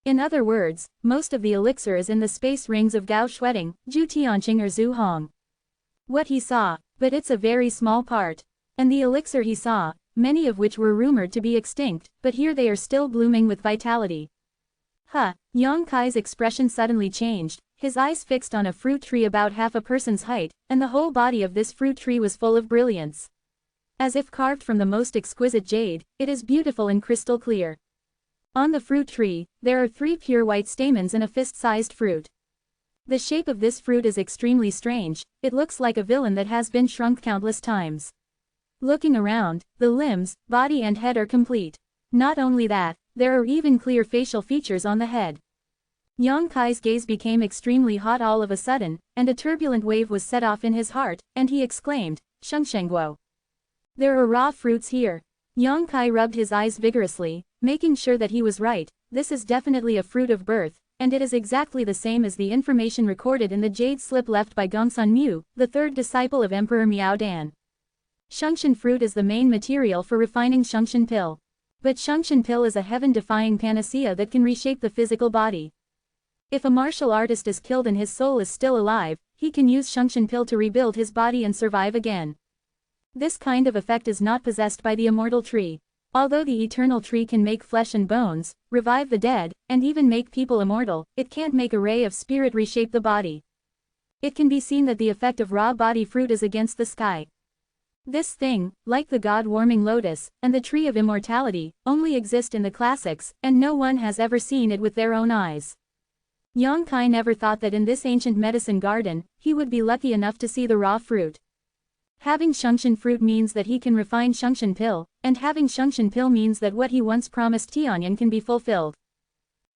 In other words, most of the elixir is in the space rings of Gao Shueding, Zhu Tianqing or Zhu Hong. What he saw, but it's a very small part. And the elixir he saw, many of which were rumored to be extinct, but here they are still blooming with vitality. Yang Kai's expression suddenly changed, his eyes fixed on a fruit tree about half a person's height, and the whole body of this fruit tree was full of brilliance. As if carved from the most exquisite jade, it is beautiful and crystal clear. On the fruit tree, there are 3 pure white stamens and a fist-sized fruit. The shape of this fruit is extremely strange, it looks like a villain that has been shrunk countless times. Looking around, the limbs, body and head are complete. Not only that, there are even clear facial features on the head. Yang Kai's gaze became extremely hot all of a sudden, and a turbulent wave was set off in his heart, and he exclaimed, Shengshengguo. There are raw fruits here. Yang Kai rubbed his eyes vigorously, making sure that he was right, this is definitely a fruit of birth, and it is exactly the same as the information recorded in the jade slip left by Gongsun Mu, the 3rd disciple of Emperor Miao Dan. Shengshan fruit is the main material for refining Shengshan pill. But Shengshan pill is a heaven-defying panacea that can reshape the physical body. If a martial artist is killed and his soul is still alive, he can use Shengshan pill to rebuild his body and survive again. This kind of effect is not possessed by the immortal tree. Although the eternal tree can make flesh and bones, revive the dead, and even make people immortal, it can't make a ray of spirit reshape the body. It can be seen that the effect of raw body fruit is against the sky. This thing, like the god-warming lotus, and the tree of immortality, only exist in the classics, and no one has ever seen it with their own eyes. Yang Kai never thought that in this ancient medicine garden, he would be lucky enough to see the raw fruit. Having Shungshan fruit means that he can refine Shungshan pill, and having Shungshan pill means that what he once promised Tianyan can be fulfilled.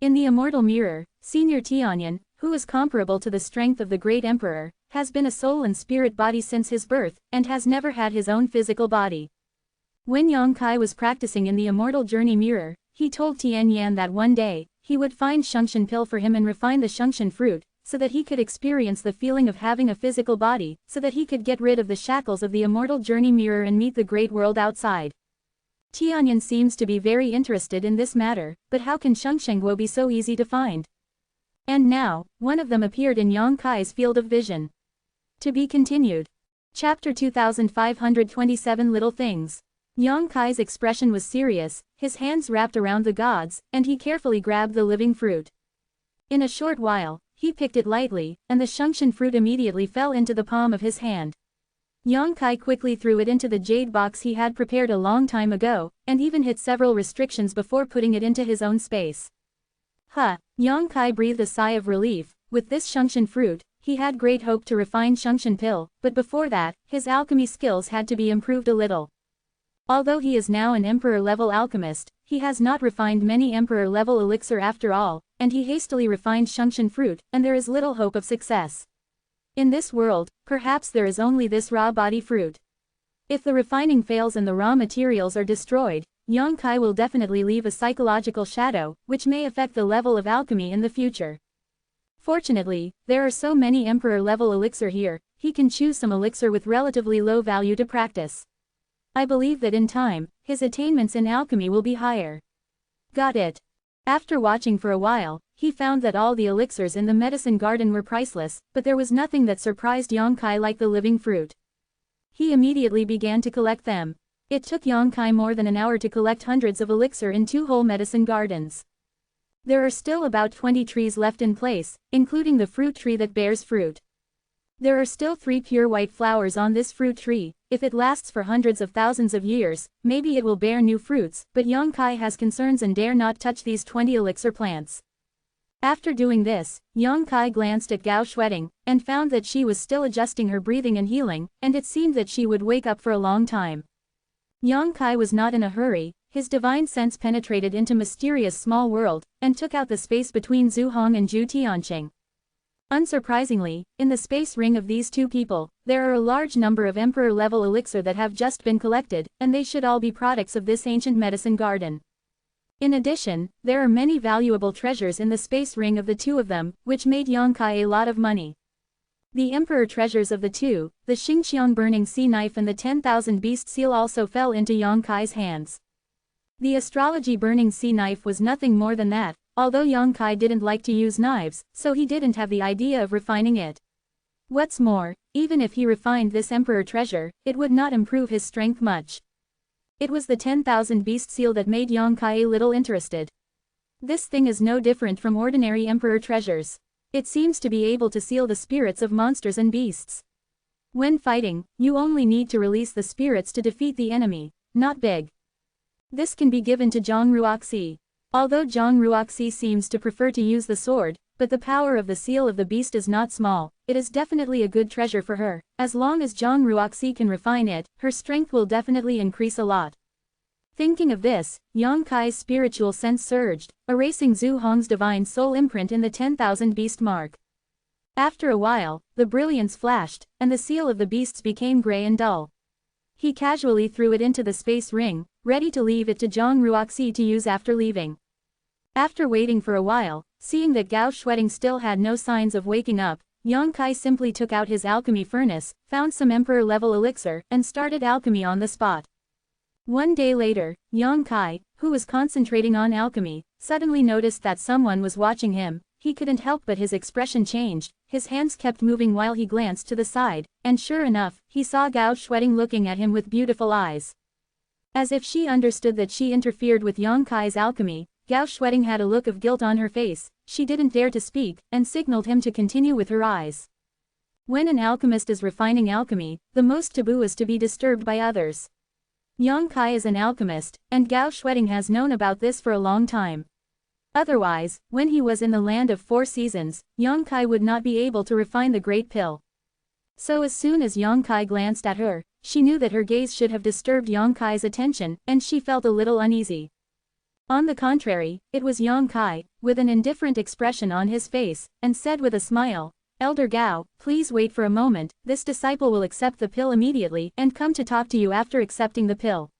In the Immortal Mirror, Senior Tianyan, who is comparable to the strength of the great emperor, has been a soul and spirit body since his birth, and has never had his own physical body. When Yang Kai was practicing in the Immortal Journey Mirror, he told Tianyan that one day, he would find Shungshan pill for him and refine the Shungshan fruit, so that he could experience the feeling of having a physical body, so that he could get rid of the shackles of the Immortal Journey Mirror and meet the great world outside. Tianyan seems to be very interested in this matter, but how can Shungshan be so easy to find? And now, one of them appeared in Yang Kai's field of vision. To be continued. Chapter 2527 Little Things. Yang Kai's expression was serious, his hands wrapped around the gods, and he carefully grabbed the living fruit. In a short while, he picked it lightly, and the Shungshan fruit immediately fell into the palm of his hand. Yang Kai quickly threw it into the jade box he had prepared a long time ago, and even hit several restrictions before putting it into his own space. Yang Kai breathed a sigh of relief. With this Shungshan fruit, he had great hope to refine Shungshan pill, but before that, his alchemy skills had to be improved a little. Although he is now an emperor-level alchemist, he has not refined many emperor-level elixir after all, and he hastily refined Shungshan fruit, and there is little hope of success. In this world, perhaps there is only this raw body fruit. If the refining fails and the raw materials are destroyed, Yang Kai will definitely leave a psychological shadow, which may affect the level of alchemy in the future. Fortunately, there are so many emperor-level elixir here, he can choose some elixir with relatively low value to practice. I believe that in time, his attainments in alchemy will be higher. Got it. After watching for a while, he found that all the elixirs in the medicine garden were priceless, but there was nothing that surprised Yang Kai like the living fruit. He immediately began to collect them. It took Yang Kai more than an hour to collect hundreds of elixir in 2 whole medicine gardens. There are still about 20 trees left in place, including the fruit tree that bears fruit. There are still 3 pure white flowers on this fruit tree. If it lasts for hundreds of thousands of years, maybe it will bear new fruits, but Yang Kai has concerns and dare not touch these 20 elixir plants. After doing this, Yang Kai glanced at Gao Shueting, and found that she was still adjusting her breathing and healing, and it seemed that she would wake up for a long time. Yang Kai was not in a hurry, his divine sense penetrated into mysterious small world, and took out the space between Zhu Hong and Zhu Tianqing. Unsurprisingly, in the space ring of these 2 people, there are a large number of emperor-level elixir that have just been collected, and they should all be products of this ancient medicine garden. In addition, there are many valuable treasures in the space ring of the 2 of them, which made Yang Kai a lot of money. The emperor treasures of the 2, the Xingqiang burning sea knife and the 10,000 beast seal also fell into Yang Kai's hands. The astrology burning sea knife was nothing more than that, although Yang Kai didn't like to use knives, so he didn't have the idea of refining it. What's more, even if he refined this emperor treasure, it would not improve his strength much. It was the 10,000 beast seal that made Yang Kai a little interested. This thing is no different from ordinary emperor treasures. It seems to be able to seal the spirits of monsters and beasts. When fighting, you only need to release the spirits to defeat the enemy, not beg. This can be given to Zhang Ruoxi. Although Zhang Ruoxi seems to prefer to use the sword, but the power of the seal of the beast is not small, it is definitely a good treasure for her. As long as Zhang Ruoxi can refine it, her strength will definitely increase a lot. Thinking of this, Yang Kai's spiritual sense surged, erasing Zhu Hong's divine soul imprint in the 10,000 beast mark. After a while, the brilliance flashed, and the seal of the beasts became gray and dull. He casually threw it into the space ring, ready to leave it to Zhang Ruoxi to use after leaving. After waiting for a while, seeing that Gao Shueting still had no signs of waking up, Yang Kai simply took out his alchemy furnace, found some emperor-level elixir, and started alchemy on the spot. One day later, Yang Kai, who was concentrating on alchemy, suddenly noticed that someone was watching him. He couldn't help but his expression changed, his hands kept moving while he glanced to the side, and sure enough, he saw Gao Shueting looking at him with beautiful eyes. As if she understood that she interfered with Yang Kai's alchemy, Gao Shueting had a look of guilt on her face. She didn't dare to speak, and signaled him to continue with her eyes. When an alchemist is refining alchemy, the most taboo is to be disturbed by others. Yang Kai is an alchemist, and Gao Shueding has known about this for a long time. Otherwise, when he was in the land of 4 seasons, Yang Kai would not be able to refine the great pill. So as soon as Yang Kai glanced at her, she knew that her gaze should have disturbed Yang Kai's attention, and she felt a little uneasy. On the contrary, it was Yang Kai, with an indifferent expression on his face, and said with a smile, "Elder Gao, please wait for a moment, this disciple will accept the pill immediately and come to talk to you after accepting the pill."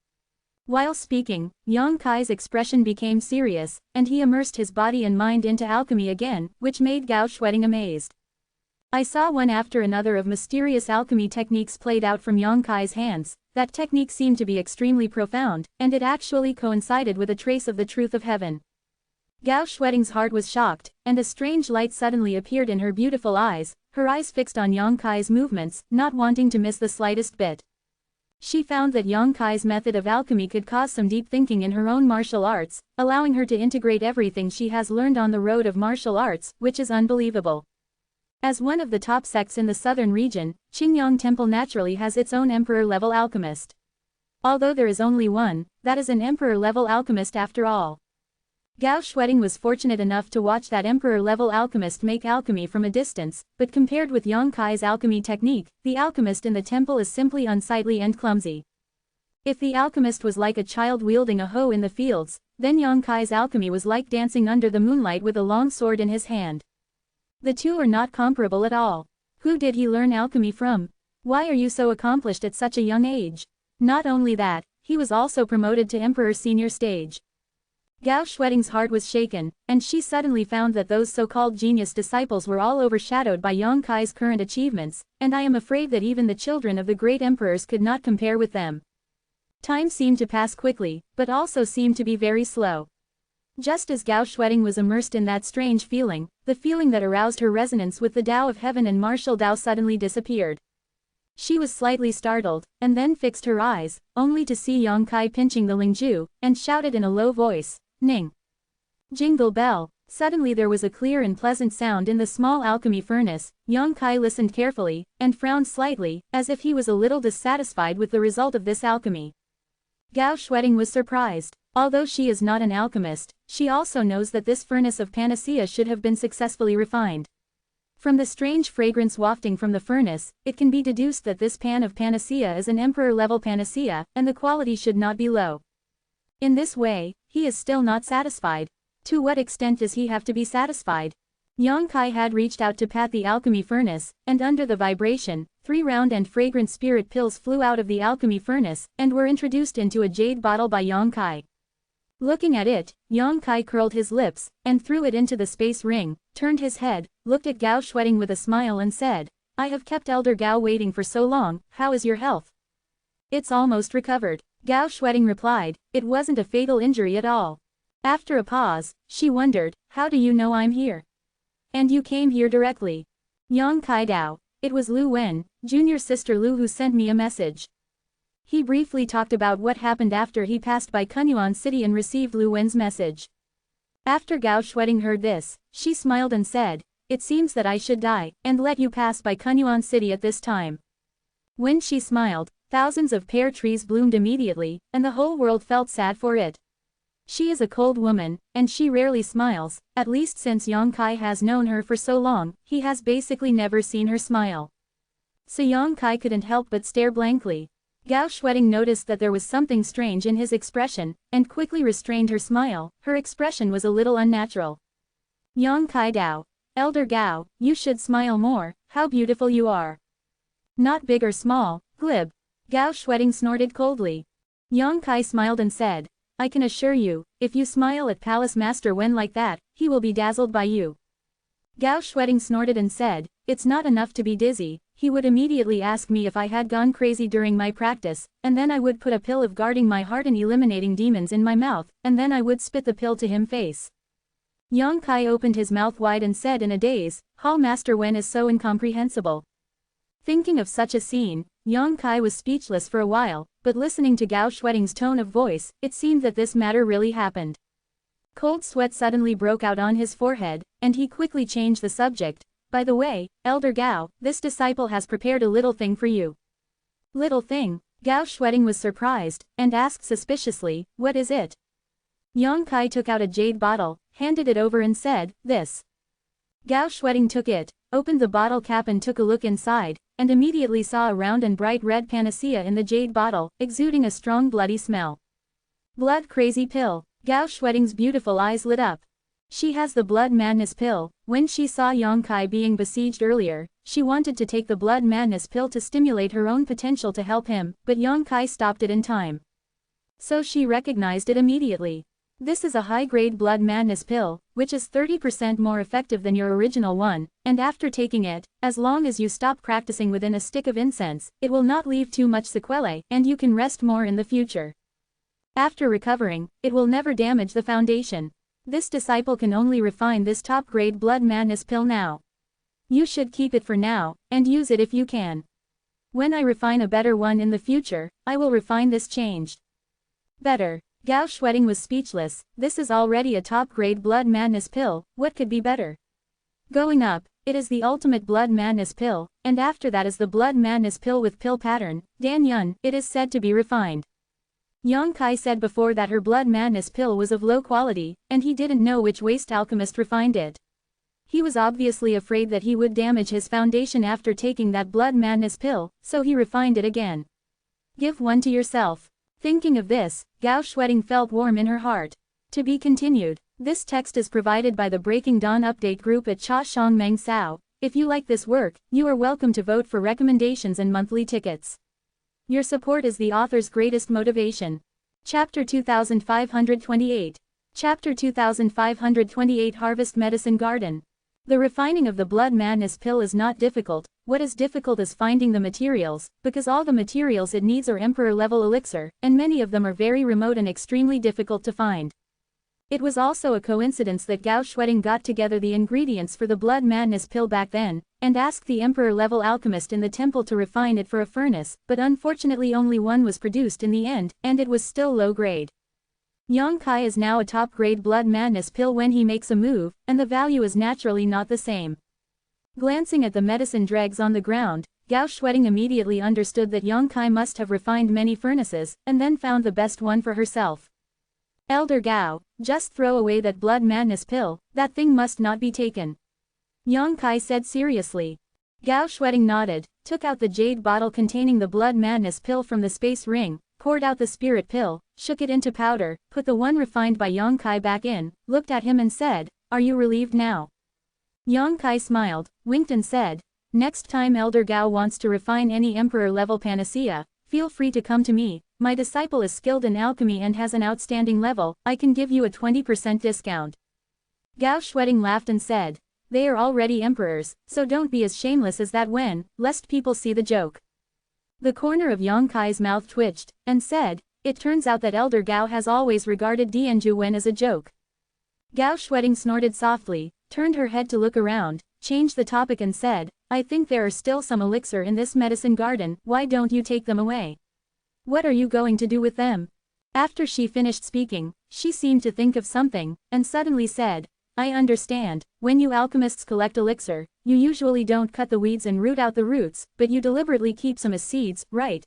While speaking, Yang Kai's expression became serious, and he immersed his body and mind into alchemy again, which made Gao Shueding amazed. I saw one after another of mysterious alchemy techniques played out from Yang Kai's hands. That technique seemed to be extremely profound, and it actually coincided with a trace of the truth of heaven. Gao Shueding's heart was shocked, and a strange light suddenly appeared in her beautiful eyes, her eyes fixed on Yang Kai's movements, not wanting to miss the slightest bit. She found that Yang Kai's method of alchemy could cause some deep thinking in her own martial arts, allowing her to integrate everything she has learned on the road of martial arts, which is unbelievable. As one of the top sects in the southern region, Qingyang Temple naturally has its own emperor-level alchemist. Although there is only one, that is an emperor-level alchemist after all. Gao Shueding was fortunate enough to watch that emperor-level alchemist make alchemy from a distance, but compared with Yang Kai's alchemy technique, the alchemist in the temple is simply unsightly and clumsy. If the alchemist was like a child wielding a hoe in the fields, then Yang Kai's alchemy was like dancing under the moonlight with a long sword in his hand. The two are not comparable at all. Who did he learn alchemy from? Why are you so accomplished at such a young age? Not only that, he was also promoted to Emperor Senior Stage. Gao Shueding's heart was shaken, and she suddenly found that those so-called genius disciples were all overshadowed by Yang Kai's current achievements, and I am afraid that even the children of the great emperors could not compare with them. Time seemed to pass quickly, but also seemed to be very slow. Just as Gao Shueding was immersed in that strange feeling, the feeling that aroused her resonance with the Tao of Heaven and martial Tao suddenly disappeared. She was slightly startled, and then fixed her eyes, only to see Yang Kai pinching the lingju, and shouted in a low voice, "Ning! Jingle bell!" Suddenly there was a clear and pleasant sound in the small alchemy furnace. Yang Kai listened carefully, and frowned slightly, as if he was a little dissatisfied with the result of this alchemy. Gao Shueding was surprised. Although she is not an alchemist, she also knows that this furnace of panacea should have been successfully refined. From the strange fragrance wafting from the furnace, it can be deduced that this pan of panacea is an emperor-level panacea, and the quality should not be low. In this way, he is still not satisfied. To what extent does he have to be satisfied? Yang Kai had reached out to pat the alchemy furnace, and under the vibration, 3 round and fragrant spirit pills flew out of the alchemy furnace, and were introduced into a jade bottle by Yang Kai. Looking at it, Yang Kai curled his lips, and threw it into the space ring, turned his head, looked at Gao Shueding with a smile and said, "I have kept Elder Gao waiting for so long, how is your health?" "It's almost recovered." Gao Shueding replied, "It wasn't a fatal injury at all." After a pause, she wondered, "How do you know I'm here? And you came here directly?" Yang Kai Dao, "It was Lu Wen, junior sister Lu, who sent me a message." He briefly talked about what happened after he passed by Kunyuan City and received Lu Wen's message. After Gao Shueding heard this, she smiled and said, "It seems that I should die, and let you pass by Kunyuan City at this time." When she smiled, thousands of pear trees bloomed immediately, and the whole world felt sad for it. She is a cold woman, and she rarely smiles, at least since Yang Kai has known her for so long, he has basically never seen her smile. So Yang Kai couldn't help but stare blankly. Gao Shueding noticed that there was something strange in his expression, and quickly restrained her smile. Her expression was a little unnatural. "Yang Kai Dao, Elder Gao, you should smile more, how beautiful you are." "Not big or small, glib." Gao Shueding snorted coldly. Yang Kai smiled and said, "I can assure you, if you smile at Palace Master Wen like that, he will be dazzled by you." Gao Shueding snorted and said, "It's not enough to be dizzy, he would immediately ask me if I had gone crazy during my practice, and then I would put a pill of guarding my heart and eliminating demons in my mouth, and then I would spit the pill to him face." Yang Kai opened his mouth wide and said in a daze, "Hall Master Wen is so incomprehensible." Thinking of such a scene, Yang Kai was speechless for a while, but listening to Gao Shueding's tone of voice, it seemed that this matter really happened. Cold sweat suddenly broke out on his forehead, and he quickly changed the subject. By the way, Elder Gao, this disciple has prepared a little thing for you. Little thing? Gao Shueding was surprised, and asked suspiciously, what is it? Yang Kai took out a jade bottle, handed it over and said, this. Gao Shueding took it, opened the bottle cap and took a look inside, and immediately saw a round and bright red panacea in the jade bottle, exuding a strong bloody smell. Blood crazy pill. Gao Shueding's beautiful eyes lit up. She has the blood madness pill. When she saw Yang Kai being besieged earlier, she wanted to take the blood madness pill to stimulate her own potential to help him, but Yang Kai stopped it in time. So she recognized it immediately. This is a high-grade blood madness pill, which is 30% more effective than your original one, and after taking it, as long as you stop practicing within a stick of incense, it will not leave too much sequelae, and you can rest more in the future. After recovering, it will never damage the foundation. This disciple can only refine this top-grade blood madness pill now. You should keep it for now, and use it if you can. When I refine a better one in the future, I will refine this changed. Better. Gao Shueding was speechless. This is already a top-grade blood madness pill, what could be better? Going up, it is the ultimate blood madness pill, and after that is the blood madness pill with pill pattern, Dan Yun, it is said to be refined. Yang Kai said before that her blood madness pill was of low quality, and he didn't know which waste alchemist refined it. He was obviously afraid that he would damage his foundation after taking that blood madness pill, so he refined it again. Give one to yourself. Thinking of this, Gao Shueding felt warm in her heart. To be continued. This text is provided by the Breaking Dawn Update group at Cha Shang Meng Sao. If you like this work, you are welcome to vote for recommendations and monthly tickets. Your support is the author's greatest motivation. Chapter 2528. Chapter 2528 Harvest Medicine Garden. The refining of the blood madness pill is not difficult. What is difficult is finding the materials, because all the materials it needs are emperor-level elixir, and many of them are very remote and extremely difficult to find. It was also a coincidence that Gao Shueding got together the ingredients for the blood madness pill back then, and asked the emperor-level alchemist in the temple to refine it for a furnace, but unfortunately only one was produced in the end, and it was still low grade. Yang Kai is now a top-grade blood madness pill when he makes a move, and the value is naturally not the same. Glancing at the medicine dregs on the ground, Gao Shueding immediately understood that Yang Kai must have refined many furnaces, and then found the best one for herself. Elder Gao, just throw away that blood madness pill, that thing must not be taken. Yang Kai said seriously. Gao Shueding nodded, took out the jade bottle containing the blood madness pill from the space ring, poured out the spirit pill, shook it into powder, put the one refined by Yang Kai back in, looked at him and said, "Are you relieved now?" Yang Kai smiled, winked and said, "Next time Elder Gao wants to refine any emperor-level panacea, feel free to come to me. My disciple is skilled in alchemy and has an outstanding level, I can give you a 20% discount." Gao Shueding laughed and said, "They are already emperors, so don't be as shameless as that lest people see the joke." The corner of Yang Kai's mouth twitched, and said, "It turns out that Elder Gao has always regarded yuewen as a joke." Gao Shueding snorted softly, turned her head to look around, changed the topic and said, "I think there are still some elixir in this medicine garden, why don't you take them away? What are you going to do with them?" After she finished speaking, she seemed to think of something, and suddenly said, "I understand, when you alchemists collect elixir, you usually don't cut the weeds and root out the roots, but you deliberately keep some as seeds, right?"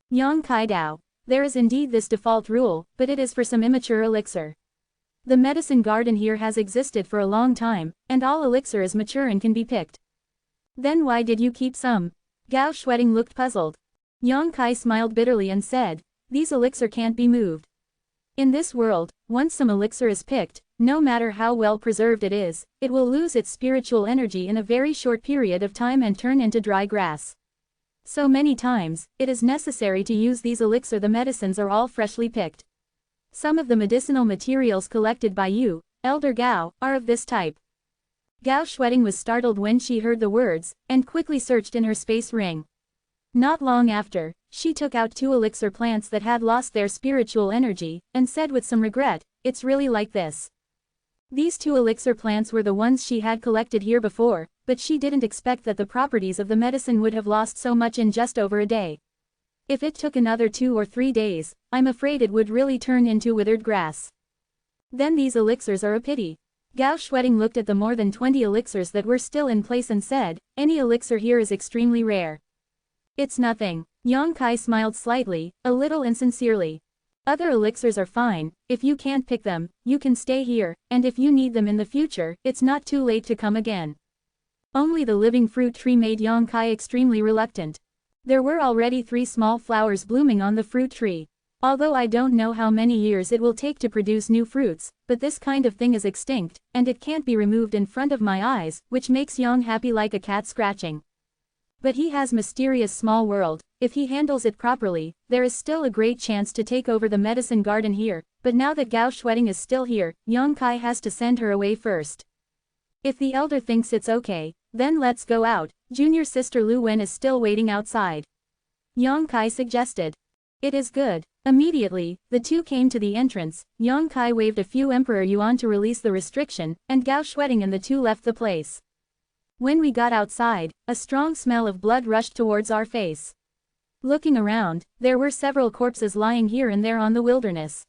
Yang Kai Dao. There is indeed this default rule, but it is for some immature elixir. The medicine garden here has existed for a long time, and all elixir is mature and can be picked. Then why did you keep some? Gao Shueding looked puzzled. Yang Kai smiled bitterly and said, "These elixir can't be moved. In this world, once some elixir is picked, no matter how well preserved it is, it will lose its spiritual energy in a very short period of time and turn into dry grass. So many times, it is necessary to use these elixir. The medicines are all freshly picked. Some of the medicinal materials collected by you, Elder Gao, are of this type." Gao Shueding was startled when she heard the words, and quickly searched in her space ring. Not long after, she took out 2 elixir plants that had lost their spiritual energy, and said with some regret, "It's really like this." These 2 elixir plants were the ones she had collected here before, but she didn't expect that the properties of the medicine would have lost so much in just over a day. If it took another 2 or 3 days, I'm afraid it would really turn into withered grass. Then these elixirs are a pity. Gao Shueding looked at the more than 20 elixirs that were still in place and said, any elixir here is extremely rare. It's nothing. Yang Kai smiled slightly, a little insincerely. Other elixirs are fine, if you can't pick them, you can stay here, and if you need them in the future, it's not too late to come again. Only the living fruit tree made Yang Kai extremely reluctant. There were already 3 small flowers blooming on the fruit tree. Although I don't know how many years it will take to produce new fruits, but this kind of thing is extinct, and it can't be removed in front of my eyes, which makes Yang happy like a cat scratching. But he has mysterious small world, if he handles it properly, there is still a great chance to take over the medicine garden here, but now that Gao Shueding is still here, Yang Kai has to send her away first. If the elder thinks it's okay, then let's go out, junior sister Lu Wen is still waiting outside. Yang Kai suggested. It is good. Immediately, the two came to the entrance, Yang Kai waved a few Emperor Yuan to release the restriction, and Gao Shueding and the two left the place. When we got outside, a strong smell of blood rushed towards our face. Looking around, there were several corpses lying here and there on the wilderness.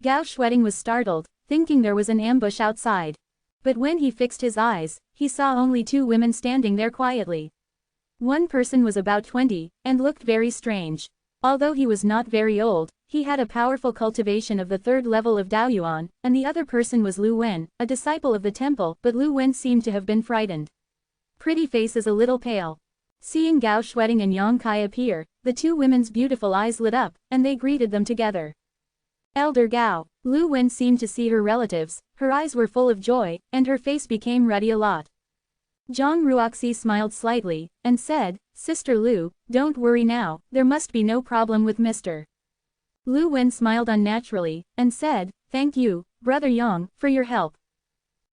Gao Shueding was startled, thinking there was an ambush outside. But when he fixed his eyes, he saw only 2 women standing there quietly. One person was about 20, and looked very strange. Although he was not very old, he had a powerful cultivation of the 3rd level of Daoyuan, and the other person was Lu Wen, a disciple of the temple, but Lu Wen seemed to have been frightened. Pretty face is a little pale. Seeing Gao Shueding and Yang Kai appear, the 2 women's beautiful eyes lit up, and they greeted them together. Elder Gao. Lu Wen seemed to see her relatives, her eyes were full of joy, and her face became ruddy a lot. Zhang Ruoxi smiled slightly, and said, Sister Lu, don't worry now, there must be no problem with Mr. Lu Wen smiled unnaturally, and said, thank you, Brother Yang, for your help.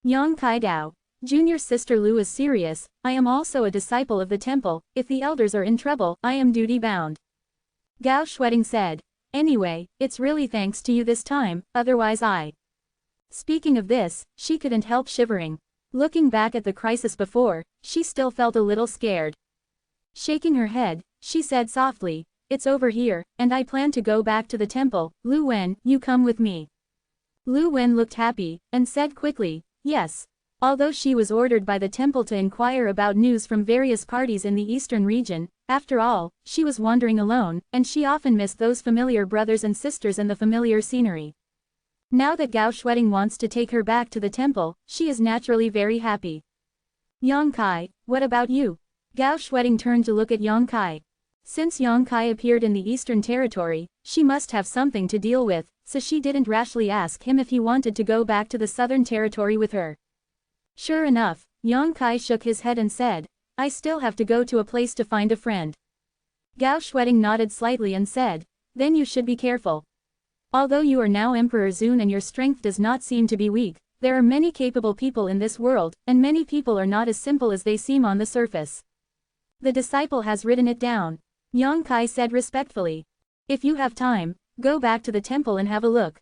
Yang Kai Dao. Junior sister Lu is serious, I am also a disciple of the temple, if the elders are in trouble, I am duty bound. Gao Shueding said. Anyway, it's really thanks to you this time, otherwise I. Speaking of this, she couldn't help shivering. Looking back at the crisis before, she still felt a little scared. Shaking her head, she said softly, it's over here, and I plan to go back to the temple, Lu Wen, you come with me. Lu Wen looked happy, and said quickly, yes. Although she was ordered by the temple to inquire about news from various parties in the eastern region, after all, she was wandering alone, and she often missed those familiar brothers and sisters and the familiar scenery. Now that Gao Shueding wants to take her back to the temple, she is naturally very happy. Yang Kai, what about you? Gao Shueding turned to look at Yang Kai. Since Yang Kai appeared in the eastern territory, she must have something to deal with, so she didn't rashly ask him if he wanted to go back to the southern territory with her. Sure enough, Yang Kai shook his head and said, I still have to go to a place to find a friend. Gao Shueding nodded slightly and said, then you should be careful. Although you are now Emperor Zun and your strength does not seem to be weak, there are many capable people in this world, and many people are not as simple as they seem on the surface. The disciple has written it down. Yang Kai said respectfully. If you have time, go back to the temple and have a look.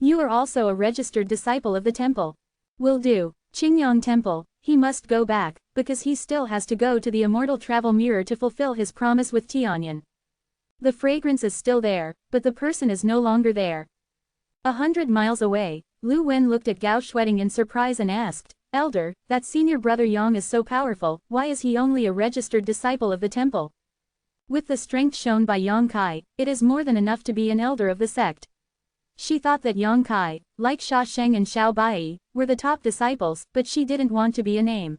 You are also a registered disciple of the temple. Will do. Qingyang Temple, he must go back, because he still has to go to the Immortal Travel Mirror to fulfill his promise with Tianyan. The fragrance is still there, but the person is no longer there. 100 miles away, Lu Wen looked at Gao Shueding in surprise and asked, Elder, that senior brother Yang is so powerful, why is he only a registered disciple of the temple? With the strength shown by Yang Kai, it is more than enough to be an elder of the sect. She thought that Yang Kai, like Sha Sheng and Xiao Bai, were the top disciples, but she didn't want to be a name.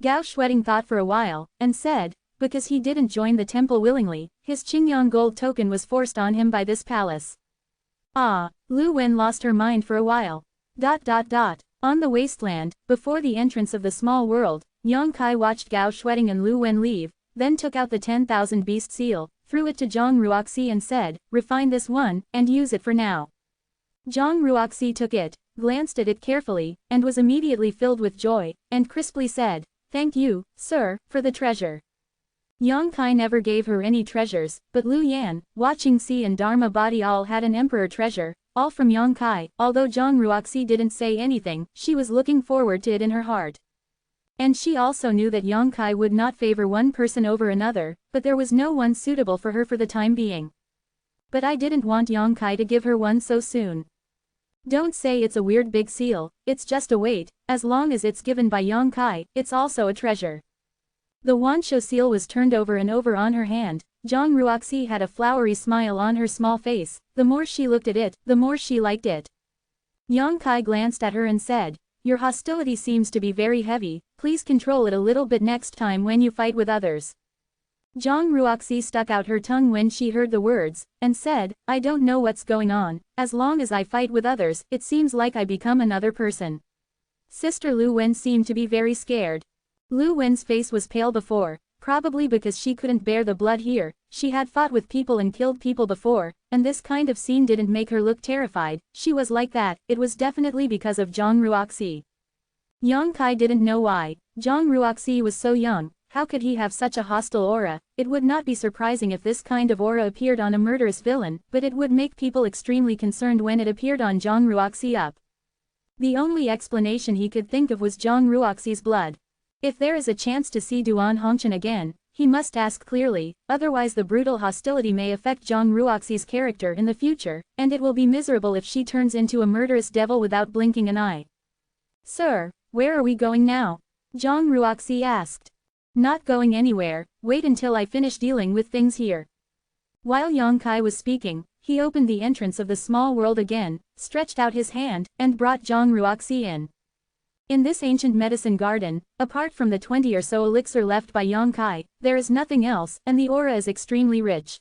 Gao Shueding thought for a while, and said, because he didn't join the temple willingly, his Qingyang gold token was forced on him by this palace. Ah, Lu Wen lost her mind for a while. On the wasteland, before the entrance of the small world, Yang Kai watched Gao Shueding and Lu Wen leave, then took out the 10,000 beast seal, threw it to Zhang Ruoxi and said, refine this one, and use it for now. Zhang Ruoxi took it, glanced at it carefully, and was immediately filled with joy, and crisply said, thank you, sir, for the treasure. Yang Kai never gave her any treasures, but Lu Yan, Watching Si and Dharma Body all had an emperor treasure, all from Yang Kai. Although Zhang Ruoxi didn't say anything, she was looking forward to it in her heart. And she also knew that Yang Kai would not favor one person over another, but there was no one suitable for her for the time being. But I didn't want Yang Kai to give her one so soon. Don't say it's a weird big seal, it's just a weight, as long as it's given by Yongkai, it's also a treasure. The wanshou seal was turned over and over on her hand. Zhang Ruoxi had a flowery smile on her small face. The more she looked at it, the more she liked it. Yongkai glanced at her and said, "Your hostility seems to be very heavy, please control it a little bit next time when you fight with others." Zhang Ruoxi stuck out her tongue when she heard the words, and said, "I don't know what's going on, as long as I fight with others, it seems like I become another person." Sister Lu Wen seemed to be very scared. Lu Wen's face was pale before, probably because she couldn't bear the blood here. She had fought with people and killed people before, and this kind of scene didn't make her look terrified. She was like that, it was definitely because of Zhang Ruoxi. Yongkai didn't know why. Zhang Ruoxi was so young, how could he have such a hostile aura? It would not be surprising if this kind of aura appeared on a murderous villain, but it would make people extremely concerned when it appeared on Zhang Ruoxi up. The only explanation he could think of was Zhang Ruoxi's blood. If there is a chance to see Duan Hongchen again, he must ask clearly, otherwise the brutal hostility may affect Zhang Ruoxi's character in the future, and it will be miserable if she turns into a murderous devil without blinking an eye. "Sir, where are we going now?" Zhang Ruoxi asked. "Not going anywhere, wait until I finish dealing with things here." While Yongkai was speaking, he opened the entrance of the small world again, stretched out his hand, and brought Zhang Ruoxi in. In this ancient medicine garden, apart from the 20 or so elixir left by Yongkai, there is nothing else, and the aura is extremely rich.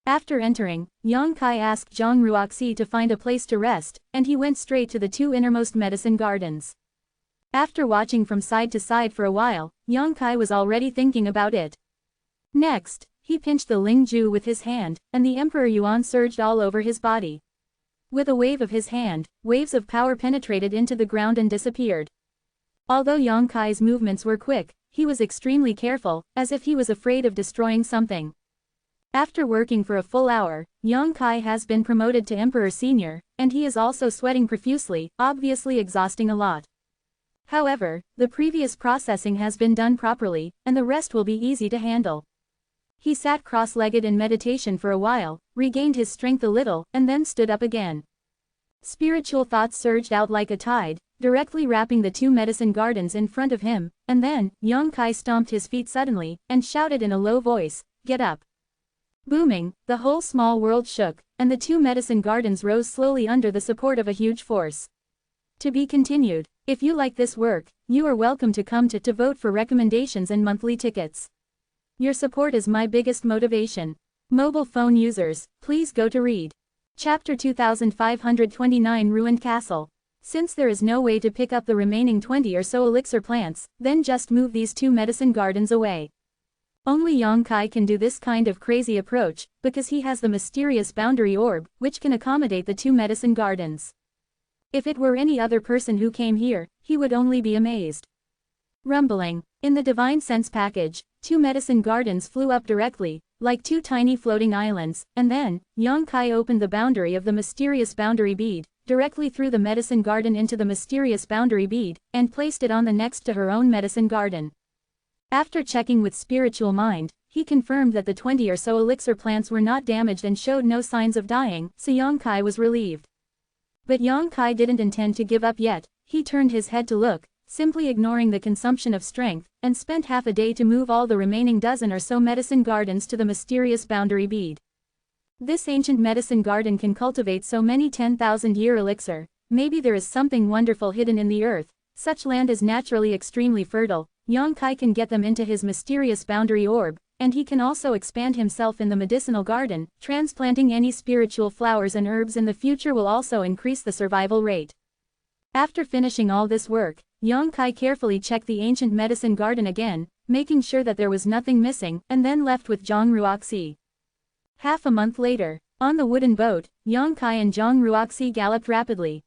After entering, Yongkai asked Zhang Ruoxi to find a place to rest, and he went straight to the 2 innermost medicine gardens. After watching from side to side for a while, Yongkai was already thinking about it. Next, he pinched the Lingju with his hand, and the Emperor Yuan surged all over his body. With a wave of his hand, waves of power penetrated into the ground and disappeared. Although Yongkai's movements were quick, he was extremely careful, as if he was afraid of destroying something. After working for a full hour, Yongkai has been promoted to Emperor Senior, and he is also sweating profusely, obviously exhausting a lot. However, the previous processing has been done properly, and the rest will be easy to handle. He sat cross-legged in meditation for a while, regained his strength a little, and then stood up again. Spiritual thoughts surged out like a tide, directly wrapping the 2 medicine gardens in front of him, and then, Yongkai stomped his feet suddenly, and shouted in a low voice, "Get up!" Booming, the whole small world shook, and the 2 medicine gardens rose slowly under the support of a huge force. To be continued. If you like this work, you are welcome to come to vote for recommendations and monthly tickets. Your support is my biggest motivation. Mobile phone users, please go to read. Chapter 2529 Ruined Castle. Since there is no way to pick up the remaining 20 or so elixir plants, then just move these 2 medicine gardens away. Only Yongkai can do this kind of crazy approach, because he has the mysterious boundary orb, which can accommodate the 2 medicine gardens. If it were any other person who came here, he would only be amazed. Rumbling. In the divine sense package, 2 medicine gardens flew up directly, like 2 tiny floating islands, and then, Yongkai opened the boundary of the mysterious boundary bead, directly through the medicine garden into the mysterious boundary bead, and placed it on the next to her own medicine garden. After checking with spiritual mind, he confirmed that the 20 or so elixir plants were not damaged and showed no signs of dying, so Yongkai was relieved. But Yongkai didn't intend to give up yet. He turned his head to look, simply ignoring the consumption of strength, and spent half a day to move all the remaining dozen or so medicine gardens to the mysterious boundary bead. This ancient medicine garden can cultivate so many 10,000-year elixir. Maybe there is something wonderful hidden in the earth. Such land is naturally extremely fertile. Yongkai can get them into his mysterious boundary orb, and he can also expand himself in the medicinal garden. Transplanting any spiritual flowers and herbs in the future will also increase the survival rate. After finishing all this work, Yongkai carefully checked the ancient medicine garden again, making sure that there was nothing missing, and then left with Zhang Ruoxi. Half a month later, on the wooden boat, Yongkai and Zhang Ruoxi galloped rapidly.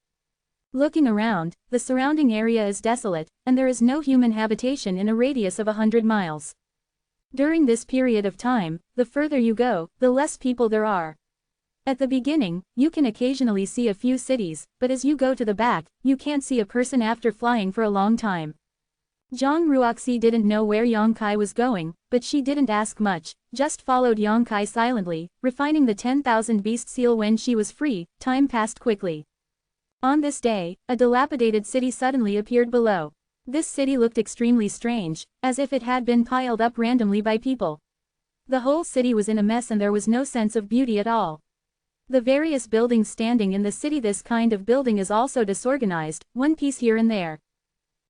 Looking around, the surrounding area is desolate, and there is no human habitation in a radius of 100 miles. During this period of time, the further you go, the less people there are. At the beginning, you can occasionally see a few cities, but as you go to the back, you can't see a person after flying for a long time. Zhang Ruoxi didn't know where Yongkai was going, but she didn't ask much, just followed Yongkai silently, refining the 10,000 beast seal when she was free. Time passed quickly. On this day, a dilapidated city suddenly appeared below. This city looked extremely strange, as if it had been piled up randomly by people. The whole city was in a mess and there was no sense of beauty at all. The various buildings standing in the city, this kind of building is also disorganized, one piece here and there.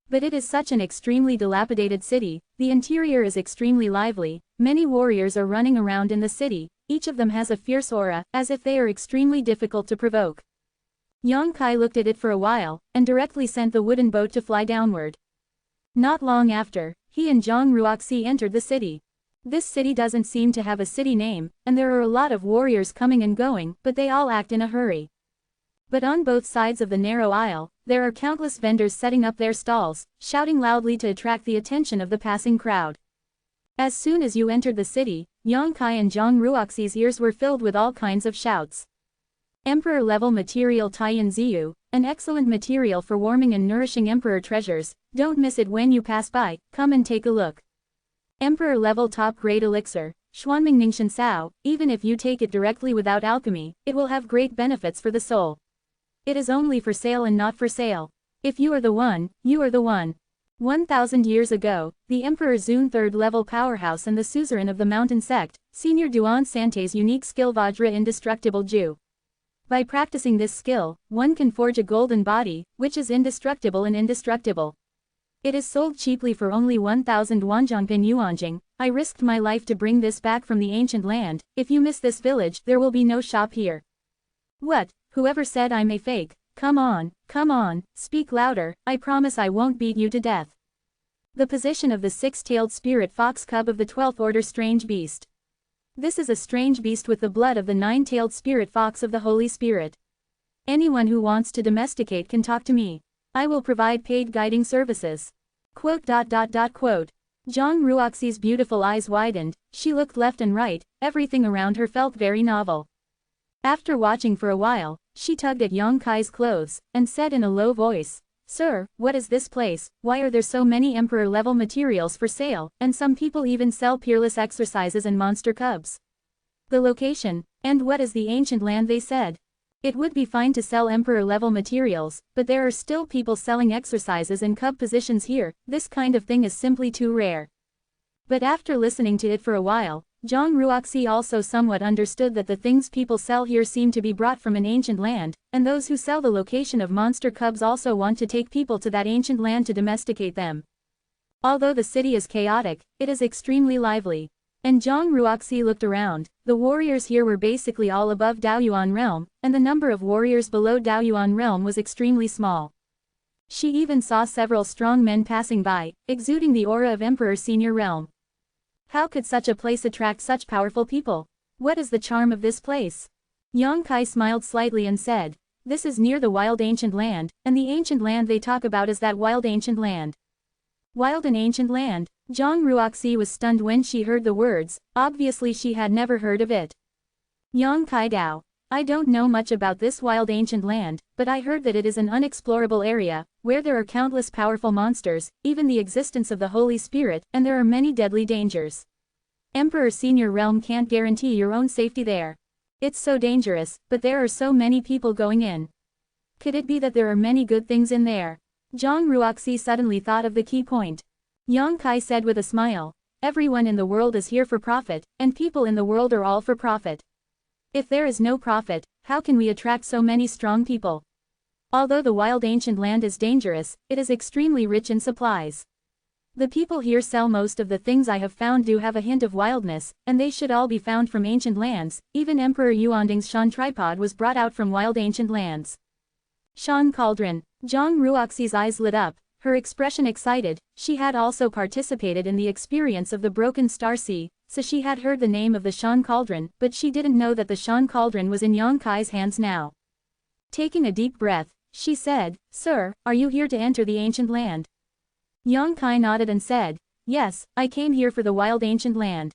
But it is such an extremely dilapidated city, the interior is extremely lively, many warriors are running around in the city, each of them has a fierce aura, as if they are extremely difficult to provoke. Yang Kai looked at it for a while, and directly sent the wooden boat to fly downward. Not long after, he and Zhang Ruoxi entered the city. This city doesn't seem to have a city name, and there are a lot of warriors coming and going, but they all act in a hurry. But on both sides of the narrow aisle, there are countless vendors setting up their stalls, shouting loudly to attract the attention of the passing crowd. As soon as you entered the city, Yang Kai and Zhang Ruoxi's ears were filled with all kinds of shouts. Emperor-level material Taiyan Ziyu, an excellent material for warming and nourishing emperor treasures, don't miss it when you pass by, come and take a look. Emperor-level top-grade elixir, Xuanmingningshan Sao, even if you take it directly without alchemy, it will have great benefits for the soul. It is only for sale and not for sale. If you are the one, you are the one. 1,000 years ago, the Emperor Zun third-level powerhouse and the suzerain of the mountain sect, Senior Duan Sante's unique skill Vajra Indestructible Ju. By practicing this skill, one can forge a golden body, which is indestructible and indestructible. It is sold cheaply for only 1,000 wanjiangpin yuanjing. I risked my life to bring this back from the ancient land. If you miss this village, there will be no shop here. What? Whoever said I may fake? Come on, speak louder, I promise I won't beat you to death. The position of the six-tailed spirit fox cub of the 12th order strange beast. This is a strange beast with the blood of the nine-tailed spirit fox of the Holy Spirit. Anyone who wants to domesticate can talk to me. I will provide paid guiding services. Quote. Zhang Ruoxi's beautiful eyes widened, she looked left and right, everything around her felt very novel. After watching for a while, she tugged at Yang Kai's clothes, and said in a low voice, "Sir, what is this place? Why are there so many emperor-level materials for sale, and some people even sell peerless exercises and monster cubs? The location, and what is the ancient land they said? It would be fine to sell emperor-level materials, but there are still people selling exercises and cub positions here, this kind of thing is simply too rare." But after listening to it for a while, Zhang Ruoxi also somewhat understood that the things people sell here seem to be brought from an ancient land, and those who sell the location of monster cubs also want to take people to that ancient land to domesticate them. Although the city is chaotic, it is extremely lively. And Zhang Ruoxi looked around, the warriors here were basically all above Daoyuan realm, and the number of warriors below Daoyuan realm was extremely small. She even saw several strong men passing by, exuding the aura of Emperor Senior Realm. How could such a place attract such powerful people? What is the charm of this place? Yang Kai smiled slightly and said, "This is near the wild ancient land, and the ancient land they talk about is that wild ancient land." Wild and ancient land? Zhang Ruoxi was stunned when she heard the words, obviously she had never heard of it. Yang Kai Dao. I don't know much about this wild ancient land, but I heard that it is an unexplorable area, where there are countless powerful monsters, even the existence of the Holy Spirit, and there are many deadly dangers. Emperor Senior Realm can't guarantee your own safety there. It's so dangerous, but there are so many people going in. Could it be that there are many good things in there? Zhang Ruoxi suddenly thought of the key point. Yang Kai said with a smile, "Everyone in the world is here for profit, and people in the world are all for profit. If there is no profit, how can we attract so many strong people? Although the wild ancient land is dangerous, it is extremely rich in supplies. The people here sell most of the things I have found do have a hint of wildness, and they should all be found from ancient lands, even Emperor Yuanding's Shan tripod was brought out from wild ancient lands." Shan cauldron. Zhang Ruoxi's eyes lit up, her expression excited, she had also participated in the experience of the broken star sea, so she had heard the name of the Shan cauldron, but she didn't know that the Shan cauldron was in Yang Kai's hands now. Taking a deep breath, she said, "Sir, are you here to enter the ancient land?" Yang Kai nodded and said, "Yes, I came here for the wild ancient land."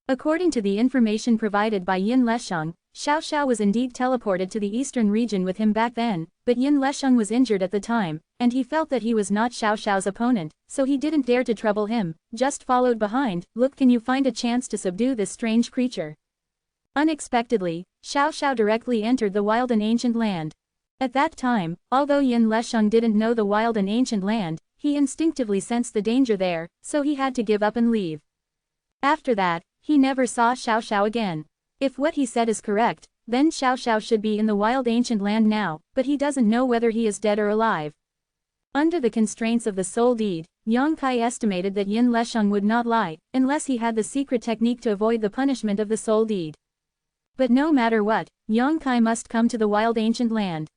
According to the information provided by Yin Lesheng, Xiao Xiao was indeed teleported to the eastern region with him back then, but Yin Lesheng was injured at the time, and he felt that he was not Xiao Xiao's opponent, so he didn't dare to trouble him, just followed behind. "Look, can you find a chance to subdue this strange creature?" Unexpectedly, Xiao Xiao directly entered the wild and ancient land. At that time, although Yin Lesheng didn't know the wild and ancient land, he instinctively sensed the danger there, so he had to give up and leave. After that, he never saw Xiao Xiao again. If what he said is correct, then Xiao Xiao should be in the wild ancient land now, but he doesn't know whether he is dead or alive. Under the constraints of the soul deed, Yang Kai estimated that Yin Lesheng would not lie, unless he had the secret technique to avoid the punishment of the soul deed. But no matter what, Yang Kai must come to the wild ancient land.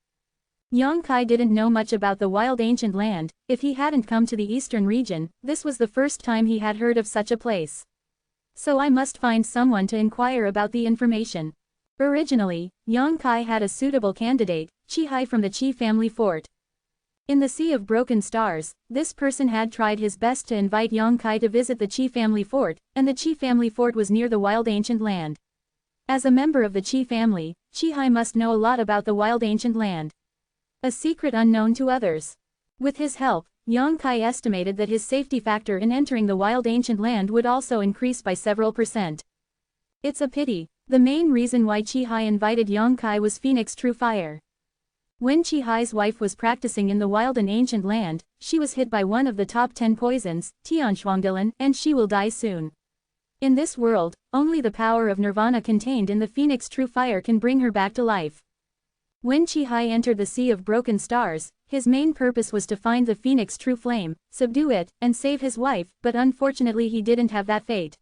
Yang Kai didn't know much about the wild ancient land. If he hadn't come to the eastern region, this was the first time he had heard of such a place. So I must find someone to inquire about the information. Originally, Yang Kai had a suitable candidate, Qi Hai from the Qi family fort. In the Sea of Broken Stars, this person had tried his best to invite Yang Kai to visit the Qi family fort, and the Qi family fort was near the wild ancient land. As a member of the Qi family, Qi Hai must know a lot about the wild ancient land. A secret unknown to others. With his help, Yang Kai estimated that his safety factor in entering the wild ancient land would also increase by several %. It's a pity. The main reason why Qi Hai invited Yang Kai was Phoenix True Fire. When Qi Hai's wife was practicing in the wild and ancient land, she was hit by one of the top 10 poisons, Tianshuangdilan, and she will die soon. In this world, only the power of nirvana contained in the Phoenix True Fire can bring her back to life. When Qi Hai entered the Sea of Broken Stars, his main purpose was to find the Phoenix True Flame, subdue it, and save his wife, but unfortunately he didn't have that fate.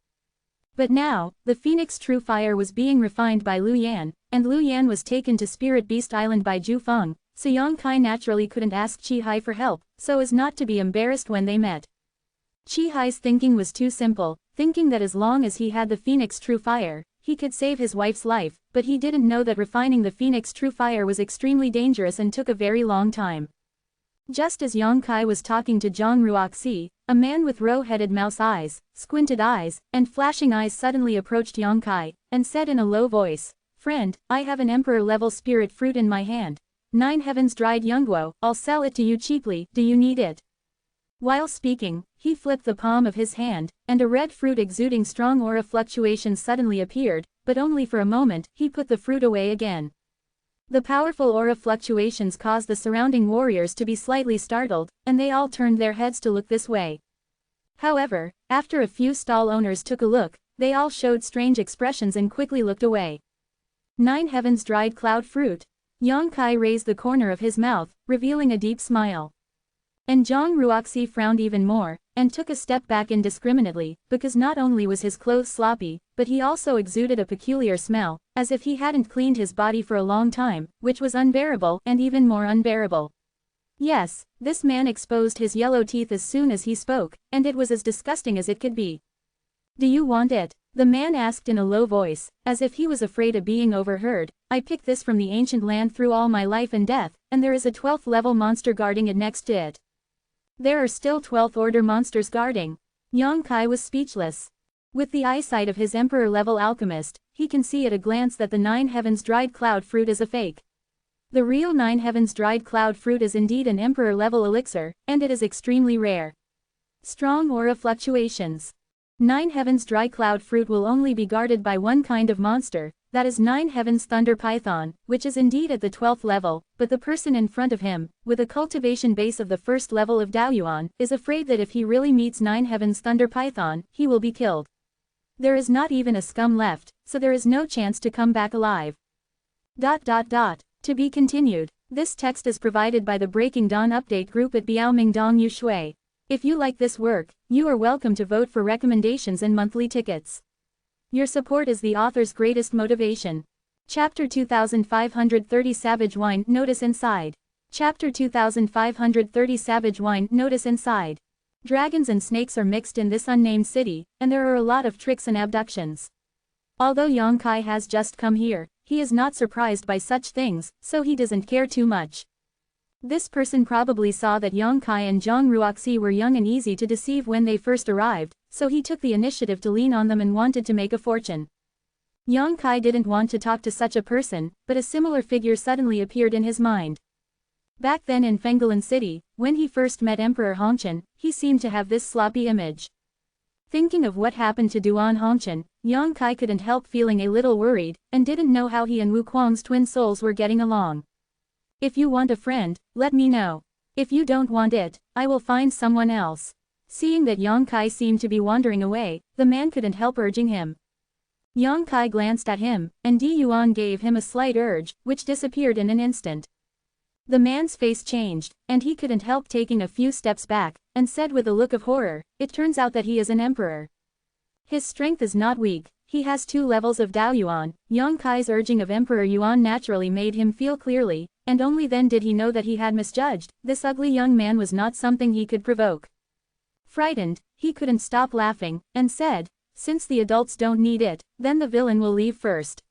But now, the Phoenix True Fire was being refined by Lu Yan, and Lu Yan was taken to Spirit Beast Island by Zhu Feng, so Yang Kai naturally couldn't ask Qi Hai for help, so as not to be embarrassed when they met. Qi Hai's thinking was too simple, thinking that as long as he had the Phoenix True Fire, he could save his wife's life, but he didn't know that refining the Phoenix True Fire was extremely dangerous and took a very long time. Just as Yang Kai was talking to Zhang Ruoxi, a man with row-headed mouse eyes, squinted eyes, and flashing eyes suddenly approached Yang Kai, and said in a low voice, "Friend, I have an emperor-level spirit fruit in my hand. 9 heavens dried yungguo, I'll sell it to you cheaply, do you need it?" While speaking, he flipped the palm of his hand, and a red fruit exuding strong aura fluctuations suddenly appeared, but only for a moment. He put the fruit away again. The powerful aura fluctuations caused the surrounding warriors to be slightly startled, and they all turned their heads to look this way. However, after a few stall owners took a look, they all showed strange expressions and quickly looked away. 9 heavens dried cloud fruit. Yang Kai raised the corner of his mouth, revealing a deep smile. And Zhang Ruoxi frowned even more, and took a step back indiscriminately, because not only was his clothes sloppy, but he also exuded a peculiar smell, as if he hadn't cleaned his body for a long time, which was unbearable and even more unbearable. Yes, this man exposed his yellow teeth as soon as he spoke, and it was as disgusting as it could be. "Do you want it?" the man asked in a low voice, as if he was afraid of being overheard. "I picked this from the ancient land through all my life and death, and there is a 12th level monster guarding it next to it. There are still 12th order monsters guarding." Yang Kai was speechless. With the eyesight of his emperor-level alchemist, he can see at a glance that the 9 heavens dried cloud fruit is a fake. The real 9 heavens dried cloud fruit is indeed an emperor-level elixir, and it is extremely rare. Strong aura fluctuations. 9 heavens dry cloud fruit will only be guarded by one kind of monster, that is 9 heavens thunder python, which is indeed at the 12th level, but the person in front of him, with a cultivation base of the 1st level of Daoyuan, is afraid that if he really meets 9 heavens thunder python, he will be killed. There is not even a scum left, so there is no chance to come back alive. To be continued. This text is provided by the Breaking Dawn update group at Biaomingdong Yushui. If you like this work, you are welcome to vote for recommendations and monthly tickets. Your support is the author's greatest motivation. Chapter 2530 Savage Wine. Notice inside. Chapter 2530 Savage Wine. Notice inside. Dragons and snakes are mixed in this unnamed city, and there are a lot of tricks and abductions. Although Yang Kai has just come here, he is not surprised by such things, so he doesn't care too much. This person probably saw that Yang Kai and Zhang Ruoxi were young and easy to deceive when they first arrived, so he took the initiative to lean on them and wanted to make a fortune. Yang Kai didn't want to talk to such a person, but a similar figure suddenly appeared in his mind. Back then in Fenggalan City, when he first met Emperor Hongchen, he seemed to have this sloppy image. Thinking of what happened to Duan Hongchen, Yang Kai couldn't help feeling a little worried, and didn't know how he and Wu Kuang's twin souls were getting along. If you want a friend, let me know. If you don't want it, I will find someone else. Seeing that Yang Kai seemed to be wandering away, the man couldn't help urging him. Yang Kai glanced at him, and Di Yuan gave him a slight urge, which disappeared in an instant. The man's face changed, and he couldn't help taking a few steps back, and said with a look of horror, "It turns out that he is an emperor. His strength is not weak, he has 2 levels of Dao Yuan." Yang Kai's urging of Emperor Yuan naturally made him feel clearly, and only then did he know that he had misjudged. This ugly young man was not something he could provoke. Frightened, he couldn't stop laughing, and said, "Since the adults don't need it, then the villain will leave first."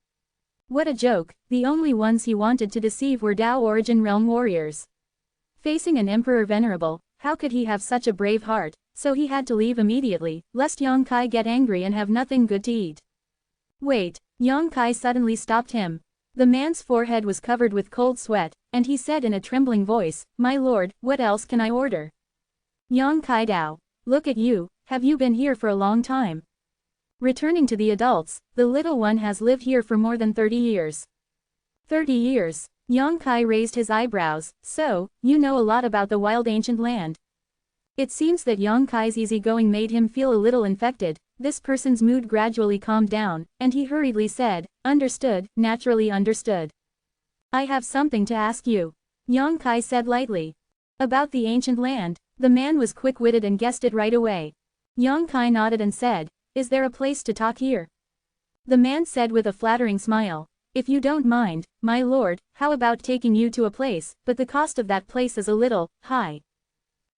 What a joke, the only ones he wanted to deceive were Dao Origin Realm warriors. Facing an Emperor Venerable, how could he have such a brave heart? So he had to leave immediately, lest Yang Kai get angry and have nothing good to eat. Wait, Yang Kai suddenly stopped him. The man's forehead was covered with cold sweat, and he said in a trembling voice, "My lord, what else can I order?" Yang Kai Dao, look at you, have you been here for a long time? Returning to the adults, the little one has lived here for more than 30 years. 30 years? Yang Kai raised his eyebrows. So, you know a lot about the wild ancient land. It seems that Yang Kai's easygoing made him feel a little infected. This person's mood gradually calmed down, and he hurriedly said, "Understood, naturally understood. I have something to ask you." Yang Kai said lightly. About the ancient land. The man was quick-witted and guessed it right away. Yang Kai nodded and said, "Is there a place to talk here?" The man said with a flattering smile, "If you don't mind, my lord, how about taking you to a place, but the cost of that place is a little high."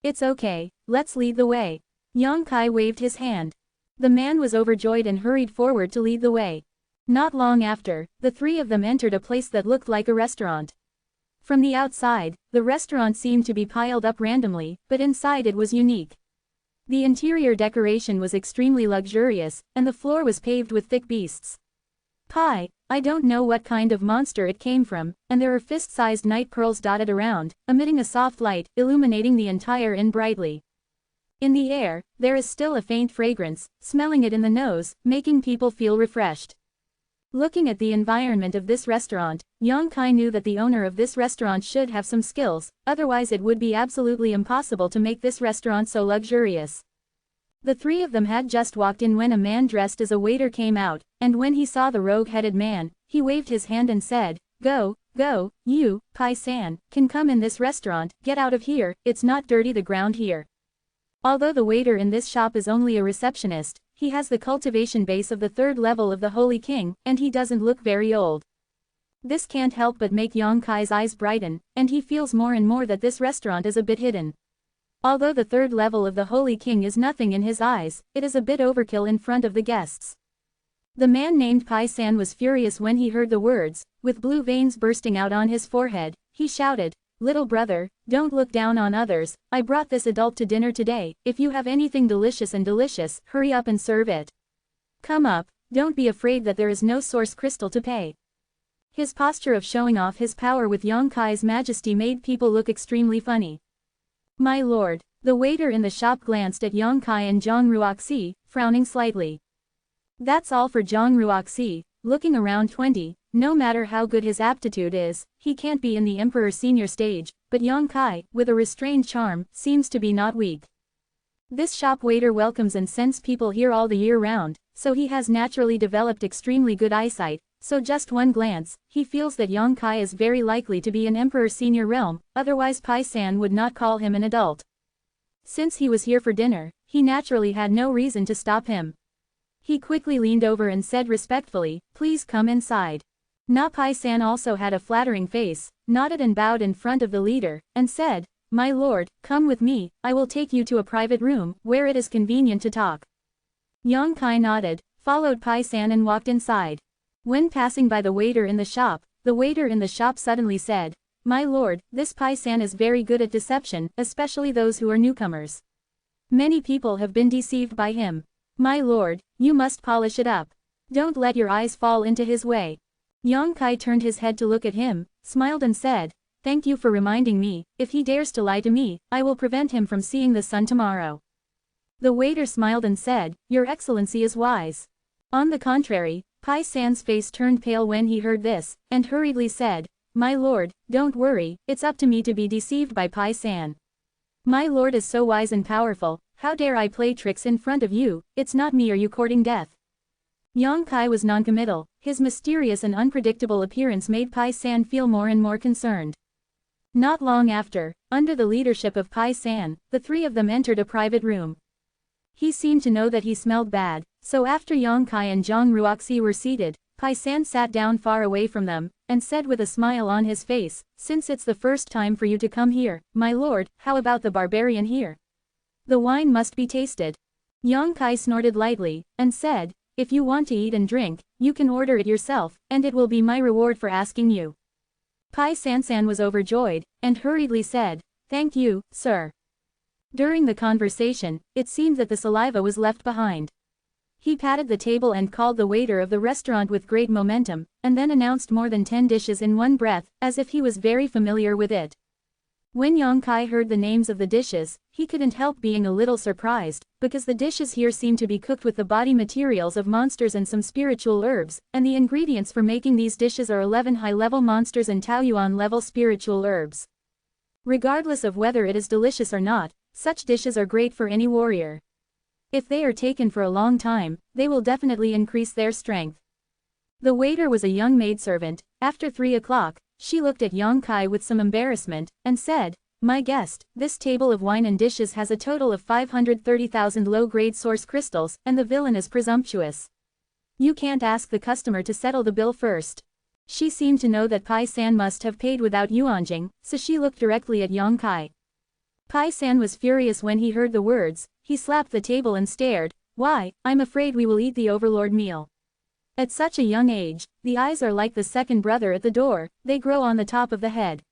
"It's okay, let's lead the way." Yang Kai waved his hand. The man was overjoyed and hurried forward to lead the way. Not long after, the 3 of them entered a place that looked like a restaurant. From the outside, the restaurant seemed to be piled up randomly, but inside it was unique. The interior decoration was extremely luxurious, and the floor was paved with thick beasts. Pie, I don't know what kind of monster it came from, and there are fist-sized night pearls dotted around, emitting a soft light, illuminating the entire inn brightly. In the air, there is still a faint fragrance, smelling it in the nose, making people feel refreshed. Looking at the environment of this restaurant, Yang Kai knew that the owner of this restaurant should have some skills, otherwise it would be absolutely impossible to make this restaurant so luxurious. The 3 of them had just walked in when a man dressed as a waiter came out, and when he saw the rogue-headed man, he waved his hand and said, "Go, go, you, Pai-san, can come in this restaurant, get out of here, it's not dirty the ground here." Although the waiter in this shop is only a receptionist, he has the cultivation base of the 3rd level of the Holy King, and he doesn't look very old. This can't help but make Yang Kai's eyes brighten, and he feels more and more that this restaurant is a bit hidden. Although the 3rd level of the Holy King is nothing in his eyes, it is a bit overkill in front of the guests. The man named Pai-san was furious when he heard the words. With blue veins bursting out on his forehead, he shouted, "Little brother, don't look down on others, I brought this adult to dinner today, if you have anything delicious, hurry up and serve it. Come up, don't be afraid that there is no source crystal to pay." His posture of showing off his power with Yang Kai's majesty made people look extremely funny. "My lord," the waiter in the shop glanced at Yang Kai and Zhang Ruoxi, frowning slightly. That's all for Zhang Ruoxi, looking around 20. No matter how good his aptitude is, he can't be in the Emperor Senior stage, but Yang Kai, with a restrained charm, seems to be not weak. This shop waiter welcomes and sends people here all the year round, so he has naturally developed extremely good eyesight, so just one glance, he feels that Yang Kai is very likely to be in Emperor Senior realm, otherwise Pai-san would not call him an adult. Since he was here for dinner, he naturally had no reason to stop him. He quickly leaned over and said respectfully, "Please come inside." Na Pai-san also had a flattering face, nodded and bowed in front of the leader, and said, "My lord, come with me, I will take you to a private room, where it is convenient to talk." Yang Kai nodded, followed Pai-san and walked inside. When passing by the waiter in the shop suddenly said, "My lord, this Pai-san is very good at deception, especially those who are newcomers. Many people have been deceived by him. My lord, you must polish it up. Don't let your eyes fall into his way." Yang Kai turned his head to look at him, smiled and said, "Thank you for reminding me, if he dares to lie to me, I will prevent him from seeing the sun tomorrow." The waiter smiled and said, "Your Excellency is wise." On the contrary, Pai-san's face turned pale when he heard this, and hurriedly said, My lord, don't worry, it's up to me to be deceived by Pai San. My lord is so wise and powerful, how dare I play tricks in front of you, it's not me or you courting death. Yang Kai was noncommittal, his mysterious and unpredictable appearance made Pai San feel more and more concerned. Not long after, under the leadership of Pai San, the three of them entered a private room. He seemed to know that he smelled bad, so after Yang Kai and Zhang Ruoxi were seated, Pai San sat down far away from them, and said with a smile on his face, since it's the first time for you to come here, my lord, how about the barbarian here? The wine must be tasted. Yang Kai snorted lightly, and said, if you want to eat and drink, you can order it yourself, and it will be my reward for asking you. Pai San was overjoyed, and hurriedly said, thank you, sir. During the conversation, it seemed that the saliva was left behind. He patted the table and called the waiter of the restaurant with great momentum, and then announced more than 10 dishes in one breath, as if he was very familiar with it. When Yang Kai heard the names of the dishes, he couldn't help being a little surprised, because the dishes here seemed to be cooked with the body materials of monsters and some spiritual herbs, and the ingredients for making these dishes are 11 high-level monsters and Taoyuan-level spiritual herbs. Regardless of whether it is delicious or not, such dishes are great for any warrior. If they are taken for a long time, they will definitely increase their strength. The waiter was a young maidservant. After 3 o'clock, she looked at Yang Kai with some embarrassment, and said, my guest, this table of wine and dishes has a total of 530,000 low-grade source crystals, and the villain is presumptuous. You can't ask the customer to settle the bill first. She seemed to know that Pai San must have paid without yuanjing, so she looked directly at Yang Kai. Pai San was furious when he heard the words. He slapped the table and stared. Why, I'm afraid we will eat the overlord meal. At such a young age, the eyes are like the second brother at the door, they grow on the top of the head.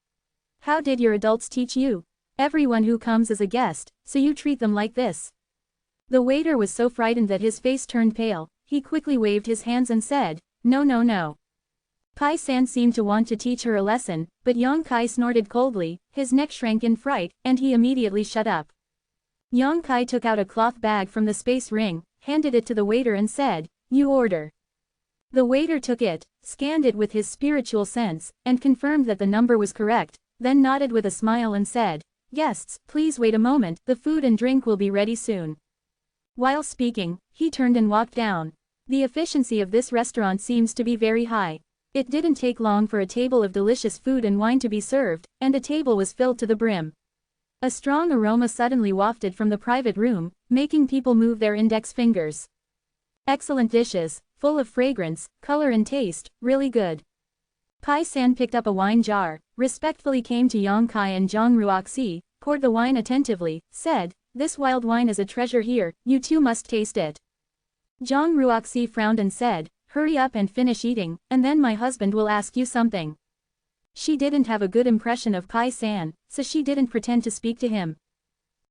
How did your adults teach you? Everyone who comes is a guest, so you treat them like this. The waiter was so frightened that his face turned pale. He quickly waved his hands and said, no no no. Pai San seemed to want to teach her a lesson, but Yang Kai snorted coldly, his neck shrank in fright, and he immediately shut up. Yang Kai took out a cloth bag from the space ring, handed it to the waiter and said, you order. The waiter took it, scanned it with his spiritual sense, and confirmed that the number was correct, then nodded with a smile and said, guests, please wait a moment, the food and drink will be ready soon. While speaking, he turned and walked down. The efficiency of this restaurant seems to be very high. It didn't take long for a table of delicious food and wine to be served, and a table was filled to the brim. A strong aroma suddenly wafted from the private room, making people move their index fingers. Excellent dishes, full of fragrance, color and taste, really good. Pai San picked up a wine jar, respectfully came to Yang Kai and Zhang Ruoxi, poured the wine attentively, said, this wild wine is a treasure here, you two must taste it. Zhang Ruoxi frowned and said, hurry up and finish eating, and then my husband will ask you something. She didn't have a good impression of Pai San, so she didn't pretend to speak to him.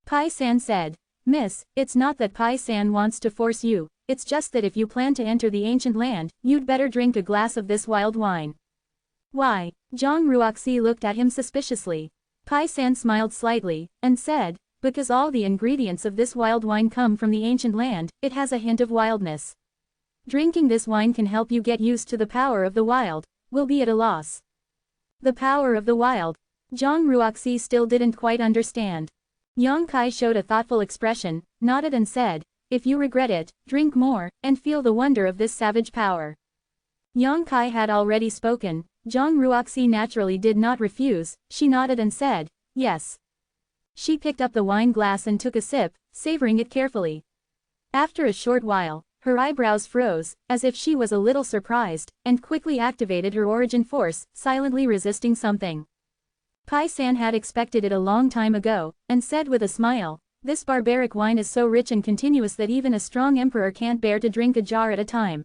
Pai San said, Miss, it's not that Pai San wants to force you, it's just that if you plan to enter the ancient land, you'd better drink a glass of this wild wine. Why? Zhang Ruoxi looked at him suspiciously. Pai San smiled slightly, and said, because all the ingredients of this wild wine come from the ancient land, it has a hint of wildness. Drinking this wine can help you get used to the power of the wild, will be at a loss. The power of the wild. Zhang Ruoxi still didn't quite understand. Yang Kai showed a thoughtful expression, nodded and said, if you regret it, drink more, and feel the wonder of this savage power. Yang Kai had already spoken. Zhang Ruoxi naturally did not refuse, she nodded and said, yes. She picked up the wine glass and took a sip, savoring it carefully. After a short while, her eyebrows froze, as if she was a little surprised, and quickly activated her origin force, silently resisting something. Pai San had expected it a long time ago, and said with a smile, this barbaric wine is so rich and continuous that even a strong emperor can't bear to drink a jar at a time.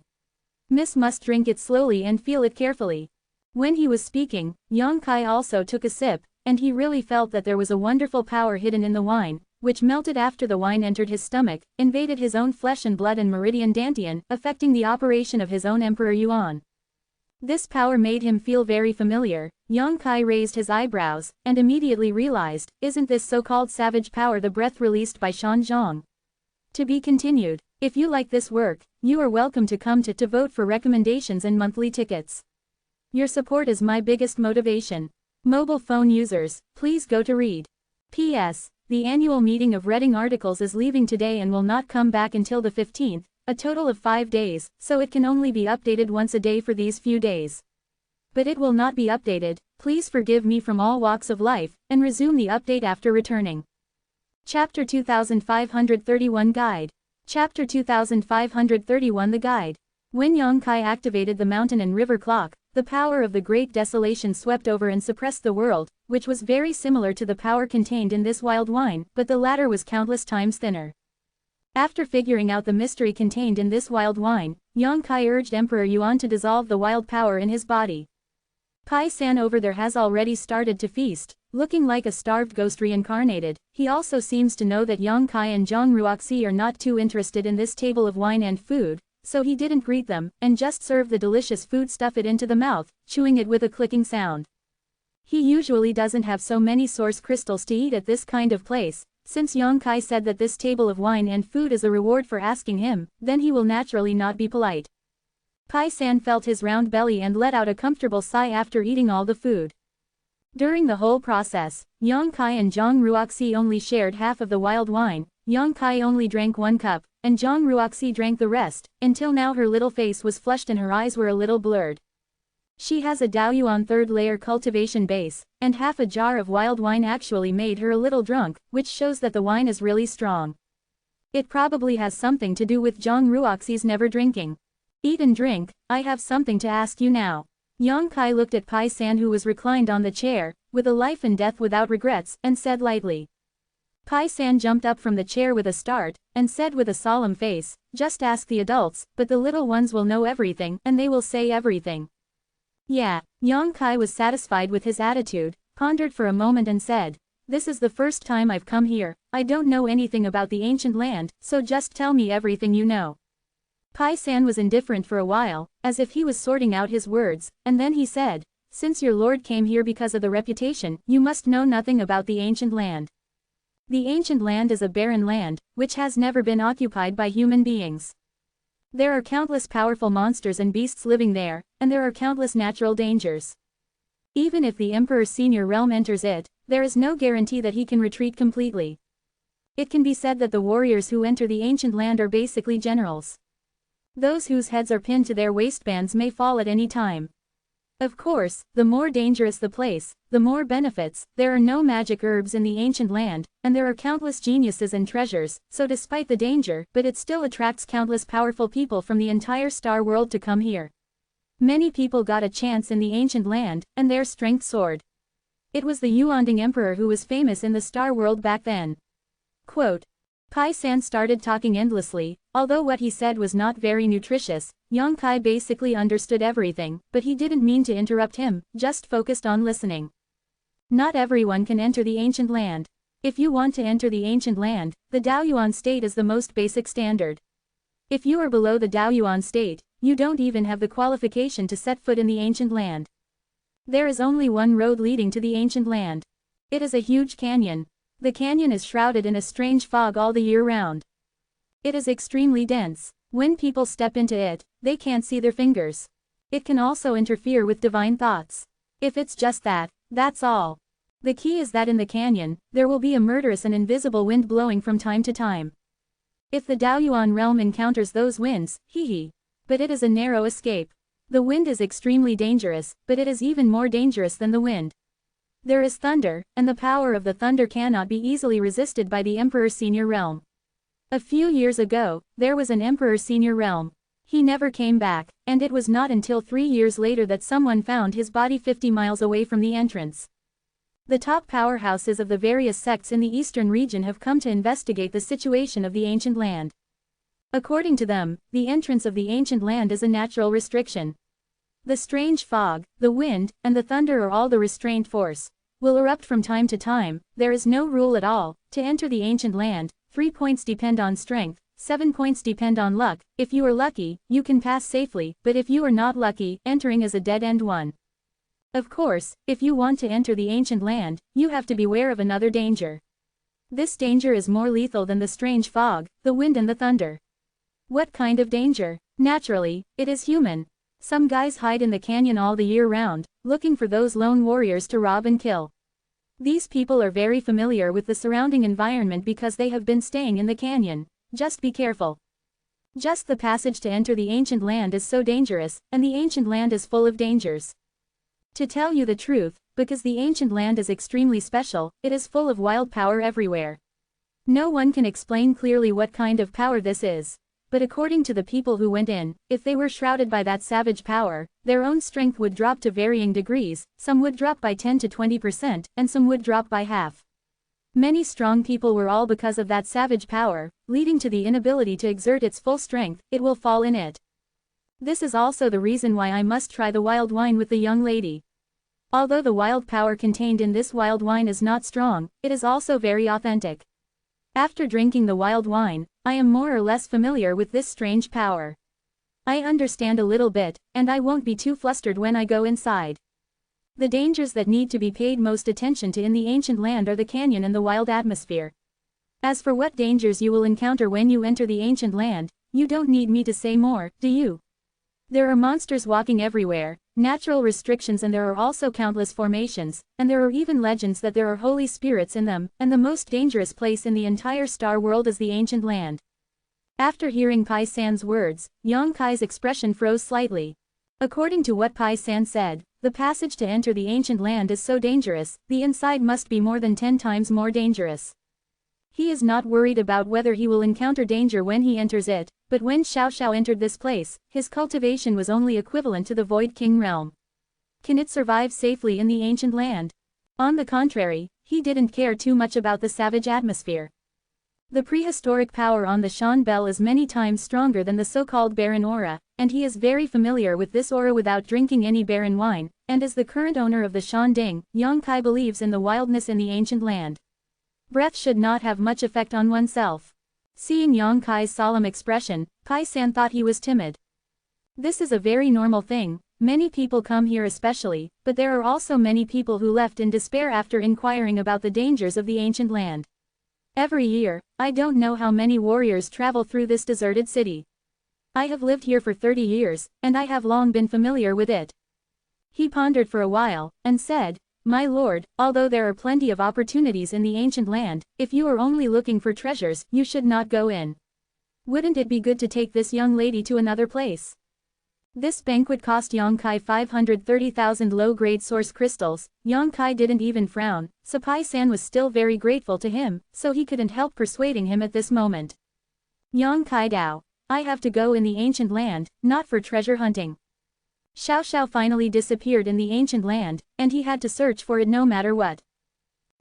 Miss must drink it slowly and feel it carefully. When he was speaking, Yang Kai also took a sip, and he really felt that there was a wonderful power hidden in the wine, which melted after the wine entered his stomach, invaded his own flesh and blood and meridian dantian, affecting the operation of his own Emperor Yuan. This power made him feel very familiar. Yang Kai raised his eyebrows, and immediately realized, isn't this so-called savage power the breath released by Shan Zhang? To be continued. If you like this work, you are welcome to come to vote for recommendations and monthly tickets. Your support is my biggest motivation. Mobile phone users, please go to read. P.S. The annual meeting of reading articles is leaving today and will not come back until the 15th, a total of 5 days, so it can only be updated once a day for these few days. But it will not be updated, please forgive me from all walks of life, and resume the update after returning. Chapter 2531 Guide. Chapter 2531 The Guide. When Yongkai activated the mountain and river clock, the power of the Great Desolation swept over and suppressed the world, which was very similar to the power contained in this wild wine, but the latter was countless times thinner. After figuring out the mystery contained in this wild wine, Yongkai urged Emperor Yuan to dissolve the wild power in his body. Pai San over there has already started to feast, looking like a starved ghost reincarnated. He also seems to know that Yongkai and Zhang Ruoxi are not too interested in this table of wine and food, so he didn't greet them, and just served the delicious food, stuff it into the mouth, chewing it with a clicking sound. He usually doesn't have so many source crystals to eat at this kind of place. Since Yongkai said that this table of wine and food is a reward for asking him, then he will naturally not be polite. Pai San felt his round belly and let out a comfortable sigh after eating all the food. During the whole process, Yongkai and Zhang Ruoxi only shared half of the wild wine. Yongkai only drank 1 cup, and Zhang Ruoxi drank the rest. Until now her little face was flushed and her eyes were a little blurred. She has a Daoyuan 3rd layer cultivation base, and half a jar of wild wine actually made her a little drunk, which shows that the wine is really strong. It probably has something to do with Zhang Ruoxi's never drinking. Eat and drink, I have something to ask you now. Yongkai looked at Pai San, who was reclined on the chair, with a life and death without regrets, and said lightly. Pai San jumped up from the chair with a start, and said with a solemn face, just ask the adults, but the little ones will know everything, and they will say everything. Yeah. Yongkai was satisfied with his attitude, pondered for a moment and said, this is the first time I've come here, I don't know anything about the ancient land, so just tell me everything you know. Pai San was indifferent for a while, as if he was sorting out his words, and then he said, since your lord came here because of the reputation, you must know nothing about the ancient land. The ancient land is a barren land, which has never been occupied by human beings. There are countless powerful monsters and beasts living there, and there are countless natural dangers. Even if the Emperor's senior realm enters it, there is no guarantee that he can retreat completely. It can be said that the warriors who enter the ancient land are basically generals. Those whose heads are pinned to their waistbands may fall at any time. Of course, the more dangerous the place, the more benefits. There are no magic herbs in the ancient land, and there are countless geniuses and treasures, so despite the danger, but it still attracts countless powerful people from the entire star world to come here. Many people got a chance in the ancient land, and their strength soared. It was the Yuanding Emperor who was famous in the star world back then. Quote, Pai San started talking endlessly. Although what he said was not very nutritious, Yongkai basically understood everything, but he didn't mean to interrupt him, just focused on listening. Not everyone can enter the ancient land. If you want to enter the ancient land, the Daoyuan state is the most basic standard. If you are below the Daoyuan state, you don't even have the qualification to set foot in the ancient land. There is only one road leading to the ancient land. It is a huge canyon. The canyon is shrouded in a strange fog all the year round. It is extremely dense. When people step into it, they can't see their fingers. It can also interfere with divine thoughts. If it's just that, that's all. The key is that in the canyon, there will be a murderous and invisible wind blowing from time to time. If the Daoyuan realm encounters those winds, but it is a narrow escape. The wind is extremely dangerous, but it is even more dangerous than the wind. There is thunder, and the power of the thunder cannot be easily resisted by the Emperor's senior realm. A few years ago, there was an Emperor's senior realm. He never came back, and it was not until 3 years later that someone found his body 50 miles away from the entrance. The top powerhouses of the various sects in the eastern region have come to investigate the situation of the ancient land. According to them, the entrance of the ancient land is a natural restriction. The strange fog, the wind, and the thunder are all the restrained force. Will erupt from time to time. There is no rule at all. To enter the ancient land, 3 points depend on strength, 7 points depend on luck. If you are lucky, you can pass safely, but if you are not lucky, entering is a dead-end one. Of course, if you want to enter the ancient land, you have to beware of another danger. This danger is more lethal than the strange fog, the wind and the thunder. What kind of danger? Naturally, it is human. Some guys hide in the canyon all the year round, looking for those lone warriors to rob and kill. These people are very familiar with the surrounding environment because they have been staying in the canyon. Just be careful. Just the passage to enter the ancient land is so dangerous, and the ancient land is full of dangers. To tell you the truth, because the ancient land is extremely special, it is full of wild power everywhere. No one can explain clearly what kind of power this is. But according to the people who went in, if they were shrouded by that savage power, their own strength would drop to varying degrees, some would drop by 10 to 20%, and some would drop by half. Many strong people were all because of that savage power, leading to the inability to exert its full strength, it will fall in it. This is also the reason why I must try the wild wine with the young lady. Although the wild power contained in this wild wine is not strong, it is also very authentic. After drinking the wild wine, I am more or less familiar with this strange power. I understand a little bit, and I won't be too flustered when I go inside. The dangers that need to be paid most attention to in the ancient land are the canyon and the wild atmosphere. As for what dangers you will encounter when you enter the ancient land, you don't need me to say more, do you? There are monsters walking everywhere, natural restrictions, and there are also countless formations, and there are even legends that there are holy spirits in them, and the most dangerous place in the entire star world is the ancient land. After hearing Pai San's words, Yang Kai's expression froze slightly. According to what Pai San said, the passage to enter the ancient land is so dangerous, the inside must be more than 10 times more dangerous. He is not worried about whether he will encounter danger when he enters it, but when Xiao Xiao entered this place, his cultivation was only equivalent to the Void King realm. Can it survive safely in the ancient land? On the contrary, he didn't care too much about the savage atmosphere. The prehistoric power on the Shan Bell is many times stronger than the so-called barren aura, and he is very familiar with this aura without drinking any barren wine, and as the current owner of the Shan Ding, Yang Kai believes in the wildness in the ancient land. Breath should not have much effect on oneself. Seeing Yang Kai's solemn expression, Pai San thought he was timid. This is a very normal thing, many people come here especially, but there are also many people who left in despair after inquiring about the dangers of the ancient land. Every year, I don't know how many warriors travel through this deserted city. I have lived here for 30 years, and I have long been familiar with it. He pondered for a while, and said, "My lord, although there are plenty of opportunities in the ancient land, if you are only looking for treasures, you should not go in. Wouldn't it be good to take this young lady to another place?" This banquet cost Yang Kai 530,000 low-grade source crystals. Yang Kai didn't even frown, so Pai San was still very grateful to him, so he couldn't help persuading him at this moment. Yang Kai Dao, I have to go in the ancient land, not for treasure hunting. Xiao Xiao finally disappeared in the ancient land, and he had to search for it no matter what.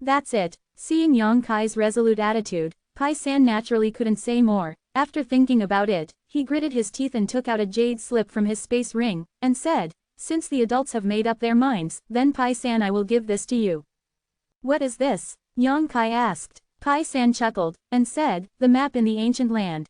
That's it. Seeing Yang Kai's resolute attitude, Pai San naturally couldn't say more. After thinking about it, he gritted his teeth and took out a jade slip from his space ring, and said, "Since the adults have made up their minds, then Pai San, I will give this to you." "What is this?" Yang Kai asked. Pai San chuckled, and said, "The map in the ancient land."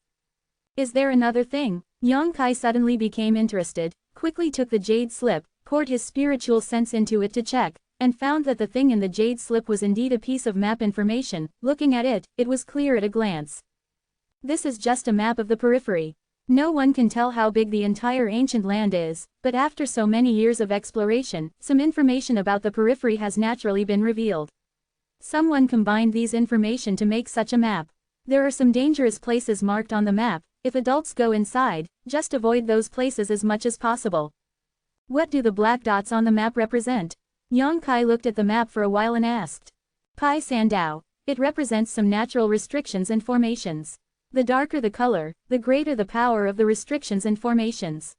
"Is there another thing?" Yang Kai suddenly became interested, quickly took the jade slip, poured his spiritual sense into it to check, and found that the thing in the jade slip was indeed a piece of map information. Looking at it, it was clear at a glance. This is just a map of the periphery. No one can tell how big the entire ancient land is, but after so many years of exploration, some information about the periphery has naturally been revealed. Someone combined these information to make such a map. There are some dangerous places marked on the map. If adults go inside, just avoid those places as much as possible. What do the black dots on the map represent? Yang Kai looked at the map for a while and asked. Pai San Dao, it represents some natural restrictions and formations. The darker the color, the greater the power of the restrictions and formations.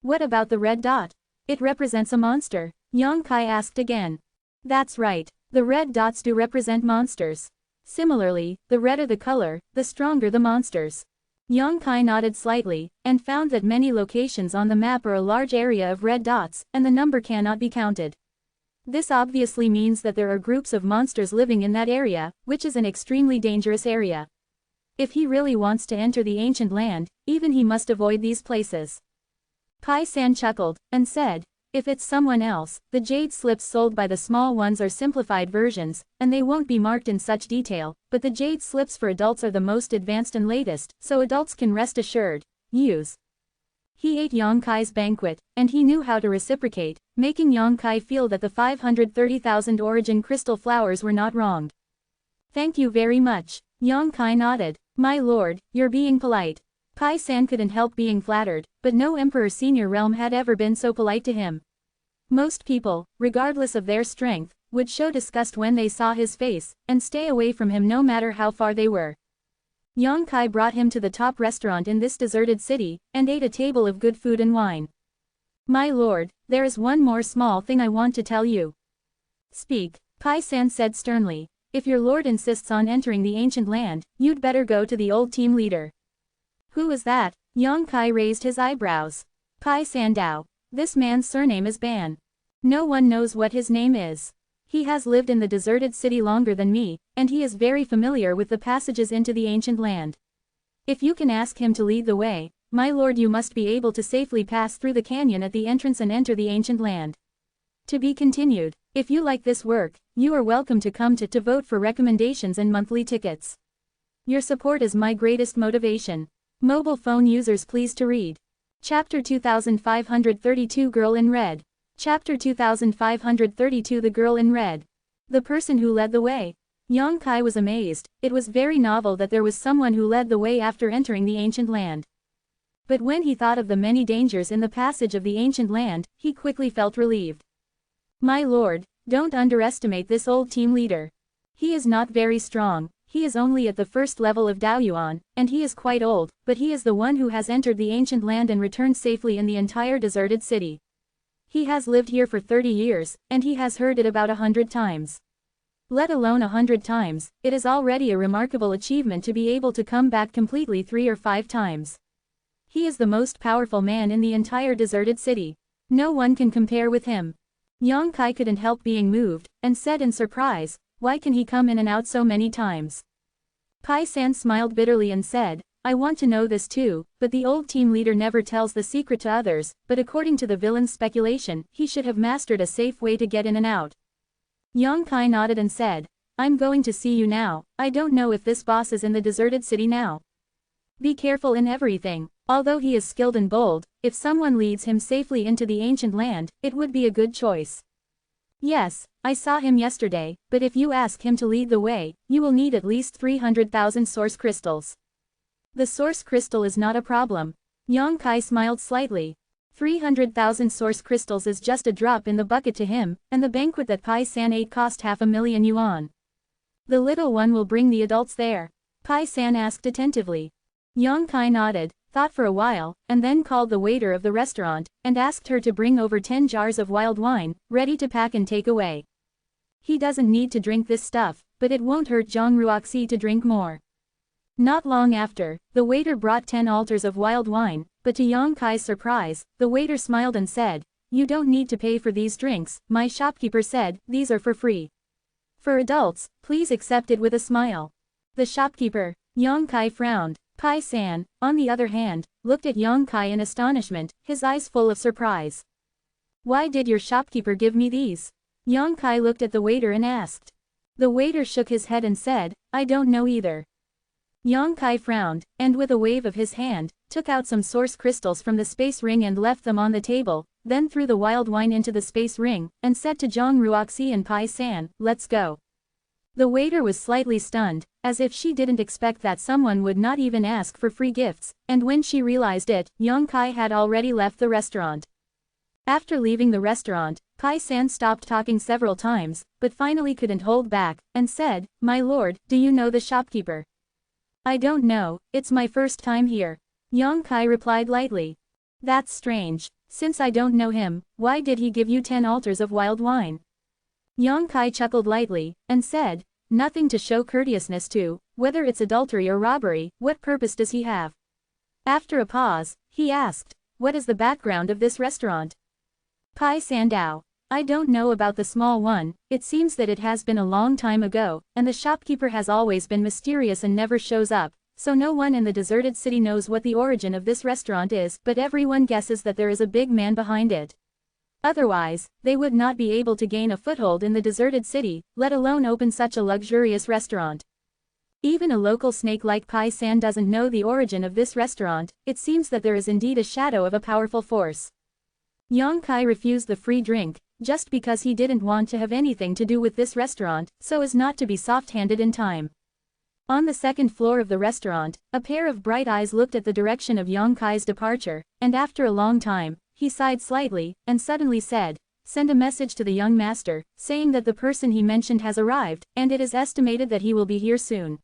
What about the red dot? It represents a monster. Yang Kai asked again. That's right, the red dots do represent monsters. Similarly, the redder the color, the stronger the monsters. Yang Kai nodded slightly, and found that many locations on the map are a large area of red dots, and the number cannot be counted. This obviously means that there are groups of monsters living in that area, which is an extremely dangerous area. If he really wants to enter the ancient land, even he must avoid these places. Pai San chuckled, and said, "If it's someone else, the jade slips sold by the small ones are simplified versions, and they won't be marked in such detail, but the jade slips for adults are the most advanced and latest, so adults can rest assured. Use." He ate Yang Kai's banquet, and he knew how to reciprocate, making Yang Kai feel that the 530,000 origin crystal flowers were not wronged. Thank you very much. Yang Kai nodded. My lord, you're being polite. Pai San couldn't help being flattered, but no emperor senior realm had ever been so polite to him. Most people, regardless of their strength, would show disgust when they saw his face, and stay away from him no matter how far they were. Yang Kai brought him to the top restaurant in this deserted city, and ate a table of good food and wine. My lord, there is one more small thing I want to tell you. Speak, Pai San said sternly. If your lord insists on entering the ancient land, you'd better go to the old team leader. Who is that? Yang Kai raised his eyebrows. Pai Sandao. This man's surname is Ban. No one knows what his name is. He has lived in the deserted city longer than me, and he is very familiar with the passages into the ancient land. If you can ask him to lead the way, my lord, you must be able to safely pass through the canyon at the entrance and enter the ancient land. To be continued. If you like this work, you are welcome to come to vote for recommendations and monthly tickets. Your support is my greatest motivation. Mobile phone users please to read. Chapter 2532 Girl in Red. Chapter 2532 The Girl in Red. The person who led the way. Yang Kai was amazed. It was very novel that there was someone who led the way after entering the ancient land. But when he thought of the many dangers in the passage of the ancient land, he quickly felt relieved. My lord, don't underestimate this old team leader. He is not very strong, he is only at the first level of Daoyuan, and he is quite old, but he is the one who has entered the ancient land and returned safely in the entire deserted city. He has lived here for 30 years, and he has heard it about 100 times. Let alone 100 times, it is already a remarkable achievement to be able to come back completely 3 or 5 times. He is the most powerful man in the entire deserted city. No one can compare with him. Yang Kai couldn't help being moved, and said in surprise, why can he come in and out so many times? Pai San smiled bitterly and said, I want to know this too, but the old team leader never tells the secret to others, but according to the villain's speculation, he should have mastered a safe way to get in and out. Yang Kai nodded and said, I'm going to see you now. I don't know if this boss is in the deserted city now. Be careful in everything. Although he is skilled and bold, if someone leads him safely into the ancient land, it would be a good choice. Yes, I saw him yesterday, but if you ask him to lead the way, you will need at least 300,000 source crystals. The source crystal is not a problem. Yang Kai smiled slightly. 300,000 source crystals is just a drop in the bucket to him, and the banquet that Pai San ate cost 500,000 yuan. The little one will bring the adults there. Pai San asked attentively. Yang Kai nodded, thought for a while, and then called the waiter of the restaurant, and asked her to bring over 10 jars of wild wine, ready to pack and take away. He doesn't need to drink this stuff, but it won't hurt Zhang Ruoxi to drink more. Not long after, the waiter brought 10 altars of wild wine, but to Yang Kai's surprise, the waiter smiled and said, you don't need to pay for these drinks, my shopkeeper said, these are for free. For adults, please accept it with a smile. The shopkeeper, Yang Kai frowned. Pai San, on the other hand, looked at Yang Kai in astonishment, his eyes full of surprise. Why did your shopkeeper give me these? Yang Kai looked at the waiter and asked. The waiter shook his head and said, I don't know either. Yang Kai frowned, and with a wave of his hand, took out some source crystals from the space ring and left them on the table, then threw the wild wine into the space ring, and said to Zhang Ruoxi and Pai San, let's go. The waiter was slightly stunned, as if she didn't expect that someone would not even ask for free gifts, and when she realized it, Yang Kai had already left the restaurant. After leaving the restaurant, Pai San stopped talking several times, but finally couldn't hold back, and said, my lord, do you know the shopkeeper? I don't know, it's my first time here. Yang Kai replied lightly. That's strange. Since I don't know him, why did he give you 10 altars of wild wine? Yang Kai chuckled lightly, and said, nothing to show courteousness to, whether it's adultery or robbery, what purpose does he have? After a pause, he asked, what is the background of this restaurant? Pai Sandao. I don't know about the small one, it seems that it has been a long time ago, and the shopkeeper has always been mysterious and never shows up, so no one in the deserted city knows what the origin of this restaurant is, but everyone guesses that there is a big man behind it. Otherwise, they would not be able to gain a foothold in the deserted city, let alone open such a luxurious restaurant. Even a local snake like Pai San doesn't know the origin of this restaurant. It seems that there is indeed a shadow of a powerful force. Yang Kai refused the free drink, just because he didn't want to have anything to do with this restaurant, so as not to be soft-handed in time. On the second floor of the restaurant, a pair of bright eyes looked at the direction of Yang Kai's departure, and after a long time, he sighed slightly, and suddenly said, "Send a message to the young master, saying that the person he mentioned has arrived, and it is estimated that he will be here soon.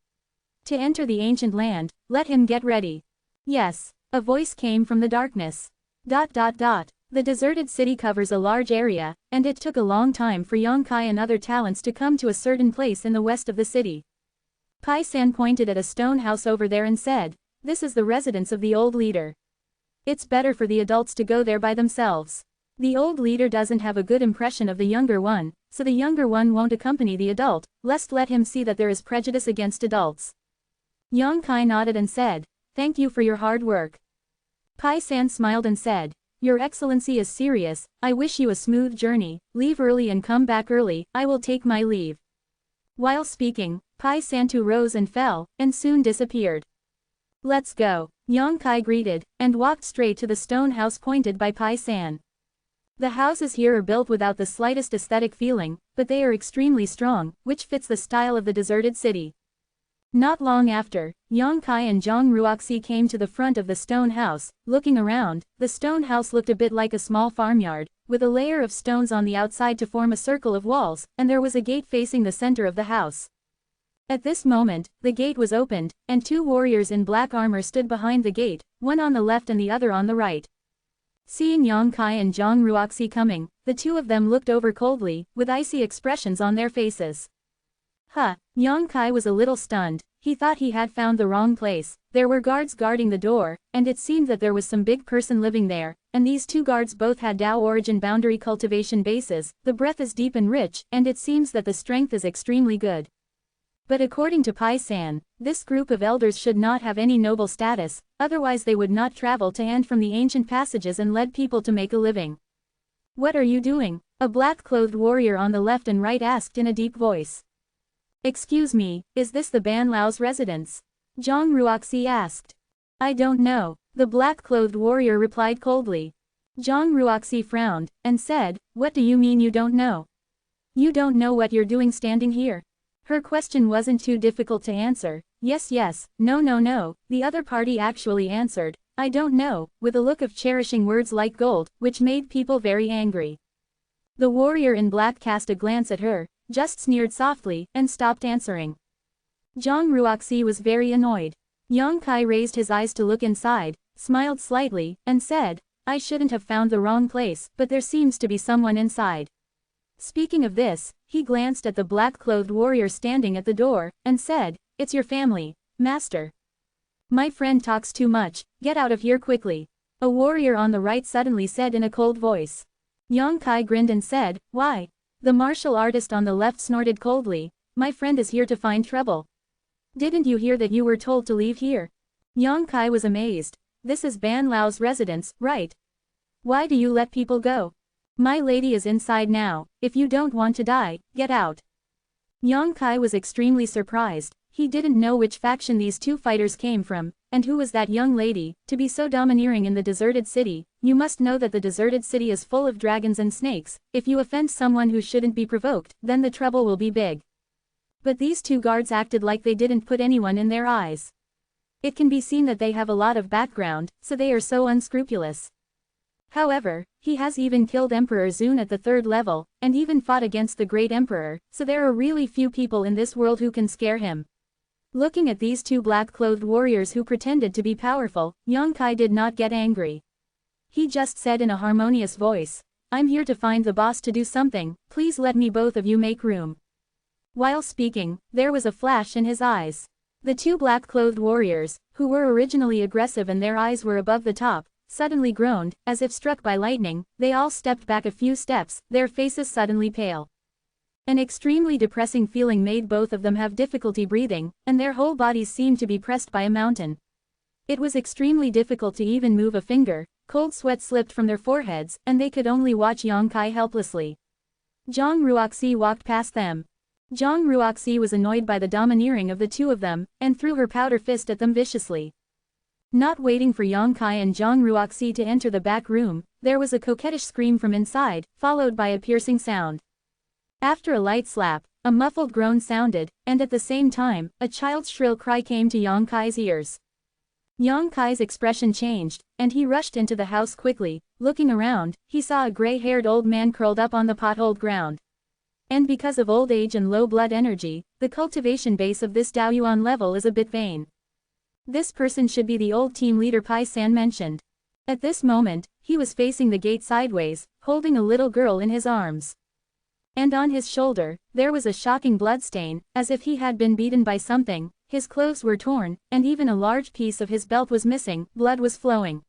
To enter the ancient land, let him get ready." "Yes," a voice came from the darkness. The deserted city covers a large area, and it took a long time for Yang Kai and other talents to come to a certain place in the west of the city. Pai San pointed at a stone house over there and said, "This is the residence of the old leader. It's better for the adults to go there by themselves. The old leader doesn't have a good impression of the younger one, so the younger one won't accompany the adult, lest let him see that there is prejudice against adults." Yang Kai nodded and said, "Thank you for your hard work." Pai San smiled and said, "Your Excellency is serious. I wish you a smooth journey. Leave early and come back early. I will take my leave." While speaking, Pai San too rose and fell, and soon disappeared. "Let's go," Yang Kai greeted, and walked straight to the stone house pointed by Pai San. The houses here are built without the slightest aesthetic feeling, but they are extremely strong, which fits the style of the deserted city. Not long after, Yang Kai and Zhang Ruoxi came to the front of the stone house. Looking around, the stone house looked a bit like a small farmyard, with a layer of stones on the outside to form a circle of walls, and there was a gate facing the center of the house. At this moment, the gate was opened, and two warriors in black armor stood behind the gate, one on the left and the other on the right. Seeing Yang Kai and Zhang Ruoxi coming, the two of them looked over coldly, with icy expressions on their faces. Yang Kai was a little stunned. He thought he had found the wrong place. There were guards guarding the door, and it seemed that there was some big person living there, and these two guards both had Dao origin boundary cultivation bases. The breath is deep and rich, and it seems that the strength is extremely good. But according to Pai San, this group of elders should not have any noble status, otherwise they would not travel to and from the ancient passages and led people to make a living. "What are you doing?" a black-clothed warrior on the left and right asked in a deep voice. "Excuse me, is this the Ban Lao's residence?" Zhang Ruoxi asked. "I don't know," the black-clothed warrior replied coldly. Zhang Ruoxi frowned, and said, "What do you mean you don't know? You don't know what you're doing standing here?" Her question wasn't too difficult to answer. Yes, no, the other party actually answered, "I don't know," with a look of cherishing words like gold, which made people very angry. The warrior in black cast a glance at her, just sneered softly, and stopped answering. Zhang Ruoxi was very annoyed. Yang Kai raised his eyes to look inside, smiled slightly, and said, "I shouldn't have found the wrong place, but there seems to be someone inside." Speaking of this, he glanced at the black-clothed warrior standing at the door, and said, "It's your family, master. My friend talks too much, get out of here quickly," a warrior on the right suddenly said in a cold voice. Yang Kai grinned and said, "Why?" The martial artist on the left snorted coldly, "My friend is here to find trouble. Didn't you hear that you were told to leave here?" Yang Kai was amazed. "This is Ban Lao's residence, right? Why do you let people go? My lady is inside now. If you don't want to die, get out." Yang Kai was extremely surprised. He didn't know which faction these two fighters came from, and who was that young lady, to be so domineering in the deserted city. You must know that the deserted city is full of dragons and snakes. If you offend someone who shouldn't be provoked, then the trouble will be big. But these two guards acted like they didn't put anyone in their eyes. It can be seen that they have a lot of background, so they are so unscrupulous. However, he has even killed Emperor Zun at the 3rd level, and even fought against the Great Emperor, so there are really few people in this world who can scare him. Looking at these two black-clothed warriors who pretended to be powerful, Yang Kai did not get angry. He just said in a harmonious voice, "I'm here to find the boss to do something, please let me both of you make room." While speaking, there was a flash in his eyes. The two black-clothed warriors, who were originally aggressive and their eyes were above the top, suddenly groaned, as if struck by lightning. They all stepped back a few steps, their faces suddenly pale. An extremely depressing feeling made both of them have difficulty breathing, and their whole bodies seemed to be pressed by a mountain. It was extremely difficult to even move a finger. Cold sweat slipped from their foreheads, and they could only watch Yang Kai helplessly. Zhang Ruoxi walked past them. Zhang Ruoxi was annoyed by the domineering of the two of them, and threw her powder fist at them viciously. Not waiting for Yang Kai and Zhang Ruoxi to enter the back room, there was a coquettish scream from inside, followed by a piercing sound. After a light slap, a muffled groan sounded, and at the same time, a child's shrill cry came to Yang Kai's ears. Yang Kai's expression changed, and he rushed into the house quickly. Looking around, he saw a gray-haired old man curled up on the potholed ground. And because of old age and low blood energy, the cultivation base of this Daoyuan level is a bit vain. This person should be the old team leader Pai San mentioned. At this moment, he was facing the gate sideways, holding a little girl in his arms. And on his shoulder, there was a shocking bloodstain, as if he had been beaten by something. His clothes were torn, and even a large piece of his belt was missing, blood was flowing.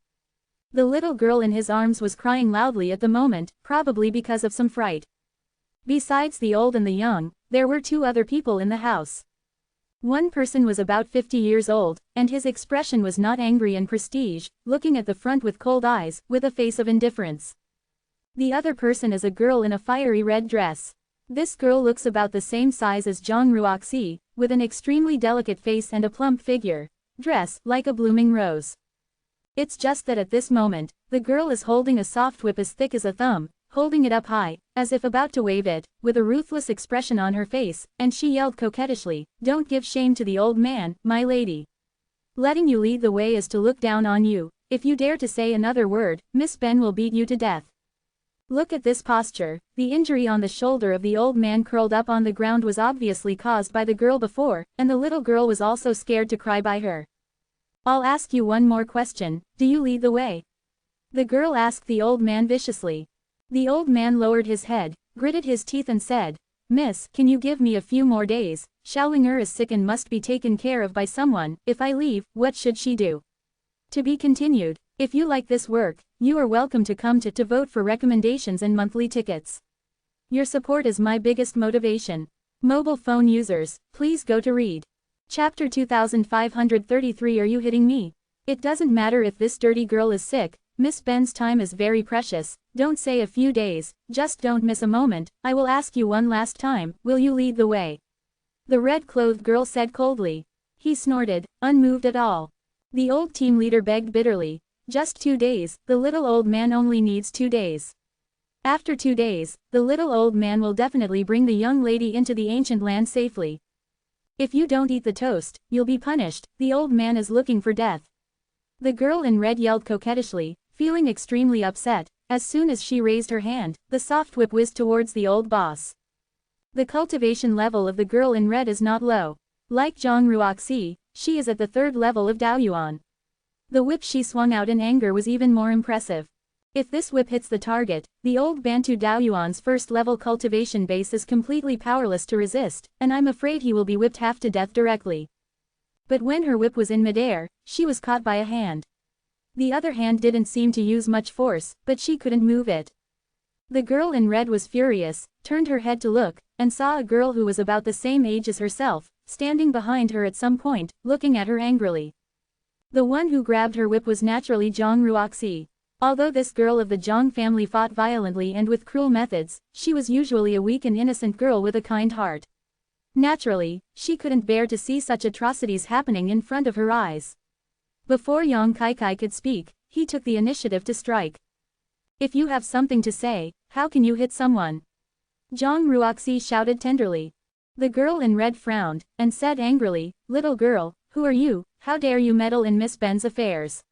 The little girl in his arms was crying loudly at the moment, probably because of some fright. Besides the old and the young, there were two other people in the house. One person was about 50 years old, and his expression was not angry and prestige, looking at the front with cold eyes, with a face of indifference. The other person is a girl in a fiery red dress. This girl looks about the same size as Zhang Ruoxi, with an extremely delicate face and a plump figure. Dress, like a blooming rose. It's just that at this moment, the girl is holding a soft whip as thick as a thumb, holding it up high, as if about to wave it, with a ruthless expression on her face, and she yelled coquettishly, "Don't give shame to the old man, my lady. Letting you lead the way is to look down on you. If you dare to say another word, Miss Ben will beat you to death." Look at this posture. The injury on the shoulder of the old man curled up on the ground was obviously caused by the girl before, and the little girl was also scared to cry by her. "I'll ask you one more question, do you lead the way?" the girl asked the old man viciously. The old man lowered his head, gritted his teeth and said, "Miss, can you give me a few more days? Xiaoling is sick and must be taken care of by someone. If I leave, what should she do?" To be continued. If you like this work, you are welcome to come to vote for recommendations and monthly tickets. Your support is my biggest motivation. Mobile phone users, please go to read. Chapter 2533. Are you hitting me? It doesn't matter if this dirty girl is sick, Miss Ben's time is very precious. Don't say a few days, just don't miss a moment. I will ask you one last time, will you lead the way? The red-clothed girl said coldly. He snorted, unmoved at all. The old team leader begged bitterly. Just 2 days, the little old man only needs 2 days. After 2 days, the little old man will definitely bring the young lady into the ancient land safely. If you don't eat the toast, you'll be punished. The old man is looking for death. The girl in red yelled coquettishly, feeling extremely upset. As soon as she raised her hand, the soft whip whizzed towards the old boss. The cultivation level of the girl in red is not low. Like Zhang Ruoxi, she is at the 3rd level of Daoyuan. The whip she swung out in anger was even more impressive. If this whip hits the target, the old Bantu Daoyuan's 1st level cultivation base is completely powerless to resist, and I'm afraid he will be whipped half to death directly. But when her whip was in midair, she was caught by a hand. The other hand didn't seem to use much force, but she couldn't move it. The girl in red was furious, turned her head to look, and saw a girl who was about the same age as herself, standing behind her at some point, looking at her angrily. The one who grabbed her whip was naturally Zhang Ruoxi. Although this girl of the Zhang family fought violently and with cruel methods, she was usually a weak and innocent girl with a kind heart. Naturally, she couldn't bear to see such atrocities happening in front of her eyes. Before Yang Kai could speak, he took the initiative to strike. "If you have something to say, how can you hit someone?" Zhang Ruoxi shouted tenderly. The girl in red frowned, and said angrily, "Little girl, who are you? How dare you meddle in Miss Ben's affairs?"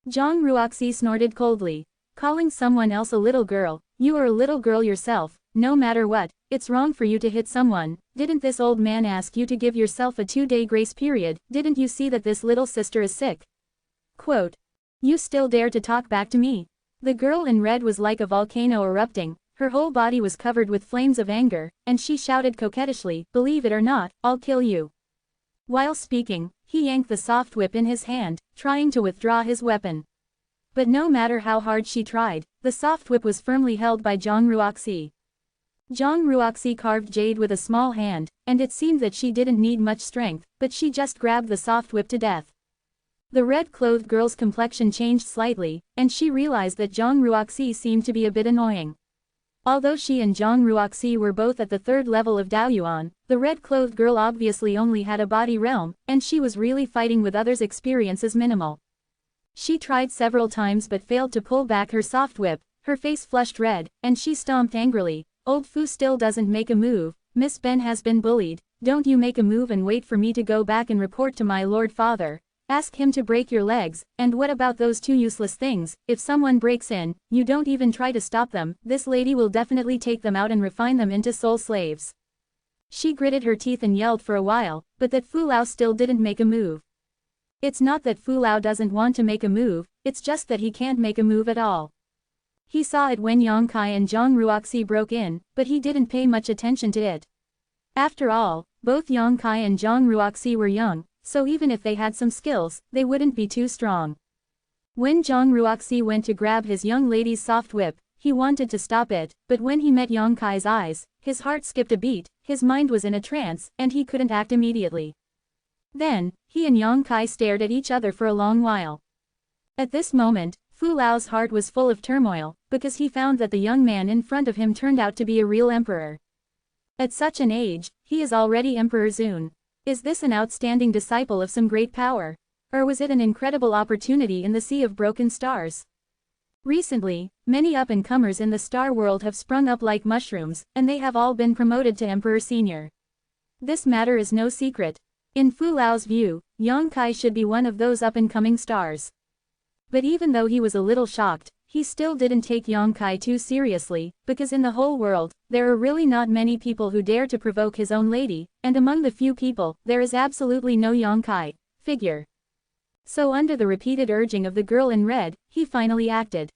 Zhang Ruoxi snorted coldly. "Calling someone else a little girl, you are a little girl yourself, no matter what, it's wrong for you to hit someone. Didn't this old man ask you to give yourself a 2-day grace period? Didn't you see that this little sister is sick? Quote. You still dare to talk back to me?" The girl in red was like a volcano erupting, her whole body was covered with flames of anger, and she shouted coquettishly, "Believe it or not, I'll kill you." While speaking, he yanked the soft whip in his hand, trying to withdraw his weapon. But no matter how hard she tried, the soft whip was firmly held by Zhang Ruoxi. Zhang Ruoxi carved jade with a small hand, and it seemed that she didn't need much strength, but she just grabbed the soft whip to death. The red-clothed girl's complexion changed slightly, and she realized that Zhang Ruoxi seemed to be a bit annoying. Although she and Zhang Ruoxi were both at the 3rd level of Daoyuan, the red-clothed girl obviously only had a body realm, and she was really fighting with others' experience as minimal. She tried several times but failed to pull back her soft whip, her face flushed red, and she stomped angrily. Old Fu still doesn't make a move, Miss Ben has been bullied, don't you make a move and wait for me to go back and report to my Lord Father. Ask him to break your legs, and what about those 2 useless things? If someone breaks in, you don't even try to stop them, this lady will definitely take them out and refine them into soul slaves. She gritted her teeth and yelled for a while, but that Fu Lao still didn't make a move. It's not that Fu Lao doesn't want to make a move, it's just that he can't make a move at all. He saw it when Yang Kai and Zhang Ruoxi broke in, but he didn't pay much attention to it. After all, both Yang Kai and Zhang Ruoxi were young, so even if they had some skills, they wouldn't be too strong. When Zhang Ruoxi went to grab his young lady's soft whip, he wanted to stop it, but when he met Yang Kai's eyes, his heart skipped a beat, his mind was in a trance, and he couldn't act immediately. Then, he and Yang Kai stared at each other for a long while. At this moment, Fu Lao's heart was full of turmoil, because he found that the young man in front of him turned out to be a real emperor. At such an age, he is already Emperor Zun. Is this an outstanding disciple of some great power? Or was it an incredible opportunity in the sea of broken stars? Recently, many up-and-comers in the star world have sprung up like mushrooms, and they have all been promoted to Emperor Senior. This matter is no secret. In Fu Lao's view, Yang Kai should be one of those up-and-coming stars. But even though he was a little shocked, he still didn't take Yang Kai too seriously, because in the whole world, there are really not many people who dare to provoke his own lady, and among the few people, there is absolutely no Yang Kai figure. So under the repeated urging of the girl in red, he finally acted.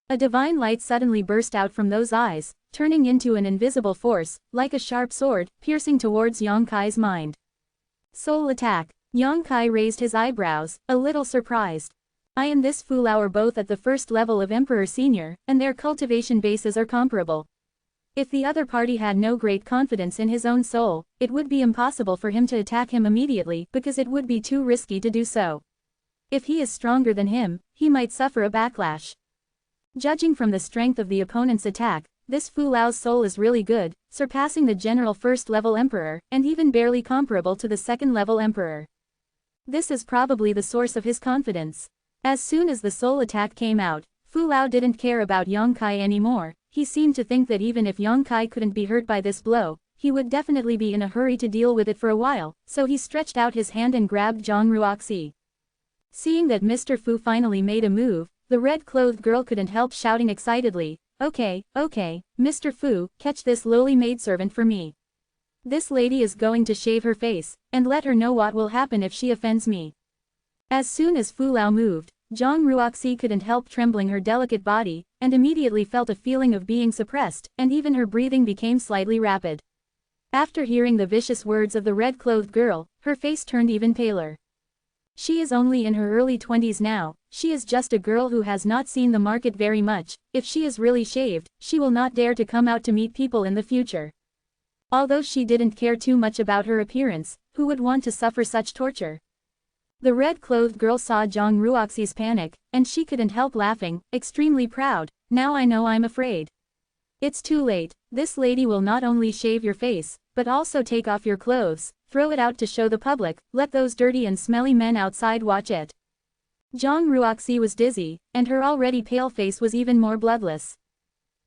A divine light suddenly burst out from those eyes, turning into an invisible force, like a sharp sword, piercing towards Yang Kai's mind. Soul attack. Yang Kai raised his eyebrows, a little surprised. I and this Fu Lao are both at the 1st level of Emperor Senior, and their cultivation bases are comparable. If the other party had no great confidence in his own soul, it would be impossible for him to attack him immediately because it would be too risky to do so. If he is stronger than him, he might suffer a backlash. Judging from the strength of the opponent's attack, this Fu Lao's soul is really good, surpassing the general 1st level emperor, and even barely comparable to the 2nd level emperor. This is probably the source of his confidence. As soon as the soul attack came out, Fu Lao didn't care about Yang Kai anymore. He seemed to think that even if Yang Kai couldn't be hurt by this blow, he would definitely be in a hurry to deal with it for a while, so he stretched out his hand and grabbed Zhang Ruoxi. Seeing that Mr. Fu finally made a move, the red-clothed girl couldn't help shouting excitedly, okay, Mr. Fu, catch this lowly maidservant for me. This lady is going to shave her face, and let her know what will happen if she offends me. As soon as Fu Lao moved, Zhang Ruoxi couldn't help trembling her delicate body, and immediately felt a feeling of being suppressed, and even her breathing became slightly rapid. After hearing the vicious words of the red-clothed girl, her face turned even paler. She is only in her early 20s now, she is just a girl who has not seen the market very much. If she is really shaved, she will not dare to come out to meet people in the future. Although she didn't care too much about her appearance, who would want to suffer such torture? The red-clothed girl saw Zhang Ruoxi's panic, and she couldn't help laughing, extremely proud. Now I know I'm afraid. It's too late, this lady will not only shave your face, but also take off your clothes, throw it out to show the public, let those dirty and smelly men outside watch it. Zhang Ruoxi was dizzy, and her already pale face was even more bloodless.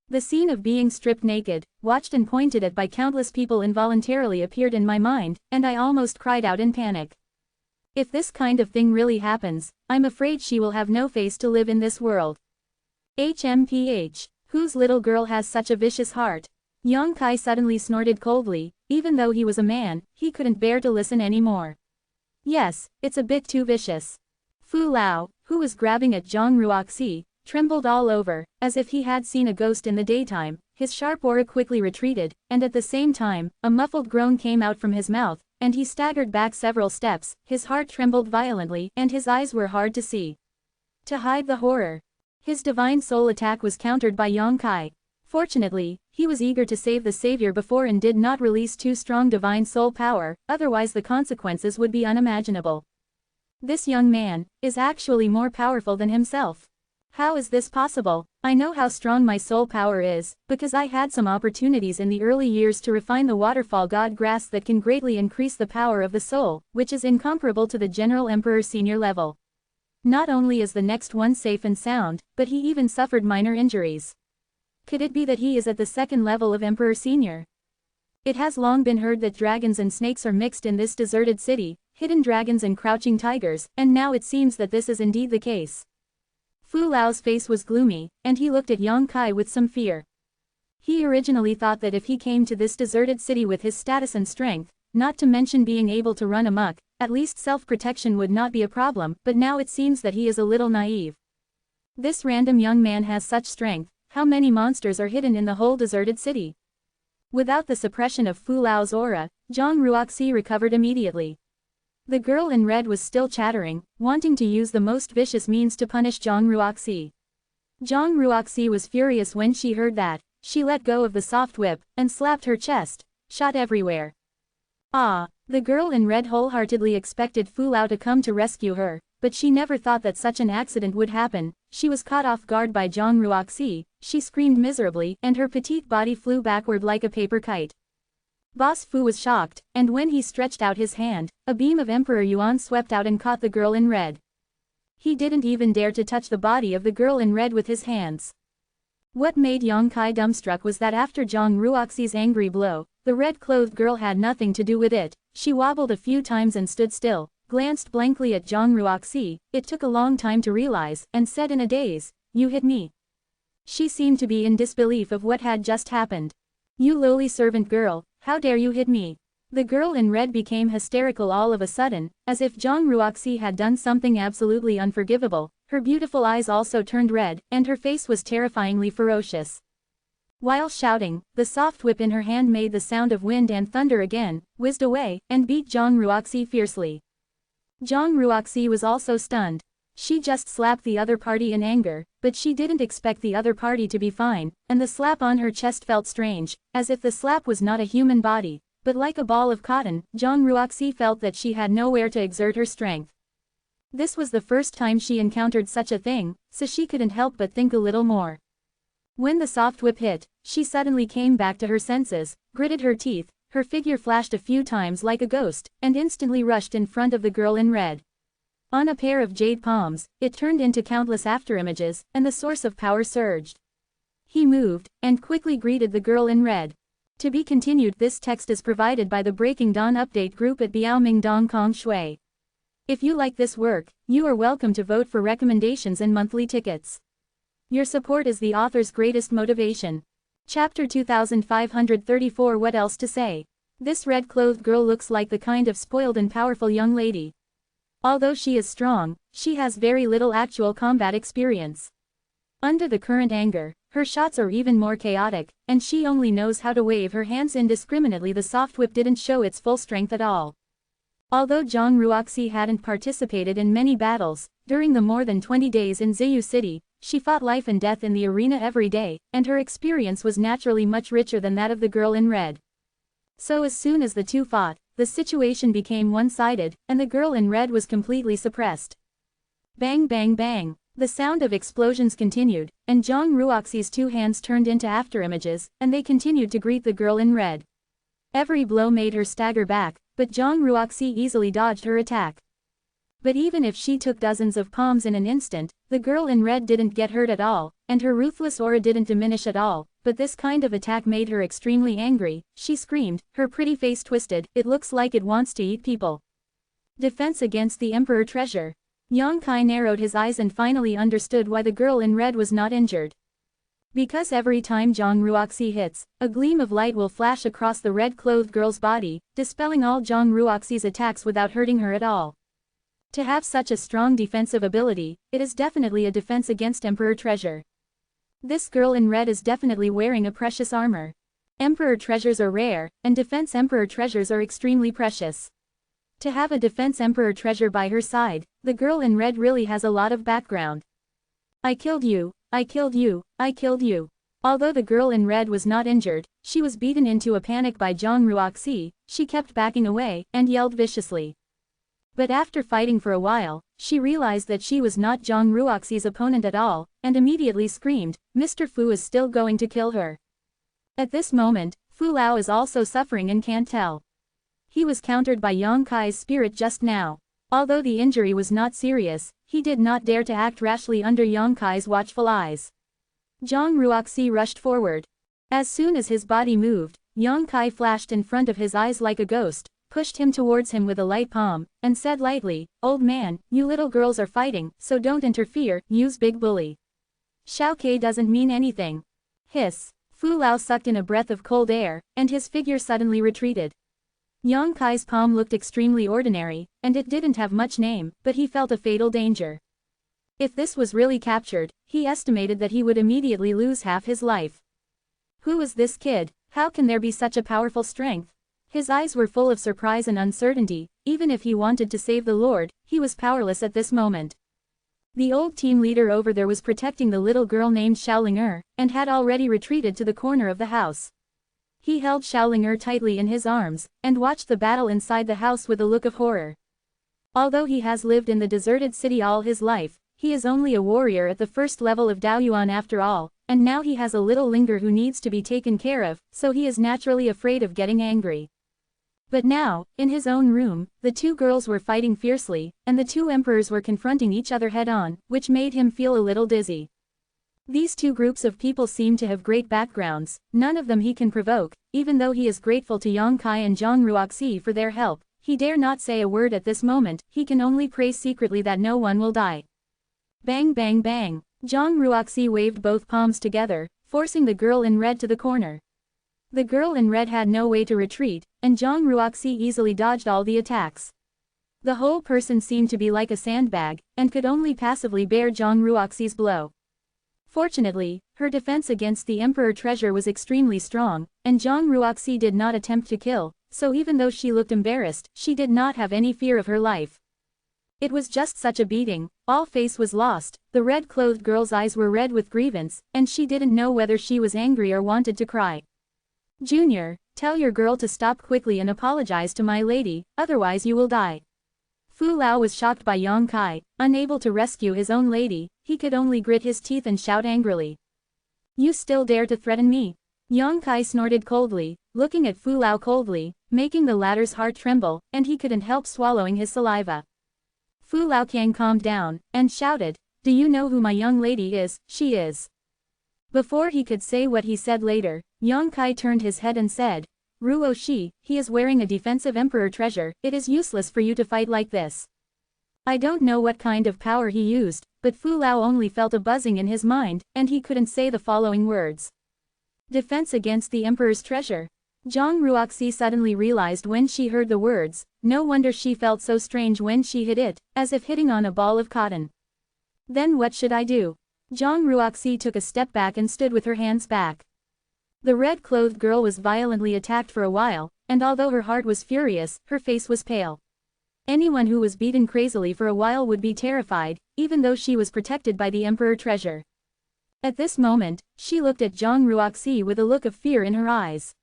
The scene of being stripped naked, watched and pointed at by countless people involuntarily appeared in my mind, and I almost cried out in panic. If this kind of thing really happens, I'm afraid she will have no face to live in this world. HMPH. Whose little girl has such a vicious heart? Yang Kai suddenly snorted coldly. Even though he was a man, he couldn't bear to listen anymore. Yes, it's a bit too vicious. Fu Lao, who was grabbing at Zhang Ruoxi, trembled all over, as if he had seen a ghost in the daytime. His sharp aura quickly retreated, and at the same time, a muffled groan came out from his mouth, and he staggered back several steps. His heart trembled violently, and his eyes were hard to see. To hide the horror, his divine soul attack was countered by Yang Kai. Fortunately, he was eager to save the savior before and did not release too strong divine soul power, otherwise the consequences would be unimaginable. This young man is actually more powerful than himself. How is this possible? I know how strong my soul power is, because I had some opportunities in the early years to refine the waterfall god grass that can greatly increase the power of the soul, which is incomparable to the general emperor senior level. Not only is the next one safe and sound, but he even suffered minor injuries. Could it be that he is at the second level of emperor senior? It has long been heard that dragons and snakes are mixed in this deserted city, hidden dragons and crouching tigers, and now it seems that this is indeed the case. Fu Lao's face was gloomy, and he looked at Yang Kai with some fear. He originally thought that if he came to this deserted city with his status and strength, not to mention being able to run amok, at least self-protection would not be a problem, but now it seems that he is a little naive. This random young man has such strength, how many monsters are hidden in the whole deserted city? Without the suppression of Fu Lao's aura, Zhang Ruoxi recovered immediately. The girl in red was still chattering, wanting to use the most vicious means to punish Zhang Ruoxi. Zhang Ruoxi was furious when she heard that. She let go of the soft whip, and slapped her chest, shot everywhere. Ah! The girl in red wholeheartedly expected Fu Lao to come to rescue her, but she never thought that such an accident would happen. She was caught off guard by Zhang Ruoxi, she screamed miserably, and her petite body flew backward like a paper kite. Boss Fu was shocked, and when he stretched out his hand, a beam of Emperor Yuan swept out and caught the girl in red. He didn't even dare to touch the body of the girl in red with his hands. What made Yang Kai dumbstruck was that after Zhang Ruoxi's angry blow, the red-clothed girl had nothing to do with it. She wobbled a few times and stood still, glanced blankly at Zhang Ruoxi. It took a long time to realize, and said in a daze, "You hit me." She seemed to be in disbelief of what had just happened. "You lowly servant girl, how dare you hit me?" The girl in red became hysterical all of a sudden, as if Zhang Ruoxi had done something absolutely unforgivable. Her beautiful eyes also turned red, and her face was terrifyingly ferocious. While shouting, the soft whip in her hand made the sound of wind and thunder again, whizzed away, and beat Zhang Ruoxi fiercely. Zhang Ruoxi was also stunned. She just slapped the other party in anger, but she didn't expect the other party to be fine, and the slap on her chest felt strange, as if the slap was not a human body, but like a ball of cotton. Zhang Ruoxi felt that she had nowhere to exert her strength. This was the first time she encountered such a thing, so she couldn't help but think a little more. When the soft whip hit, she suddenly came back to her senses, gritted her teeth, her figure flashed a few times like a ghost, and instantly rushed in front of the girl in red. On a pair of jade palms, it turned into countless afterimages, and the source of power surged. He moved, and quickly greeted the girl in red. To be continued. This text is provided by the Breaking Dawn Update group at Biaoming Dong Kong Shui. If you like this work, you are welcome to vote for recommendations and monthly tickets. Your support is the author's greatest motivation. Chapter 2534. What else to say? This red-clothed girl looks like the kind of spoiled and powerful young lady. Although she is strong, she has very little actual combat experience. Under the current anger, her shots are even more chaotic, and she only knows how to wave her hands indiscriminately. The soft whip didn't show its full strength at all. Although Zhang Ruoxi hadn't participated in many battles, during the more than 20 days in Ziyu City, she fought life and death in the arena every day, and her experience was naturally much richer than that of the girl in red. So as soon as the two fought, the situation became one-sided, and the girl in red was completely suppressed. Bang bang bang! The sound of explosions continued, and Zhang Ruoxi's two hands turned into afterimages, and they continued to greet the girl in red. Every blow made her stagger back, but Zhang Ruoxi easily dodged her attack. But even if she took dozens of palms in an instant, the girl in red didn't get hurt at all, and her ruthless aura didn't diminish at all, but this kind of attack made her extremely angry. She screamed, her pretty face twisted. "It looks like it wants to eat people." Defense against the Emperor Treasure. Yang Kai narrowed his eyes and finally understood why the girl in red was not injured. Because every time Zhang Ruoxi hits, a gleam of light will flash across the red-clothed girl's body, dispelling all Zhang Ruoxi's attacks without hurting her at all. To have such a strong defensive ability, it is definitely a defense against Emperor Treasure. This girl in red is definitely wearing a precious armor. Emperor treasures are rare, and defense Emperor treasures are extremely precious. To have a defense Emperor treasure by her side, the girl in red really has a lot of background. "I killed you, I killed you, I killed you." Although the girl in red was not injured, she was beaten into a panic by Zhang Ruoxi. She kept backing away, and yelled viciously. But after fighting for a while, she realized that she was not Zhang Ruoxi's opponent at all, and immediately screamed, "Mr. Fu is still going to kill her." At this moment, Fu Lao is also suffering and can't tell. He was countered by Yang Kai's spirit just now. Although the injury was not serious, he did not dare to act rashly under Yang Kai's watchful eyes. Zhang Ruoxi rushed forward. As soon as his body moved, Yang Kai flashed in front of his eyes like a ghost, pushed him towards him with a light palm, and said lightly, "Old man, you little girls are fighting, so don't interfere, use big bully." Xiao Kei doesn't mean anything. Hiss. Fu Lao sucked in a breath of cold air, and his figure suddenly retreated. Yang Kai's palm looked extremely ordinary, and it didn't have much name, but he felt a fatal danger. If this was really captured, he estimated that he would immediately lose half his life. Who is this kid? How can there be such a powerful strength? His eyes were full of surprise and uncertainty. Even if he wanted to save the Lord, he was powerless at this moment. The old team leader over there was protecting the little girl named Xiaoling and had already retreated to the corner of the house. He held Xiaoling tightly in his arms, and watched the battle inside the house with a look of horror. Although he has lived in the deserted city all his life, he is only a warrior at the first level of Daoyuan after all, and now he has a little linger who needs to be taken care of, so he is naturally afraid of getting angry. But now, in his own room, the two girls were fighting fiercely, and the two emperors were confronting each other head-on, which made him feel a little dizzy. These two groups of people seem to have great backgrounds, none of them he can provoke. Even though he is grateful to Yang Kai and Zhang Ruoxi for their help, he dare not say a word at this moment. He can only pray secretly that no one will die. Bang bang bang. Zhang Ruoxi waved both palms together, forcing the girl in red to the corner. The girl in red had no way to retreat, and Zhang Ruoxi easily dodged all the attacks. The whole person seemed to be like a sandbag, and could only passively bear Zhang Ruoxi's blow. Fortunately, her defense against the Emperor treasure was extremely strong, and Zhang Ruoxi did not attempt to kill, so even though she looked embarrassed, she did not have any fear of her life. It was just such a beating, all face was lost, the red-clothed girl's eyes were red with grievance, and she didn't know whether she was angry or wanted to cry. "Junior, tell your girl to stop quickly and apologize to my lady, otherwise you will die." Fu Lao was shocked by Yang Kai, unable to rescue his own lady. He could only grit his teeth and shout angrily. "You still dare to threaten me?" Yang Kai snorted coldly, looking at Fu Lao coldly, making the latter's heart tremble, and he couldn't help swallowing his saliva. Fu Lao calmed down, and shouted, "Do you know who my young lady is? She is." Before he could say what he said later, Yang Kai turned his head and said, "Ruo Shi, he is wearing a defensive emperor treasure. It is useless for you to fight like this." I don't know what kind of power he used, but Fu Lao only felt a buzzing in his mind, and he couldn't say the following words. Defense against the emperor's treasure. Zhang Ruoxi suddenly realized when she heard the words, no wonder she felt so strange when she hit it, as if hitting on a ball of cotton. Then what should I do? Zhang Ruoxi took a step back and stood with her hands back. The red-clothed girl was violently attacked for a while, and although her heart was furious, her face was pale. Anyone who was beaten crazily for a while would be terrified, even though she was protected by the emperor treasure. At this moment, she looked at Zhang Ruoxi with a look of fear in her eyes.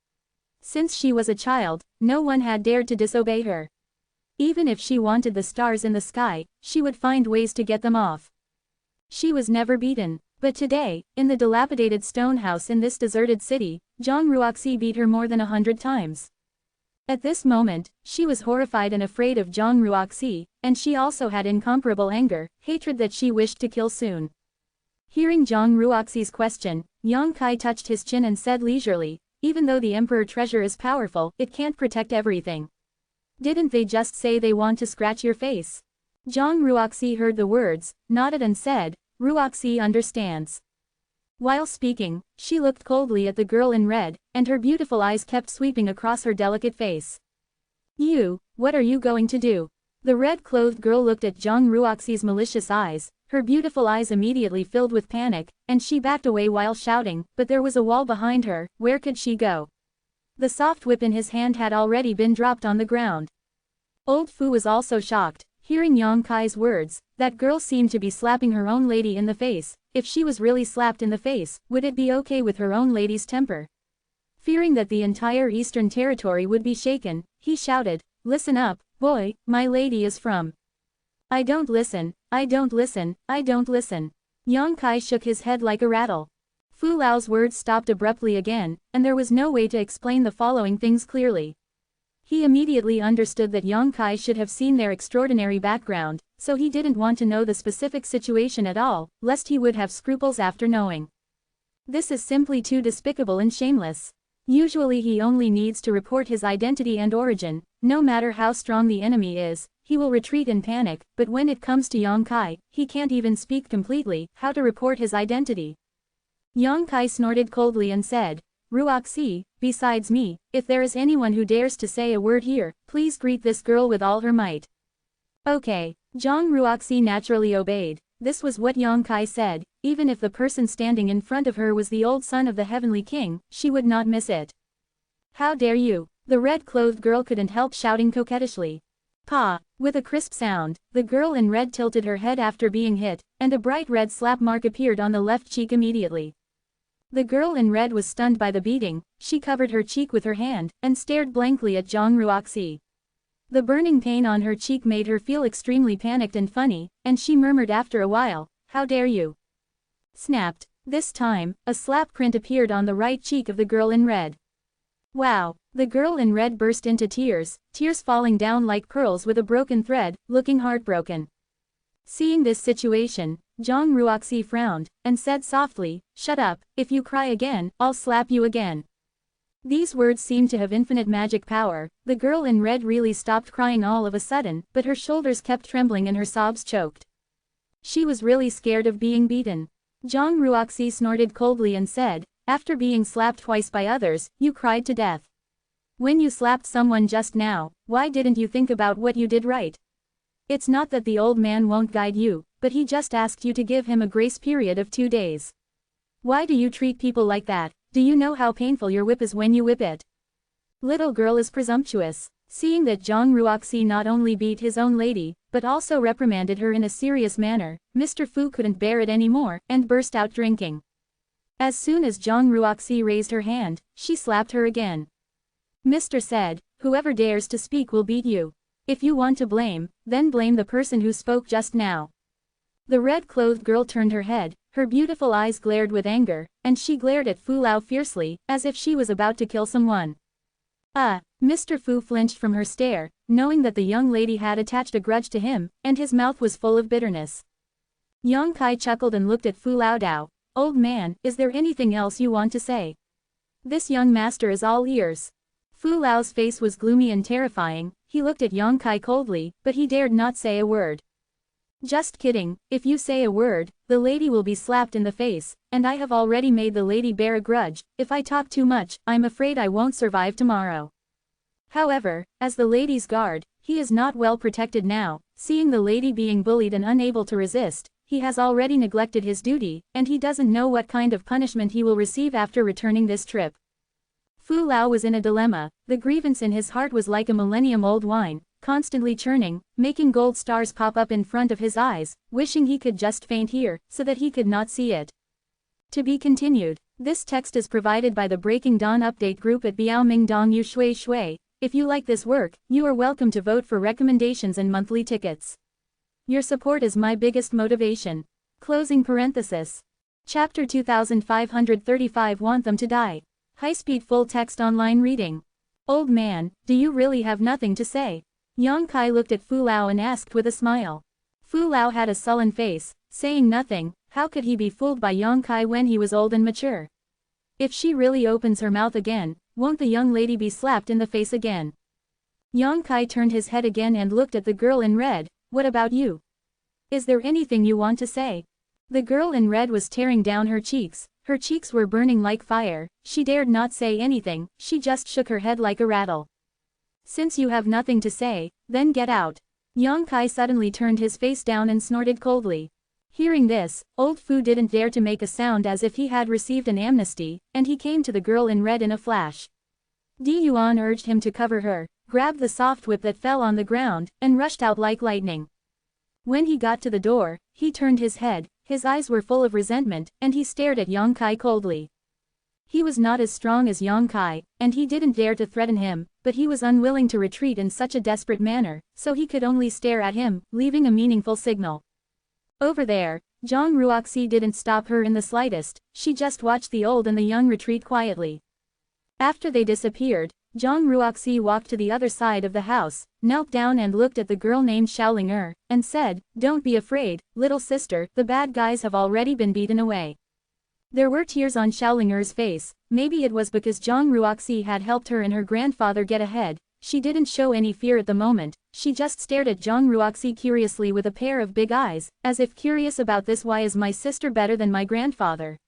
Since she was a child, no one had dared to disobey her. Even if she wanted the stars in the sky, she would find ways to get them off. She was never beaten. But today, in the dilapidated stone house in this deserted city, Zhang Ruoxi beat her more than 100 times. At this moment, she was horrified and afraid of Zhang Ruoxi, and she also had incomparable anger, hatred that she wished to kill soon. Hearing Zhang Ruoxi's question, Yang Kai touched his chin and said leisurely, "Even though the emperor treasure is powerful, it can't protect everything. Didn't they just say they want to scratch your face?" Zhang Ruoxi heard the words, nodded and said, "Ruoxi understands." While speaking, she looked coldly at the girl in red, and her beautiful eyes kept sweeping across her delicate face. "You, what are you going to do?" The red-clothed girl looked at Zhang Ruoxi's malicious eyes, her beautiful eyes immediately filled with panic, and she backed away while shouting, but there was a wall behind her, where could she go? The soft whip in his hand had already been dropped on the ground. Old Fu was also shocked. Hearing Yang Kai's words, that girl seemed to be slapping her own lady in the face. If she was really slapped in the face, would it be okay with her own lady's temper? Fearing that the entire Eastern territory would be shaken, he shouted, "Listen up, Boy, my lady is from. I don't listen, I don't listen, I don't listen. Yang Kai shook his head like a rattle. Fu Lao's words stopped abruptly again, and there was no way to explain the following things clearly. He immediately understood that Yang Kai should have seen their extraordinary background, so he didn't want to know the specific situation at all, lest he would have scruples after knowing. This is simply too despicable and shameless. Usually he only needs to report his identity and origin. No matter how strong the enemy is, he will retreat in panic, but when it comes to Yang Kai, he can't even speak completely how to report his identity. Yang Kai snorted coldly and said, Ruoxi, besides me, if there is anyone who dares to say a word here, please greet this girl with all her might. Okay. Zhang Ruoxi naturally obeyed. This was what Yang Kai said. Even if the person standing in front of her was the old son of the Heavenly King, she would not miss it. How dare you? The red-clothed girl couldn't help shouting coquettishly. Pa! With a crisp sound, the girl in red tilted her head after being hit, and a bright red slap mark appeared on the left cheek immediately. The girl in red was stunned by the beating. She covered her cheek with her hand, and stared blankly at Zhang Ruoxi. The burning pain on her cheek made her feel extremely panicked and funny, and she murmured after a while, How dare you? Snapped. This time, a slap print appeared on the right cheek of the girl in red. Wow! The girl in red burst into tears, tears falling down like pearls with a broken thread, looking heartbroken. Seeing this situation, Zhang Ruoxi frowned, and said softly, Shut up, if you cry again, I'll slap you again. These words seemed to have infinite magic power. The girl in red really stopped crying all of a sudden, but her shoulders kept trembling and her sobs choked. She was really scared of being beaten. Zhang Ruoxi snorted coldly and said, After being slapped twice by others, you cried to death. When you slapped someone just now, why didn't you think about what you did right? It's not that the old man won't guide you, but he just asked you to give him a grace period of 2 days. Why do you treat people like that? Do you know how painful your whip is when you whip it? Little girl is presumptuous. Seeing that Zhang Ruoxi not only beat his own lady, but also reprimanded her in a serious manner, Mr. Fu couldn't bear it anymore, and burst out drinking. As soon as Zhang Ruoxi raised her hand, she slapped her again. Mr. said, Whoever dares to speak will beat you. If you want to blame, then blame the person who spoke just now. The red-clothed girl turned her head, her beautiful eyes glared with anger, and she glared at Fu Lao fiercely, as if she was about to kill someone. Mr. Fu flinched from her stare, knowing that the young lady had attached a grudge to him, and his mouth was full of bitterness. Yang Kai chuckled and looked at Fu Lao Dao. Old man, is there anything else you want to say? This young master is all ears. Fu Lao's face was gloomy and terrifying. He looked at Yang Kai coldly, but he dared not say a word. Just kidding, if you say a word, the lady will be slapped in the face, and I have already made the lady bear a grudge. If I talk too much, I'm afraid I won't survive tomorrow. However, as the lady's guard, he is not well protected now. Seeing the lady being bullied and unable to resist, he has already neglected his duty, and he doesn't know what kind of punishment he will receive after returning this trip. Fu Lao was in a dilemma. The grievance in his heart was like a millennium-old wine, constantly churning, making gold stars pop up in front of his eyes, wishing he could just faint here, so that he could not see it. To be continued. This text is provided by the Breaking Dawn Update group at Biaomingdong Yu Shui Shui. If you like this work, you are welcome to vote for recommendations and monthly tickets. Your support is my biggest motivation. Closing parenthesis. Chapter 2535 Want Them to Die. High-speed full-text online reading. Old man, do you really have nothing to say? Yang Kai looked at Fu Lao and asked with a smile. Fu Lao had a sullen face, saying nothing. How could he be fooled by Yang Kai when he was old and mature? If she really opens her mouth again, won't the young lady be slapped in the face again? Yang Kai turned his head again and looked at the girl in red. What about you? Is there anything you want to say? The girl in red was tearing down her cheeks. Her cheeks were burning like fire. She dared not say anything, she just shook her head like a rattle. Since you have nothing to say, then get out. Yang Kai suddenly turned his face down and snorted coldly. Hearing this, old Fu didn't dare to make a sound as if he had received an amnesty, and he came to the girl in red in a flash. Di Yuan urged him to cover her, grabbed the soft whip that fell on the ground, and rushed out like lightning. When he got to the door, he turned his head, his eyes were full of resentment, and he stared at Yang Kai coldly. He was not as strong as Yang Kai, and he didn't dare to threaten him, but he was unwilling to retreat in such a desperate manner, so he could only stare at him, leaving a meaningful signal. Over there, Zhang Ruoxi didn't stop her in the slightest, she just watched the old and the young retreat quietly. After they disappeared, Zhang Ruoxi walked to the other side of the house, knelt down and looked at the girl named Xiaoling, and said, "Don't be afraid, little sister, the bad guys have already been beaten away." There were tears on Xiaoling's face, maybe it was because Zhang Ruoxi had helped her and her grandfather get ahead. She didn't show any fear at the moment, she just stared at Zhang Ruoxi curiously with a pair of big eyes, as if curious about this. Why is my sister better than my grandfather?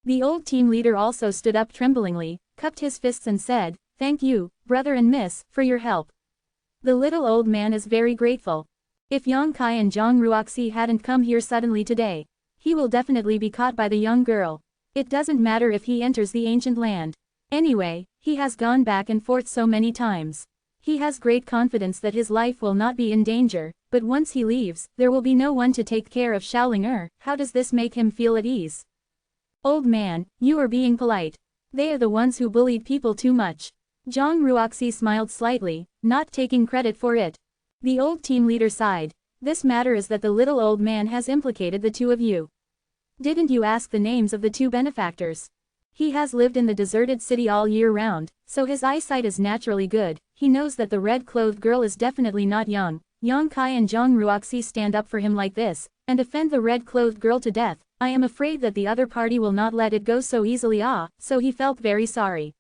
The old team leader also stood up tremblingly, cupped his fists and said, "Thank you, brother and miss, for your help." The little old man is very grateful. If Yang Kai and Zhang Ruoxi hadn't come here suddenly today, he will definitely be caught by the young girl. It doesn't matter if he enters the ancient land. Anyway, he has gone back and forth so many times. He has great confidence that his life will not be in danger, but once he leaves, there will be no one to take care of Xiaoling. How does this make him feel at ease? Old man, you are being polite. They are the ones who bullied people too much. Zhang Ruoxi smiled slightly, not taking credit for it. The old team leader sighed. This matter is that the little old man has implicated the two of you. Didn't you ask the names of the two benefactors? He has lived in the deserted city all year round, so his eyesight is naturally good. He knows that the red-clothed girl is definitely not young. Yang Kai and Zhang Ruoxi stand up for him like this, and offend the red-clothed girl to death. I am afraid that the other party will not let it go so easily. So he felt very sorry.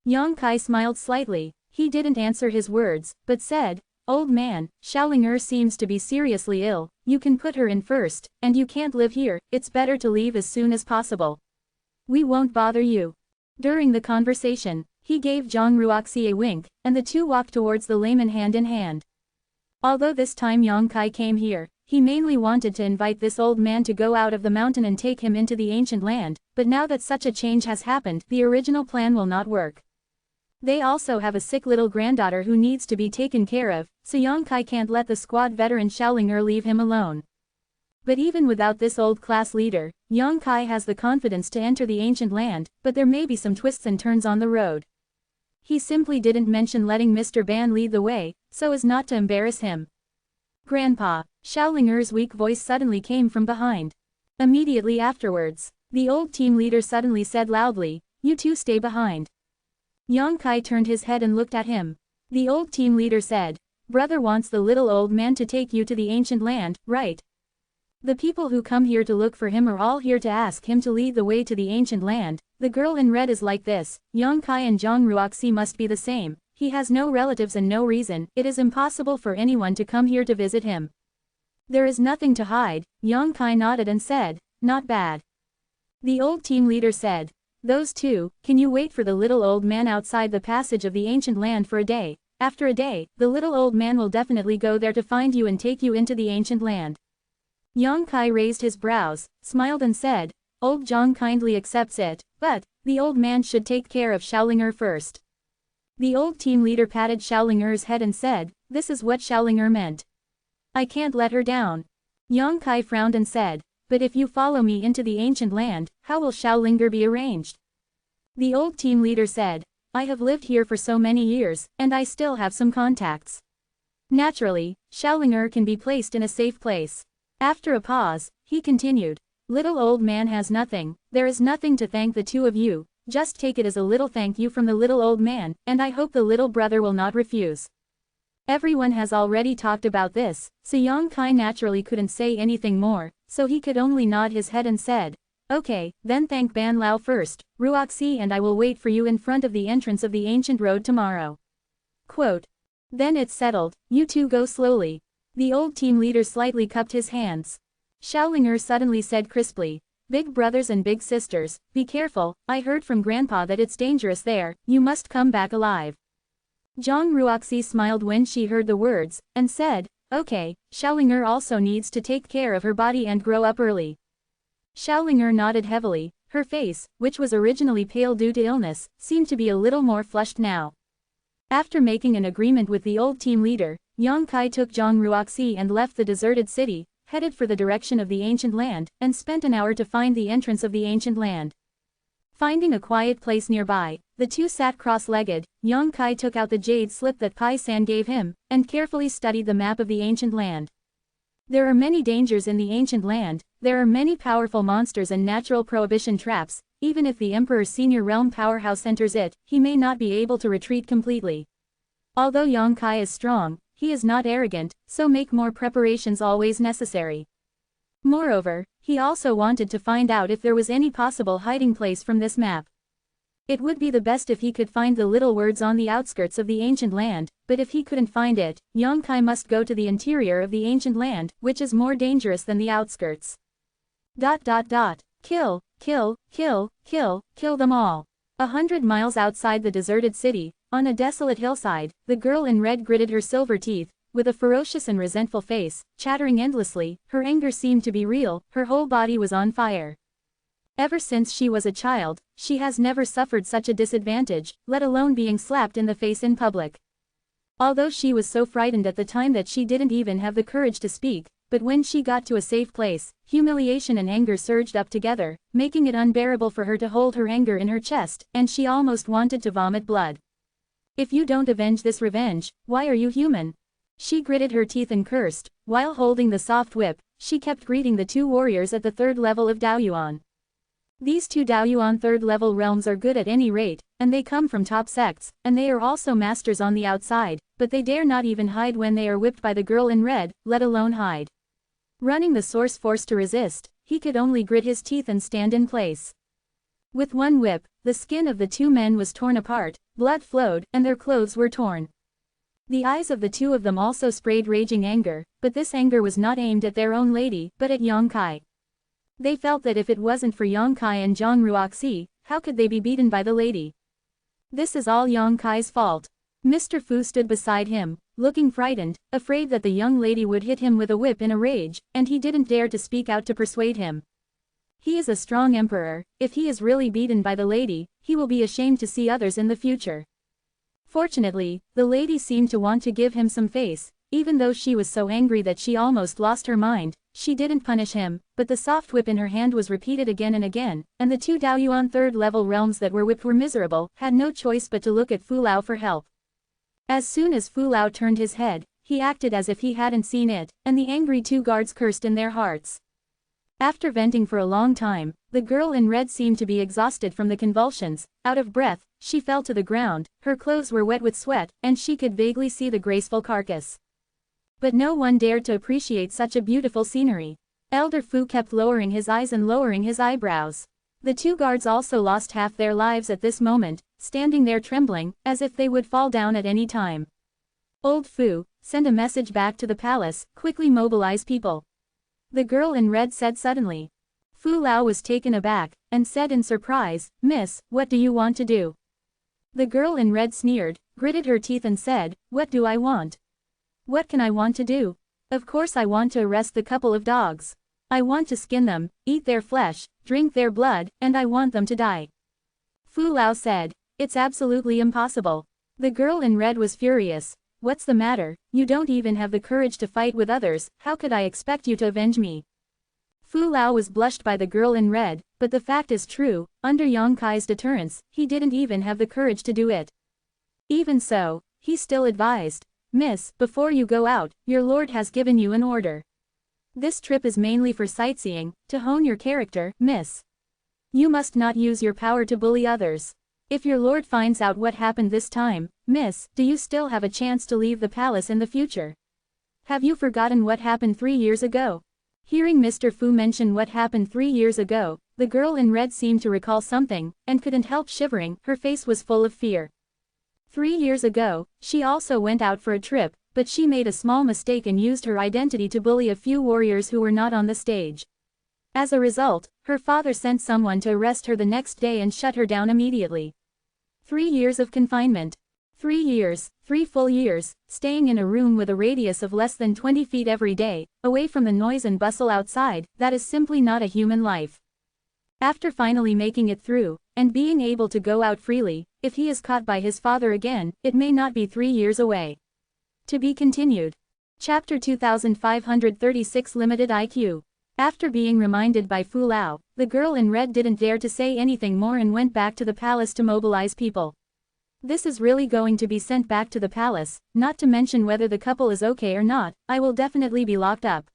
Yang Kai smiled slightly. He didn't answer his words, but said, "Old man, Xiaoling seems to be seriously ill, you can put her in first, and you can't live here, it's better to leave as soon as possible. We won't bother you." During the conversation, he gave Zhang Ruoxi a wink, and the two walked towards the layman hand in hand. Although this time Yang Kai came here, he mainly wanted to invite this old man to go out of the mountain and take him into the ancient land, but now that such a change has happened, the original plan will not work. They also have a sick little granddaughter who needs to be taken care of, so Yang Kai can't let the squad veteran Xiaoling leave him alone. But even without this old class leader, Yang Kai has the confidence to enter the ancient land, but there may be some twists and turns on the road. He simply didn't mention letting Mr. Ban lead the way, so as not to embarrass him. "Grandpa," Xiaoling's weak voice suddenly came from behind. Immediately afterwards, the old team leader suddenly said loudly, "You two stay behind." Yang Kai turned his head and looked at him. The old team leader said, "Brother wants the little old man to take you to the ancient land, right? The people who come here to look for him are all here to ask him to lead the way to the ancient land. The girl in red is like this. Yang Kai and Zhang Ruoxi must be the same. He has no relatives and no reason. It is impossible for anyone to come here to visit him. There is nothing to hide." Yang Kai nodded and said, "Not bad." The old team leader said, "Those two, can you wait for the little old man outside the passage of the ancient land for a day? After a day, the little old man will definitely go there to find you and take you into the ancient land." Yang Kai raised his brows, smiled and said, "Old Zhang kindly accepts it, but the old man should take care of Xiaoling first." The old team leader patted Xiaoling's head and said, "This is what Xiaoling meant. I can't let her down." Yang Kai frowned and said, "But if you follow me into the ancient land, how will Xiaoling be arranged?" The old team leader said, "I have lived here for so many years, and I still have some contacts. Naturally, Xiaoling can be placed in a safe place." After a pause, he continued, "Little old man has nothing, there is nothing to thank the two of you, just take it as a little thank you from the little old man, and I hope the little brother will not refuse." Everyone has already talked about this, so Yang Kai naturally couldn't say anything more, so he could only nod his head and said, "Okay, then thank Ban Lao first, Ruoxi and I will wait for you in front of the entrance of the ancient road tomorrow." Quote, "Then it's settled, you two go slowly." The old team leader slightly cupped his hands. Xiaoling suddenly said crisply, "Big brothers and big sisters, be careful, I heard from Grandpa that it's dangerous there, you must come back alive." Zhang Ruoxi smiled when she heard the words, and said, "Okay, Xiaoling also needs to take care of her body and grow up early." Xiaoling nodded heavily, her face, which was originally pale due to illness, seemed to be a little more flushed now. After making an agreement with the old team leader, Yang Kai took Zhang Ruoxi and left the deserted city, headed for the direction of the ancient land, and spent an hour to find the entrance of the ancient land. Finding a quiet place nearby, the two sat cross-legged. Yang Kai took out the jade slip that Pai San gave him, and carefully studied the map of the ancient land. There are many dangers in the ancient land, there are many powerful monsters and natural prohibition traps. Even if the Emperor's senior realm powerhouse enters it, he may not be able to retreat completely. Although Yang Kai is strong, he is not arrogant, so make more preparations always necessary. Moreover, he also wanted to find out if there was any possible hiding place from this map. It would be the best if he could find the little words on the outskirts of the ancient land, but if he couldn't find it, Yang Kai must go to the interior of the ancient land, which is more dangerous than the outskirts. Kill, kill, kill, kill, kill them all. 100 miles outside the deserted city, on a desolate hillside, the girl in red gritted her silver teeth, with a ferocious and resentful face, chattering endlessly. Her anger seemed to be real, her whole body was on fire. Ever since she was a child, she has never suffered such a disadvantage, let alone being slapped in the face in public. Although she was so frightened at the time that she didn't even have the courage to speak, but when she got to a safe place, humiliation and anger surged up together, making it unbearable for her to hold her anger in her chest, and she almost wanted to vomit blood. If you don't avenge this revenge, why are you human? She gritted her teeth and cursed. While holding the soft whip, she kept greeting the two warriors at the third level of Daoyuan. These two Daoyuan third-level realms are good at any rate, and they come from top sects, and they are also masters on the outside, but they dare not even hide when they are whipped by the girl in red, let alone hide. Running the source force to resist, he could only grit his teeth and stand in place. With one whip, the skin of the two men was torn apart, blood flowed, and their clothes were torn. The eyes of the two of them also sprayed raging anger, but this anger was not aimed at their own lady, but at Yang Kai. They felt that if it wasn't for Yang Kai and Zhang Ruoxi, how could they be beaten by the lady? This is all Yang Kai's fault. Mr. Fu stood beside him, looking frightened, afraid that the young lady would hit him with a whip in a rage, and he didn't dare to speak out to persuade him. He is a strong emperor. If he is really beaten by the lady, he will be ashamed to see others in the future. Fortunately, the lady seemed to want to give him some face. Even though she was so angry that she almost lost her mind, she didn't punish him, but the soft whip in her hand was repeated again and again, and the two Daoyuan third-level realms that were whipped were miserable, had no choice but to look at Fu Lao for help. As soon as Fu Lao turned his head, he acted as if he hadn't seen it, and the angry two guards cursed in their hearts. After venting for a long time, the girl in red seemed to be exhausted from the convulsions. Out of breath, she fell to the ground, her clothes were wet with sweat, and she could vaguely see the graceful carcass. But no one dared to appreciate such a beautiful scenery. Elder Fu kept lowering his eyes and lowering his eyebrows. The two guards also lost half their lives at this moment, standing there trembling, as if they would fall down at any time. Old Fu, send a message back to the palace, quickly mobilize people. The girl in red said suddenly. Fu Lao was taken aback, and said in surprise, Miss, what do you want to do? The girl in red sneered, gritted her teeth and said, what do I want? What can I want to do? Of course I want to arrest the couple of dogs. I want to skin them, eat their flesh, drink their blood, and I want them to die. Fu Lao said, it's absolutely impossible. The girl in red was furious. What's the matter? You don't even have the courage to fight with others, how could I expect you to avenge me? Fu Lao was blushed by the girl in red, but the fact is true, under Yang Kai's deterrence, he didn't even have the courage to do it. Even so, he still advised, Miss, before you go out, your lord has given you an order. This trip is mainly for sightseeing, to hone your character, miss. You must not use your power to bully others. If your lord finds out what happened this time, miss, do you still have a chance to leave the palace in the future? Have you forgotten what happened 3 years ago? Hearing Mr. Fu mention what happened 3 years ago, the girl in red seemed to recall something, and couldn't help shivering, her face was full of fear. 3 years ago, she also went out for a trip, but she made a small mistake and used her identity to bully a few warriors who were not on the stage. As a result, her father sent someone to arrest her the next day and shut her down immediately. 3 years of confinement. 3 years, 3 full years, staying in a room with a radius of less than 20 feet every day, away from the noise and bustle outside, that is simply not a human life. After finally making it through, and being able to go out freely, if he is caught by his father again, it may not be 3 years away. To be continued. Chapter 2536 Limited IQ. After being reminded by Fu Lao, the girl in red didn't dare to say anything more and went back to the palace to mobilize people. This is really going to be sent back to the palace, not to mention whether the couple is okay or not, I will definitely be locked up.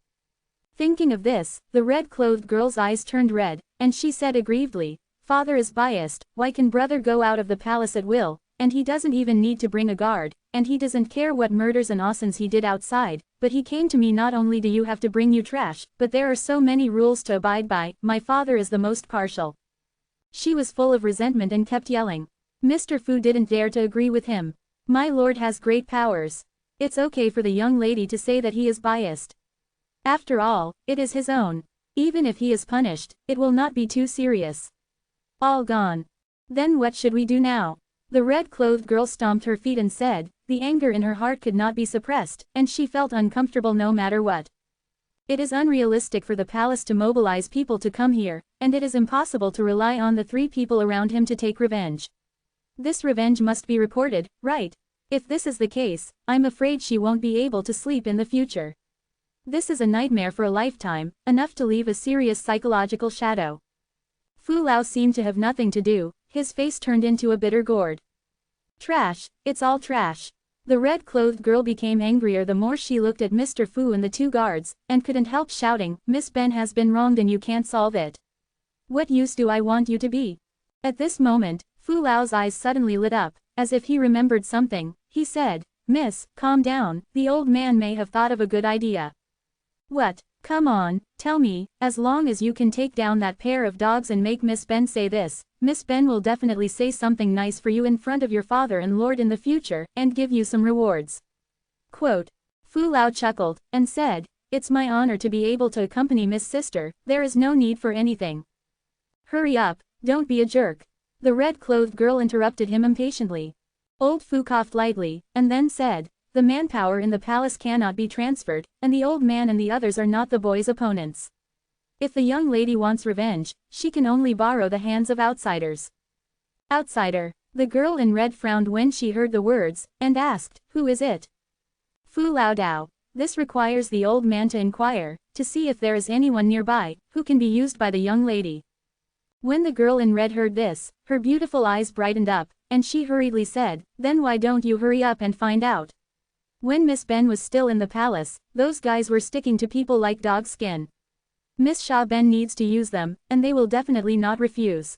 Thinking of this, the red-clothed girl's eyes turned red, and she said aggrievedly, "Father is biased, why can brother go out of the palace at will, and he doesn't even need to bring a guard, and he doesn't care what murders and arsons he did outside, but he came to me not only do you have to bring you trash, but there are so many rules to abide by, my father is the most partial." She was full of resentment and kept yelling. Mr. Fu didn't dare to agree with him. My lord has great powers. It's okay for the young lady to say that he is biased. After all, it is his own. Even if he is punished, it will not be too serious. All gone. Then what should we do now? The red-clothed girl stomped her feet and said, the anger in her heart could not be suppressed, and she felt uncomfortable no matter what. It is unrealistic for the palace to mobilize people to come here, and it is impossible to rely on the 3 people around him to take revenge. This revenge must be reported, right? If this is the case, I'm afraid she won't be able to sleep in the future. This is a nightmare for a lifetime, enough to leave a serious psychological shadow. Fu Lao seemed to have nothing to do, his face turned into a bitter gourd. Trash, it's all trash. The red-clothed girl became angrier the more she looked at Mr. Fu and the 2 guards, and couldn't help shouting, Miss Ben has been wronged and you can't solve it. What use do I want you to be? At this moment, Fu Lao's eyes suddenly lit up, as if he remembered something. He said, Miss, calm down, the old man may have thought of a good idea. What? Come on, tell me, as long as you can take down that pair of dogs and make Miss Ben say this, Miss Ben will definitely say something nice for you in front of your father and lord in the future, and give you some rewards. Quote. Fu Lao chuckled, and said, it's my honor to be able to accompany Miss Sister, there is no need for anything. Hurry up, don't be a jerk. The red-clothed girl interrupted him impatiently. Old Fu coughed lightly, and then said, the manpower in the palace cannot be transferred, and the old man and the others are not the boy's opponents. If the young lady wants revenge, she can only borrow the hands of outsiders. Outsider. The girl in red frowned when she heard the words, and asked, who is it? Fu Lao Dao. This requires the old man to inquire, to see if there is anyone nearby, who can be used by the young lady. When the girl in red heard this, her beautiful eyes brightened up, and she hurriedly said, then why don't you hurry up and find out? When Miss Ben was still in the palace, those guys were sticking to people like dog skin. Miss Sha Ben needs to use them, and they will definitely not refuse.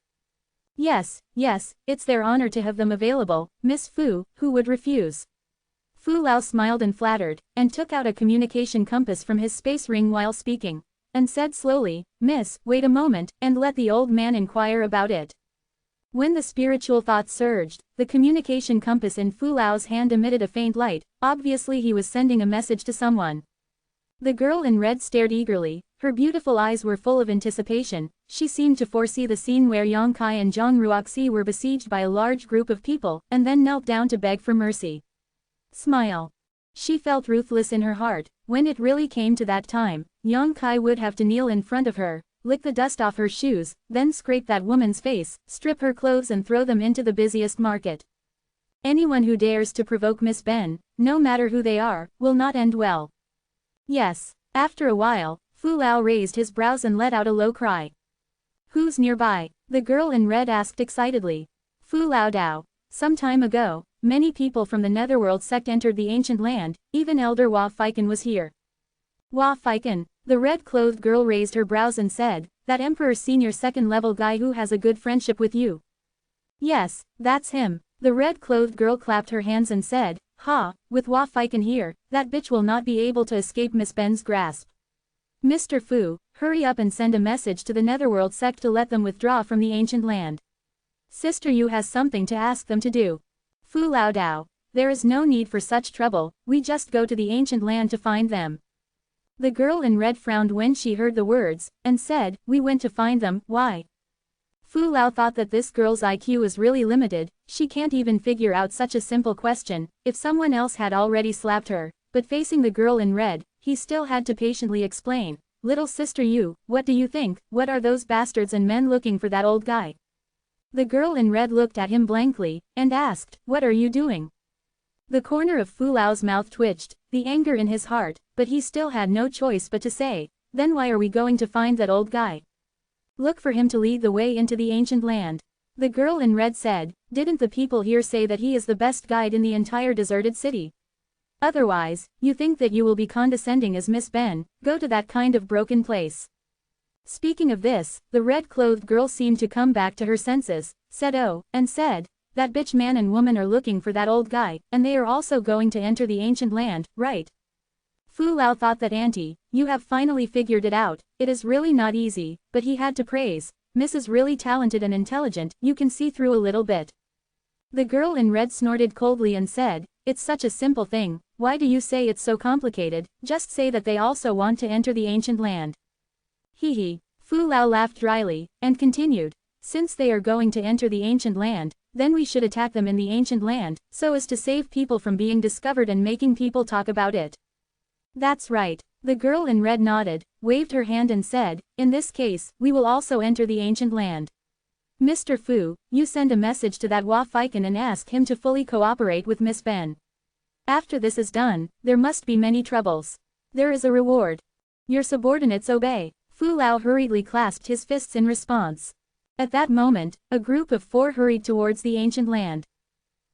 Yes, it's their honor to have them available, Miss Fu, who would refuse? Fu Lao smiled and flattered, and took out a communication compass from his space ring while speaking, and said slowly, Miss, wait a moment, and let the old man inquire about it. When the spiritual thought surged, the communication compass in Fu Lao's hand emitted a faint light, obviously he was sending a message to someone. The girl in red stared eagerly, her beautiful eyes were full of anticipation, she seemed to foresee the scene where Yang Kai and Zhang Ruoxi were besieged by a large group of people, and then knelt down to beg for mercy. Smile. She felt ruthless in her heart. When it really came to that time, Yang Kai would have to kneel in front of her, lick the dust off her shoes, then scrape that woman's face, strip her clothes and throw them into the busiest market. Anyone who dares to provoke Miss Ben, no matter who they are, will not end well. Yes. After a while, Fu Lao raised his brows and let out a low cry. Who's nearby? The girl in red asked excitedly. Fu Lao Dao. Some time ago, many people from the Netherworld sect entered the ancient land, even Elder Hua Feiken was here. Hua Feiken. The red-clothed girl raised her brows and said, that Emperor Senior second-level guy who has a good friendship with you. Yes, that's him. The red-clothed girl clapped her hands and said, ha, with Hua Feiken here, that bitch will not be able to escape Miss Ben's grasp. Mr. Fu, hurry up and send a message to the Netherworld sect to let them withdraw from the ancient land. Sister Yu has something to ask them to do. Fu Lao Dao. There is no need for such trouble, we just go to the ancient land to find them. The girl in red frowned when she heard the words, and said, we went to find them, why? Fu Lao thought that this girl's IQ is really limited, she can't even figure out such a simple question, if someone else had already slapped her, but facing the girl in red, he still had to patiently explain, little sister Yu, what do you think, what are those bastards and men looking for that old guy? The girl in red looked at him blankly, and asked, what are you doing? The corner of Fu Lao's mouth twitched, the anger in his heart, but he still had no choice but to say, Then why are we going to find that old guy? Look for him to lead the way into the ancient land. The girl in red said, didn't the people here say that he is the best guide in the entire deserted city? Otherwise, you think that you will be condescending as Miss Ben, go to that kind of broken place. Speaking of this, the red-clothed girl seemed to come back to her senses, said oh, and said, that bitch man and woman are looking for that old guy, and they are also going to enter the ancient land, right? Fu Lao thought that auntie, you have finally figured it out, it is really not easy, but he had to praise, Miss is really talented and intelligent, you can see through a little bit. The girl in red snorted coldly and said, it's such a simple thing, why do you say it's so complicated, just say that they also want to enter the ancient land. Hee hee, Fu Lao laughed dryly, and continued, since they are going to enter the ancient land, then we should attack them in the ancient land, so as to save people from being discovered and making people talk about it. That's right. The girl in red nodded, waved her hand and said, in this case, we will also enter the ancient land. Mr. Fu, you send a message to that Hua Feiken and ask him to fully cooperate with Miss Ben. After this is done, there must be many troubles. There is a reward. Your subordinates obey. Fu Lao hurriedly clasped his fists in response. At that moment, a group of 4 hurried towards the ancient land.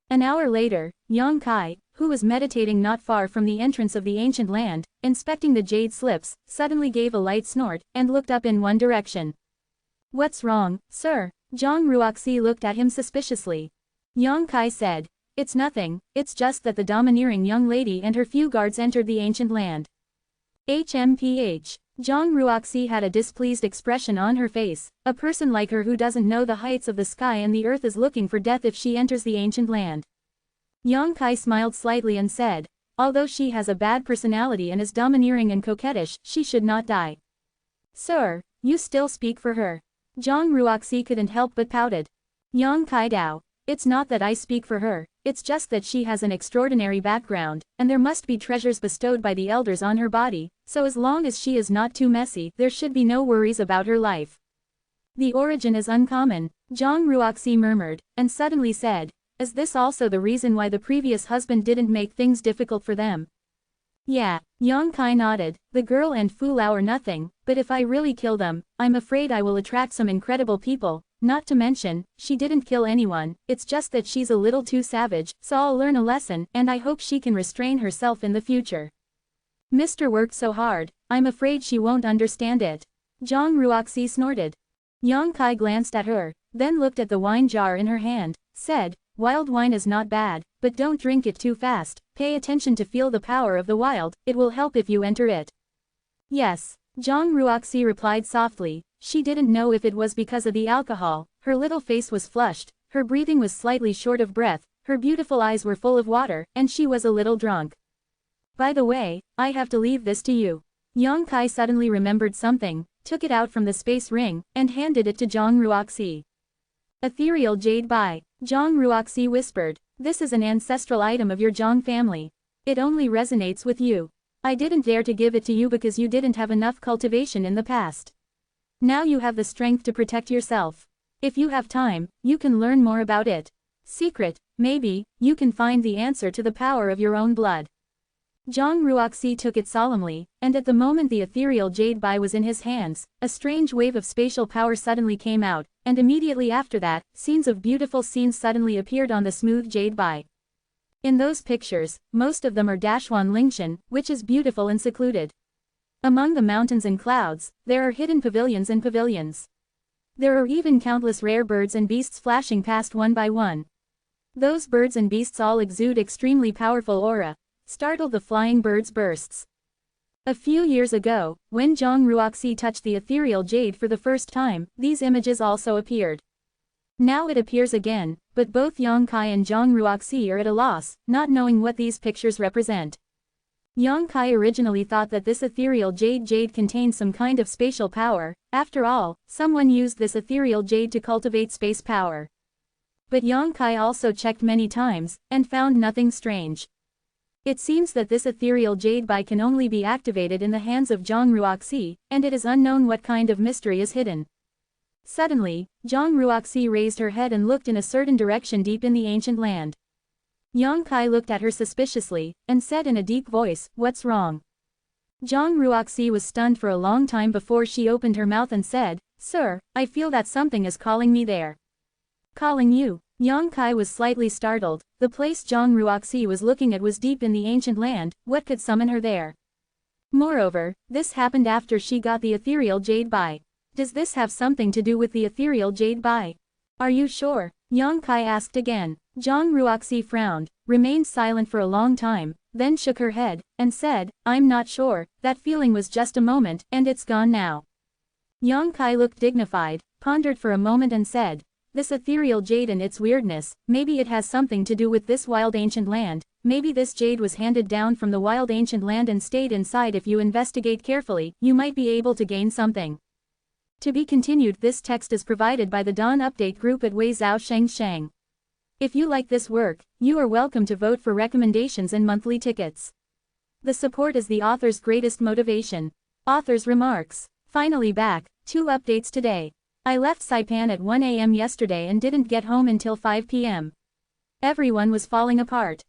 An hour later, Yang Kai, who was meditating not far from the entrance of the ancient land, inspecting the jade slips, suddenly gave a light snort, and looked up in one direction. What's wrong, sir? Zhang Ruoxi looked at him suspiciously. Yang Kai said, it's nothing, it's just that the domineering young lady and her few guards entered the ancient land. HMPH. Zhang Ruoxi had a displeased expression on her face, a person like her who doesn't know the heights of the sky and the earth is looking for death if she enters the ancient land. Yang Kai smiled slightly and said, although she has a bad personality and is domineering and coquettish, she should not die. Sir, you still speak for her. Zhang Ruoxi couldn't help but pouted. Yang Kai Dao, it's not that I speak for her, it's just that she has an extraordinary background, and there must be treasures bestowed by the elders on her body, so as long as she is not too messy, there should be no worries about her life. The origin is uncommon, Zhang Ruoxi murmured, and suddenly said, is this also the reason why the previous husband didn't make things difficult for them? Yeah, Yang Kai nodded, the girl and Fu Lao are nothing, but if I really kill them, I'm afraid I will attract some incredible people, not to mention, she didn't kill anyone, it's just that she's a little too savage, so I'll learn a lesson, and I hope she can restrain herself in the future. Mr. worked so hard, I'm afraid she won't understand it. Zhang Ruoxi snorted. Yang Kai glanced at her, then looked at the wine jar in her hand, said, wild wine is not bad, but don't drink it too fast, pay attention to feel the power of the wild, it will help if you enter it. Yes, Zhang Ruoxi replied softly, she didn't know if it was because of the alcohol, her little face was flushed, her breathing was slightly short of breath, her beautiful eyes were full of water, and she was a little drunk. By the way, I have to leave this to you. Yang Kai suddenly remembered something, took it out from the space ring, and handed it to Zhang Ruoxi. Ethereal jade by. Zhang Ruoxi whispered, this is an ancestral item of your Zhang family. It only resonates with you. I didn't dare to give it to you because you didn't have enough cultivation in the past. Now you have the strength to protect yourself. If you have time, you can learn more about it. Secret, maybe, you can find the answer to the power of your own blood. Zhang Ruoxi took it solemnly, and at the moment the ethereal jade bai was in his hands, a strange wave of spatial power suddenly came out, and immediately after that, scenes of beautiful scenes suddenly appeared on the smooth jade bai. In those pictures, most of them are Dashuan Lingshan, which is beautiful and secluded. Among the mountains and clouds, there are hidden pavilions and pavilions. There are even countless rare birds and beasts flashing past one by one. Those birds and beasts all exude extremely powerful aura. Startle the flying birds bursts. A few years ago, when Zhang Ruoxi touched the ethereal jade for the first time, these images also appeared. Now it appears again, but both Yang Kai and Zhang Ruoxi are at a loss, not knowing what these pictures represent. Yang Kai originally thought that this ethereal jade contained some kind of spatial power, after all, someone used this ethereal jade to cultivate space power. But Yang Kai also checked many times, and found nothing strange. It seems that this ethereal jade bai can only be activated in the hands of Zhang Ruoxi, and it is unknown what kind of mystery is hidden. Suddenly, Zhang Ruoxi raised her head and looked in a certain direction deep in the ancient land. Yang Kai looked at her suspiciously, and said in a deep voice, what's wrong? Zhang Ruoxi was stunned for a long time before she opened her mouth and said, "Sir, I feel that something is calling me there." "Calling you?" Yang Kai was slightly startled. The place Zhang Ruoxi was looking at was deep in the ancient land. What could summon her there? Moreover, this happened after she got the ethereal jade bai. Does this have something to do with the ethereal jade bai? Are you sure? Yang Kai asked again. Zhang Ruoxi frowned, remained silent for a long time, then shook her head, and said, "I'm not sure, that feeling was just a moment, and it's gone now." Yang Kai looked dignified, pondered for a moment and said, "This ethereal jade and its weirdness, maybe it has something to do with this wild ancient land, maybe this jade was handed down from the wild ancient land and stayed inside. If you investigate carefully, you might be able to gain something." To be continued. This text is provided by the Dawn Update Group at Weizhou Sheng. If you like this work, you are welcome to vote for recommendations and monthly tickets. The support is the author's greatest motivation. Author's remarks. Finally back, 2 updates today. I left Saipan at 1 a.m. yesterday and didn't get home until 5 p.m. Everyone was falling apart.